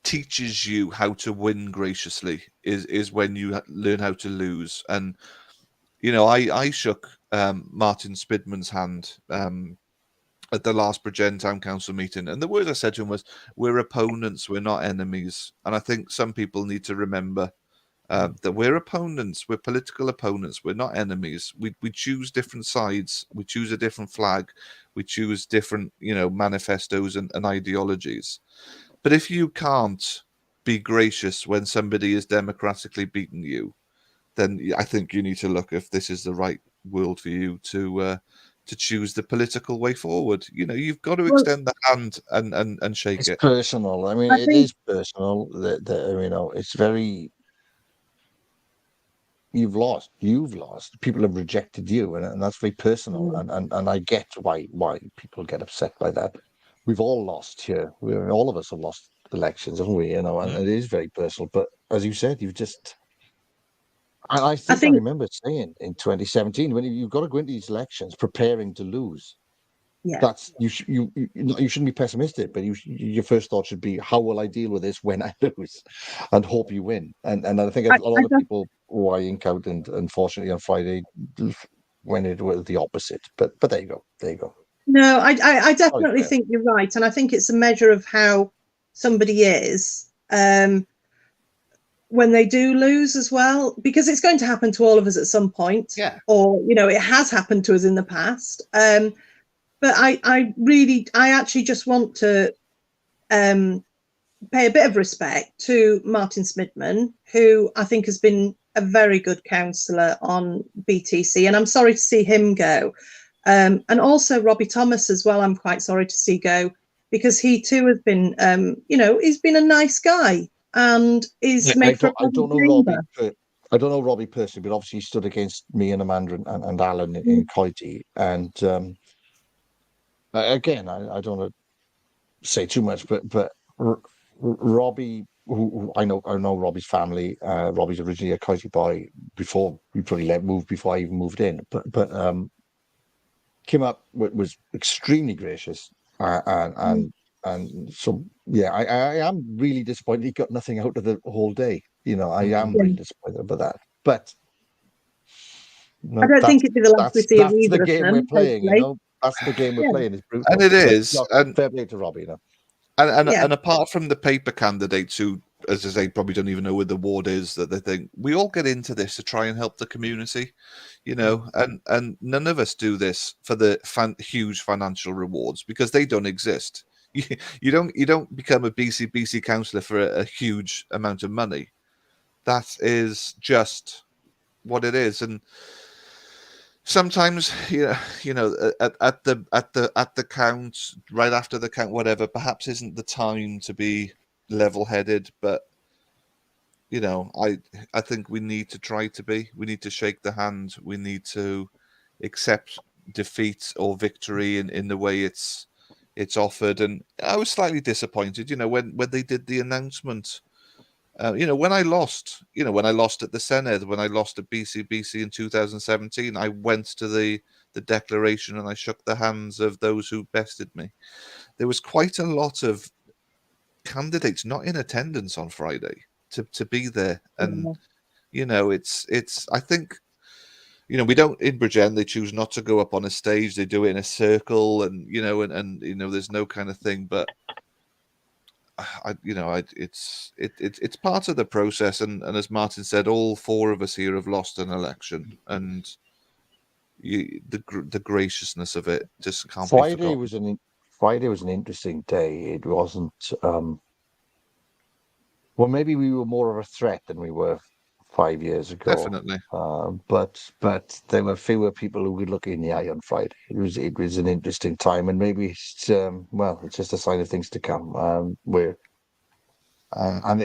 teaches you how to win graciously is when you learn how to lose. And, you know, I shook Martin Spidman's hand at the last Bridgend Town Council meeting. And the word I said to him was, we're opponents, we're not enemies. And I think some people need to remember that we're opponents, we're political opponents, we're not enemies. We choose different sides, we choose a different flag, we choose different, you know, manifestos and ideologies. But if you can't be gracious when somebody is democratically beaten you, then I think you need to look if this is the right world for you to choose the political way forward. You know, you've got to Well, extend the hand and shake It's it. personal. I mean, I it think, is personal. It's very. You've lost. You've lost. People have rejected you, and that's very personal. mm, And I get why people get upset by that. We've all lost here. All of us have lost elections, haven't we? You know, and it is very personal. But as you said, you've just. And I I think I think, remember saying in 2017 when you've got to go into these elections preparing to lose. yeah. That's you shouldn't be pessimistic, but your first thought should be, how will I deal with this when I lose, and hope you win. And I think I, a lot I of don't, people who I encountered, unfortunately, on Friday went it was the opposite. But there you go, there you go. no, I Sorry, definitely Claire. think you're right. And I think it's a measure of how somebody is. When they do lose as well, because it's going to happen to all of us at some point, Yeah. or it has happened to us in the past. But I actually just want to pay a bit of respect to Martin Smidman, who I think has been a very good councillor on BTC, and I'm sorry to see him go. And also Robbie Thomas as well. I'm quite sorry to see go, because he too has been, he's been a nice guy and is Yeah, made for a I pleasant don't know chamber. I don't know Robbie personally, but obviously he stood against me and Amanda and Alan in Mm, Coity. And again, I don't want to say too much, but Robbie, who I know Robbie's family. Robbie's originally a County boy before we probably moved before I even moved in. But came up was extremely gracious, mm, and so yeah, I am really disappointed he got nothing out of the whole day. You know, I am yeah. really disappointed about that. But I no, don't think it'd be the last we see of that's the either of game we're them, playing. You hopefully. know, that's the game we're Yeah, playing. It's And brutal. it But is, no, fair play to Robbie. You know. yeah, and apart from the paper candidates who, as I say, probably don't even know where the ward is, that they think we all get into this to try and help the community, you know, and none of us do this for the huge financial rewards, because they don't exist. You don't become a BC councillor for a huge amount of money. That is just what it is. And sometimes, at the count, right after the count, whatever, perhaps isn't the time to be level-headed. But I think we need to try to be. We need to shake the hand. We need to accept defeat or victory in the way it's offered. And I was slightly disappointed, when they did the announcement. When I lost at the Senedd, when I lost at BC in 2017, I went to the declaration and I shook the hands of those who bested me. There was quite a lot of candidates not in attendance on Friday to be there. And, yeah, it's I think, we don't in Bridgend, they choose not to go up on a stage, they do it in a circle, and, there's no kind of thing. But it's part of the process, and as Martin said, all four of us here have lost an election, and the graciousness of it just can't be Friday forgotten. was Friday was an interesting day. It wasn't. Well, maybe we were more of a threat than we were 5 years ago. Definitely. But there were fewer people who could look in the eye on Friday. It was an interesting time, and maybe it's just a sign of things to come. Where and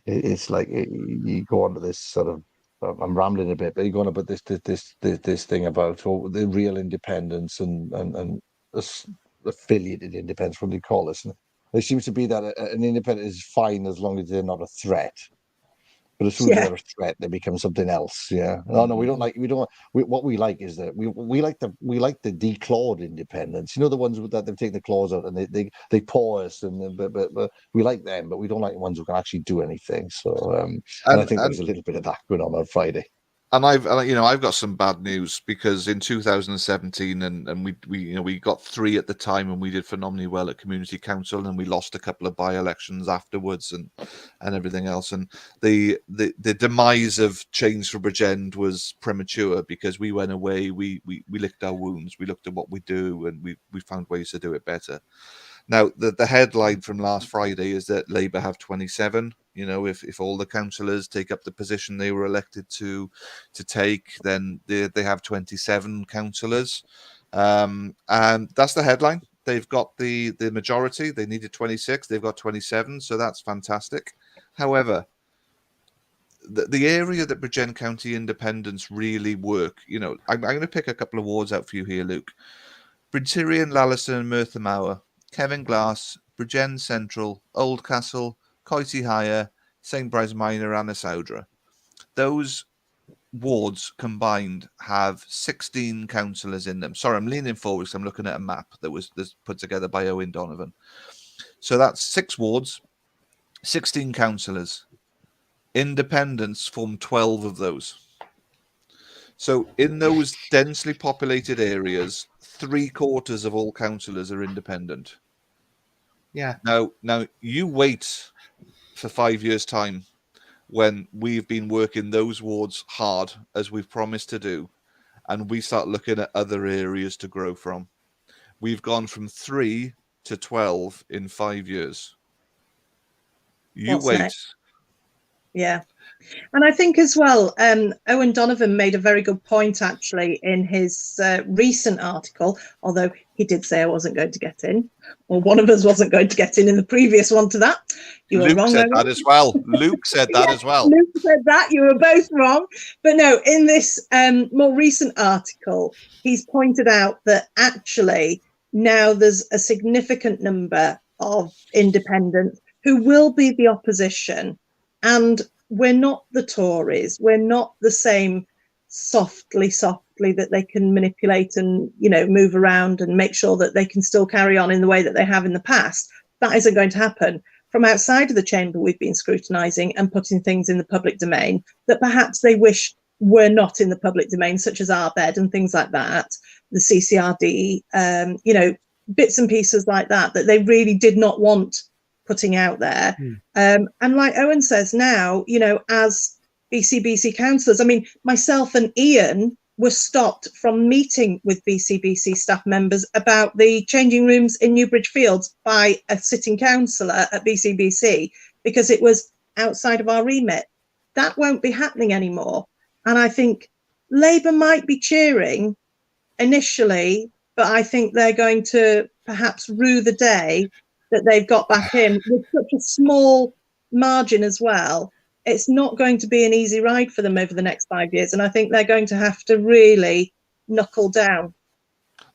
it's like you go on to this sort of. I'm rambling a bit, but you go on about this thing about the real independence and affiliated independence, what do you call this? And there seems to be that an independent is fine as long as they're not a threat. But as soon as yeah, they're a threat, they become something else. Yeah. No, we don't like. We don't. What we like is that we like the declawed independence. You know, the ones that they've taken the claws out and they paw us, but we like them, but we don't like the ones who can actually do anything. So and I and think there and was a little bit of that going on Friday. And I've got some bad news, because in 2017, and we got 3 at the time, and we did phenomenally well at community council, and we lost a couple of by-elections afterwards, and everything else. And the demise of Change for Bridgend was premature, because we went away, we licked our wounds, we looked at what we do, and we found ways to do it better. Now, the headline from last Friday is that Labour have 27. You know, if all the councillors take up the position they were elected to take, then they have 27 councillors. And that's the headline. They've got the majority. They needed 26. They've got 27. So that's fantastic. However, the area that Bridgend County independents really work, you know, I'm going to pick a couple of wards out for you here, Luke. Bryntyrion, Lalliston, and Merthyr Mawr, Kevin Glass, Bridgend Central, Oldcastle, Coity Higher, St Bride's Minor, and Isowdra. Those wards combined have 16 councillors in them. Sorry, I'm leaning forward because I'm looking at a map that was put together by Owen Donovan. So that's 6 wards, 16 councillors. Independents form 12 of those. So in those densely populated areas, 3/4 of all councillors are independent. Yeah. Now you wait for 5 years' time when we've been working those wards hard as we've promised to do, and we start looking at other areas to grow from. We've gone from 3 to 12 in 5 years. You What's wait. next? Yeah. And I think as well, Owen Donovan made a very good point actually in his recent article, although he did say I wasn't going to get in, or one of us wasn't going to get in the previous one to that. You were Luke wrong, said Owen. that as well. Luke said that as well. Luke said that. You were both wrong. But no, in this more recent article, he's pointed out that actually now there's a significant number of independents who will be the opposition, and we're not the Tories. We're not the same softly that they can manipulate and, you know, move around and make sure that they can still carry on in the way that they have in the past. That isn't going to happen. From outside of the chamber, we've been scrutinising and putting things in the public domain that perhaps they wish were not in the public domain, such as our bed and things like that, the CCRD, you know, bits and pieces like that, that they really did not want putting out there. And like Owen says now, you know, as BCBC councillors, I mean, myself and Ian were stopped from meeting with BCBC staff members about the changing rooms in Newbridge Fields by a sitting councillor at BCBC because it was outside of our remit. That won't be happening anymore. And I think Labour might be cheering initially, but I think they're going to perhaps rue the day that they've got back in with such a small margin as well. It's not going to be an easy ride for them over the next 5 years, and I think they're going to have to really knuckle down.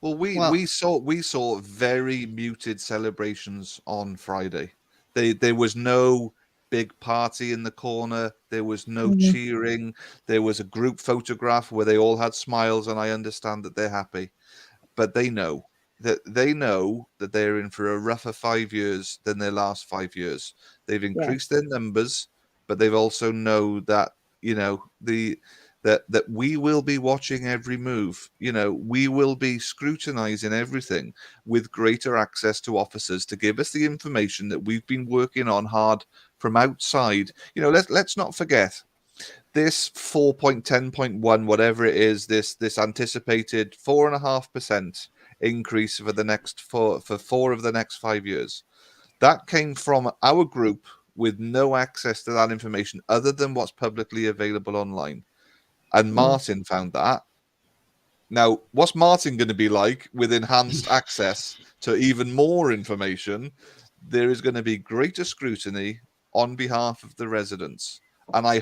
Well, we saw very muted celebrations on Friday. There was no big party in the corner. There was no cheering. There was a group photograph where they all had smiles, and I understand that they're happy, but they know that they're in for a rougher 5 years than their last 5 years. They've increased their numbers, but they've also know that, you know, that we will be watching every move. You know, we will be scrutinizing everything with greater access to officers to give us the information that we've been working on hard from outside. You know, let's not forget this 4.10.1, whatever it is, this anticipated 4.5% increase for the next for 4 of the next 5 years. That came from our group with no access to that information other than what's publicly available online. And Martin found that. Now, what's Martin going to be like with enhanced access to even more information? There is going to be greater scrutiny on behalf of the residents. And I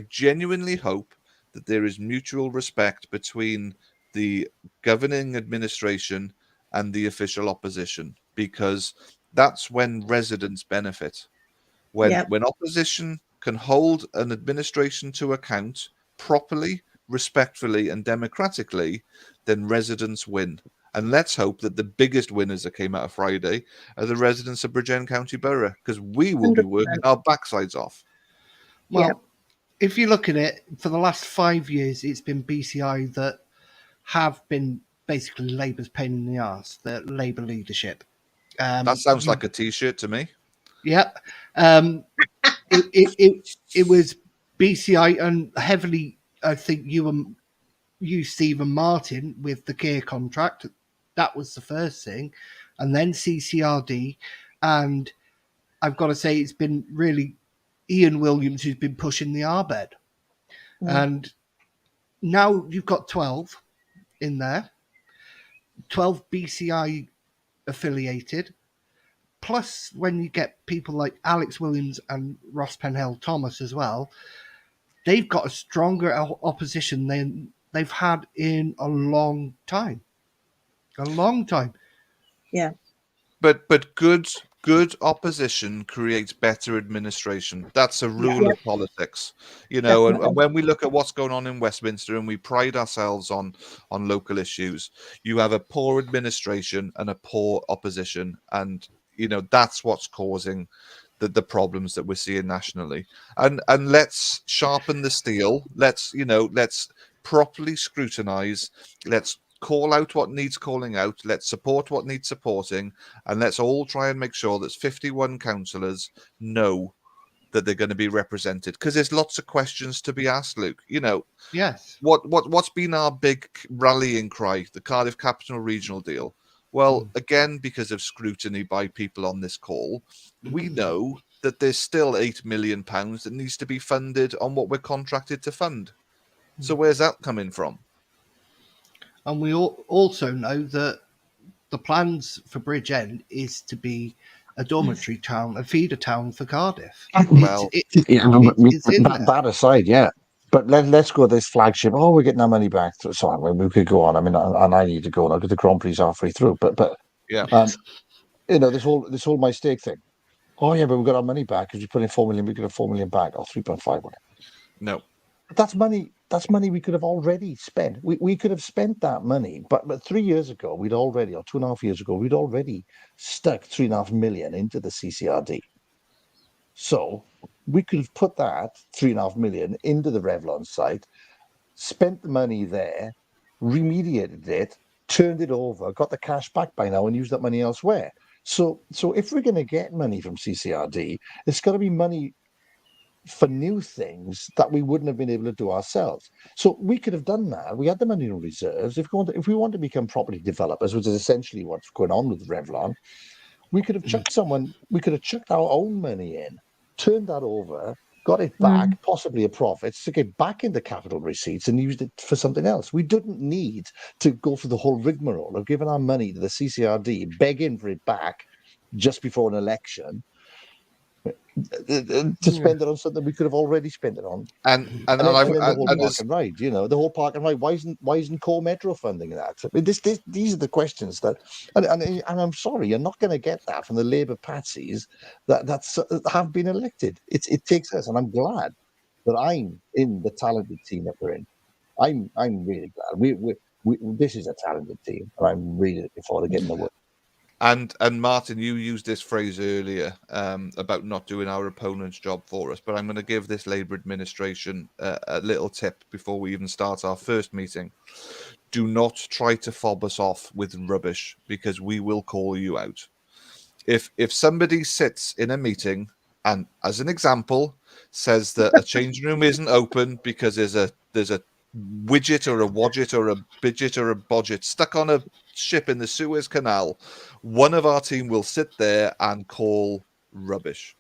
genuinely hope that there is mutual respect between the governing administration and the official opposition, because that's when residents benefit. When opposition can hold an administration to account properly, respectfully, and democratically, then residents win. And let's hope that the biggest winners that came out of Friday are the residents of Bridgend County Borough, because we will be working our backsides off. Well, if you look at it, for the last 5 years, it's been BCI that have been basically Labour's pain in the arse, the Labour leadership. That sounds like a T-shirt to me. Yep. It was BCI and heavily, I think you, Steve and Martin, with the care contract. That was the first thing. and then CCRD. And I've got to say, it's been really Ian Williams who's been pushing the RBED. And now you've got 12 in there, 12 BCI affiliated. Plus, when you get people like Alex Williams and Ross Penhale Thomas as well, they've got a stronger opposition than they've had in a long time. A long time. Yeah. But good opposition creates better administration. That's a rule of politics, you know. And when we look at what's going on in Westminster, and we pride ourselves on local issues, you have a poor administration and a poor opposition, and you know that's what's causing the problems that we're seeing nationally. And let's sharpen the steel. Let's properly scrutinize. Let's call out what needs calling out. Let's support what needs supporting, and let's all try and make sure that 51 councillors know that they're going to be represented, because there's lots of questions to be asked, Luke. You know, Yes. What's been our big rallying cry, the Cardiff Capital Regional deal? Well, again, because of scrutiny by people on this call, we know that there's still £8 million that needs to be funded on what we're contracted to fund. So where's that coming from? And we also know that the plans for Bridgend is to be a dormitory town, a feeder town for Cardiff. Well, it's in there. That aside, yeah. But let's go this flagship. Oh, we're getting our money back. So I mean, we could go on. I mean, and I need to go now because the Grand Prix is halfway through. But yeah, you know, this whole my stake thing. Oh yeah, but we got our money back because we put in 4 million. We got 4 million back, or 3.5 million. No, but that's money. That's money we could have already spent. We could have spent that money, but 3 years ago, or 2.5 years ago, we'd already stuck 3.5 million into the CCRD. So we could have put that 3.5 million into the Revlon site, spent the money there, remediated it, turned it over, got the cash back by now, and used that money elsewhere. So if we're going to get money from CCRD, it's got to be money for new things that we wouldn't have been able to do ourselves. So we could have done that. We had the money in reserves. If we want to become property developers, which is essentially what's going on with Revlon, we could have chucked our own money in, turned that over, got it back, possibly a profit, took it back into capital receipts and used it for something else. We didn't need to go through the whole rigmarole of giving our money to the CCRD, begging for it back just before an election, to spend it on something we could have already spent it on. And then the whole park and ride, the whole park and ride. Why isn't Core Metro funding that? I mean, these are the questions that, and I'm sorry, you're not going to get that from the Labour patsies that have been elected. It takes us, and I'm glad that I'm in the talented team that we're in. I'm really glad. We this is a talented team, and I'm really looking forward to getting the work. And Martin, you used this phrase earlier about not doing our opponent's job for us, but I'm going to give this Labour administration a little tip before we even start our first meeting. Do not try to fob us off with rubbish, because we will call you out. If somebody sits in a meeting and, as an example, says that a changing room isn't open because there's a widget or a wadget or a bidget or a bodget stuck on a ship in the Suez Canal, one of our team will sit there and call rubbish.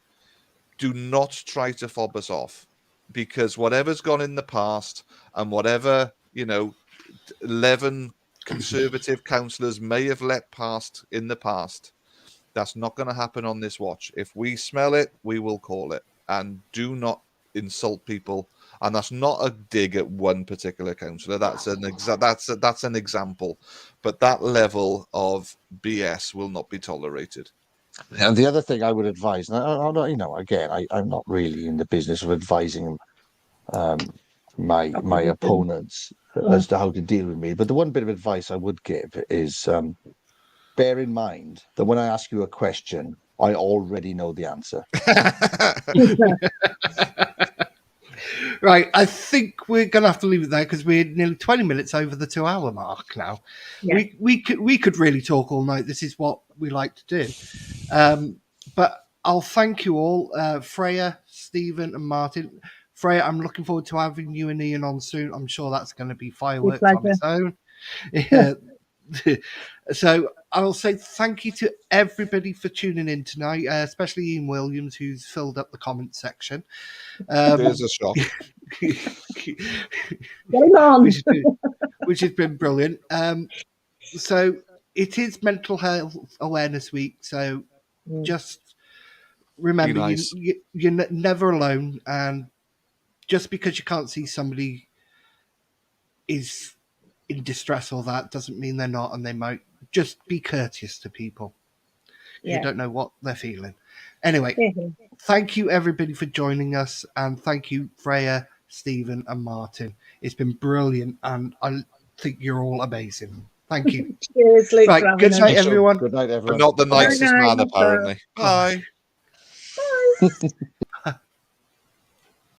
Do not try to fob us off, because whatever's gone in the past and whatever 11 Conservative councillors may have let past in the past, that's not going to happen on this watch. If we smell it, we will call it. And do not insult people. And that's not a dig at one particular councillor. That's an example. But that level of BS will not be tolerated. And the other thing I would advise, and I'm not really in the business of advising my opponents as to how to deal with me. But the one bit of advice I would give is bear in mind that when I ask you a question, I already know the answer. Right, I think we're going to have to leave it there because we're nearly 20 minutes over the 2-hour mark now. Yeah. We could really talk all night. This is what we like to do. But I'll thank you all, Freya, Stephen and Martin. Freya, I'm looking forward to having you and Ian on soon. I'm sure that's going to be fireworks on its own. Yeah. So I'll say thank you to everybody for tuning in tonight, especially Ian Williams, who's filled up the comment section. There's a shock. Get him on. which has been brilliant. So it is Mental Health Awareness Week, so just remember Be nice. you're never alone, and just because you can't see somebody is in distress or that doesn't mean they're not, and they might just be courteous to people. You don't know what they're feeling. Anyway, thank you everybody for joining us, and thank you Freya, Stephen, and Martin. It's been brilliant, and I think you're all amazing. Thank you. Cheers, Luke. Right, good night, everyone. Good night, everyone. But not the Bye. nicest man, Bye. apparently. Bye. Bye.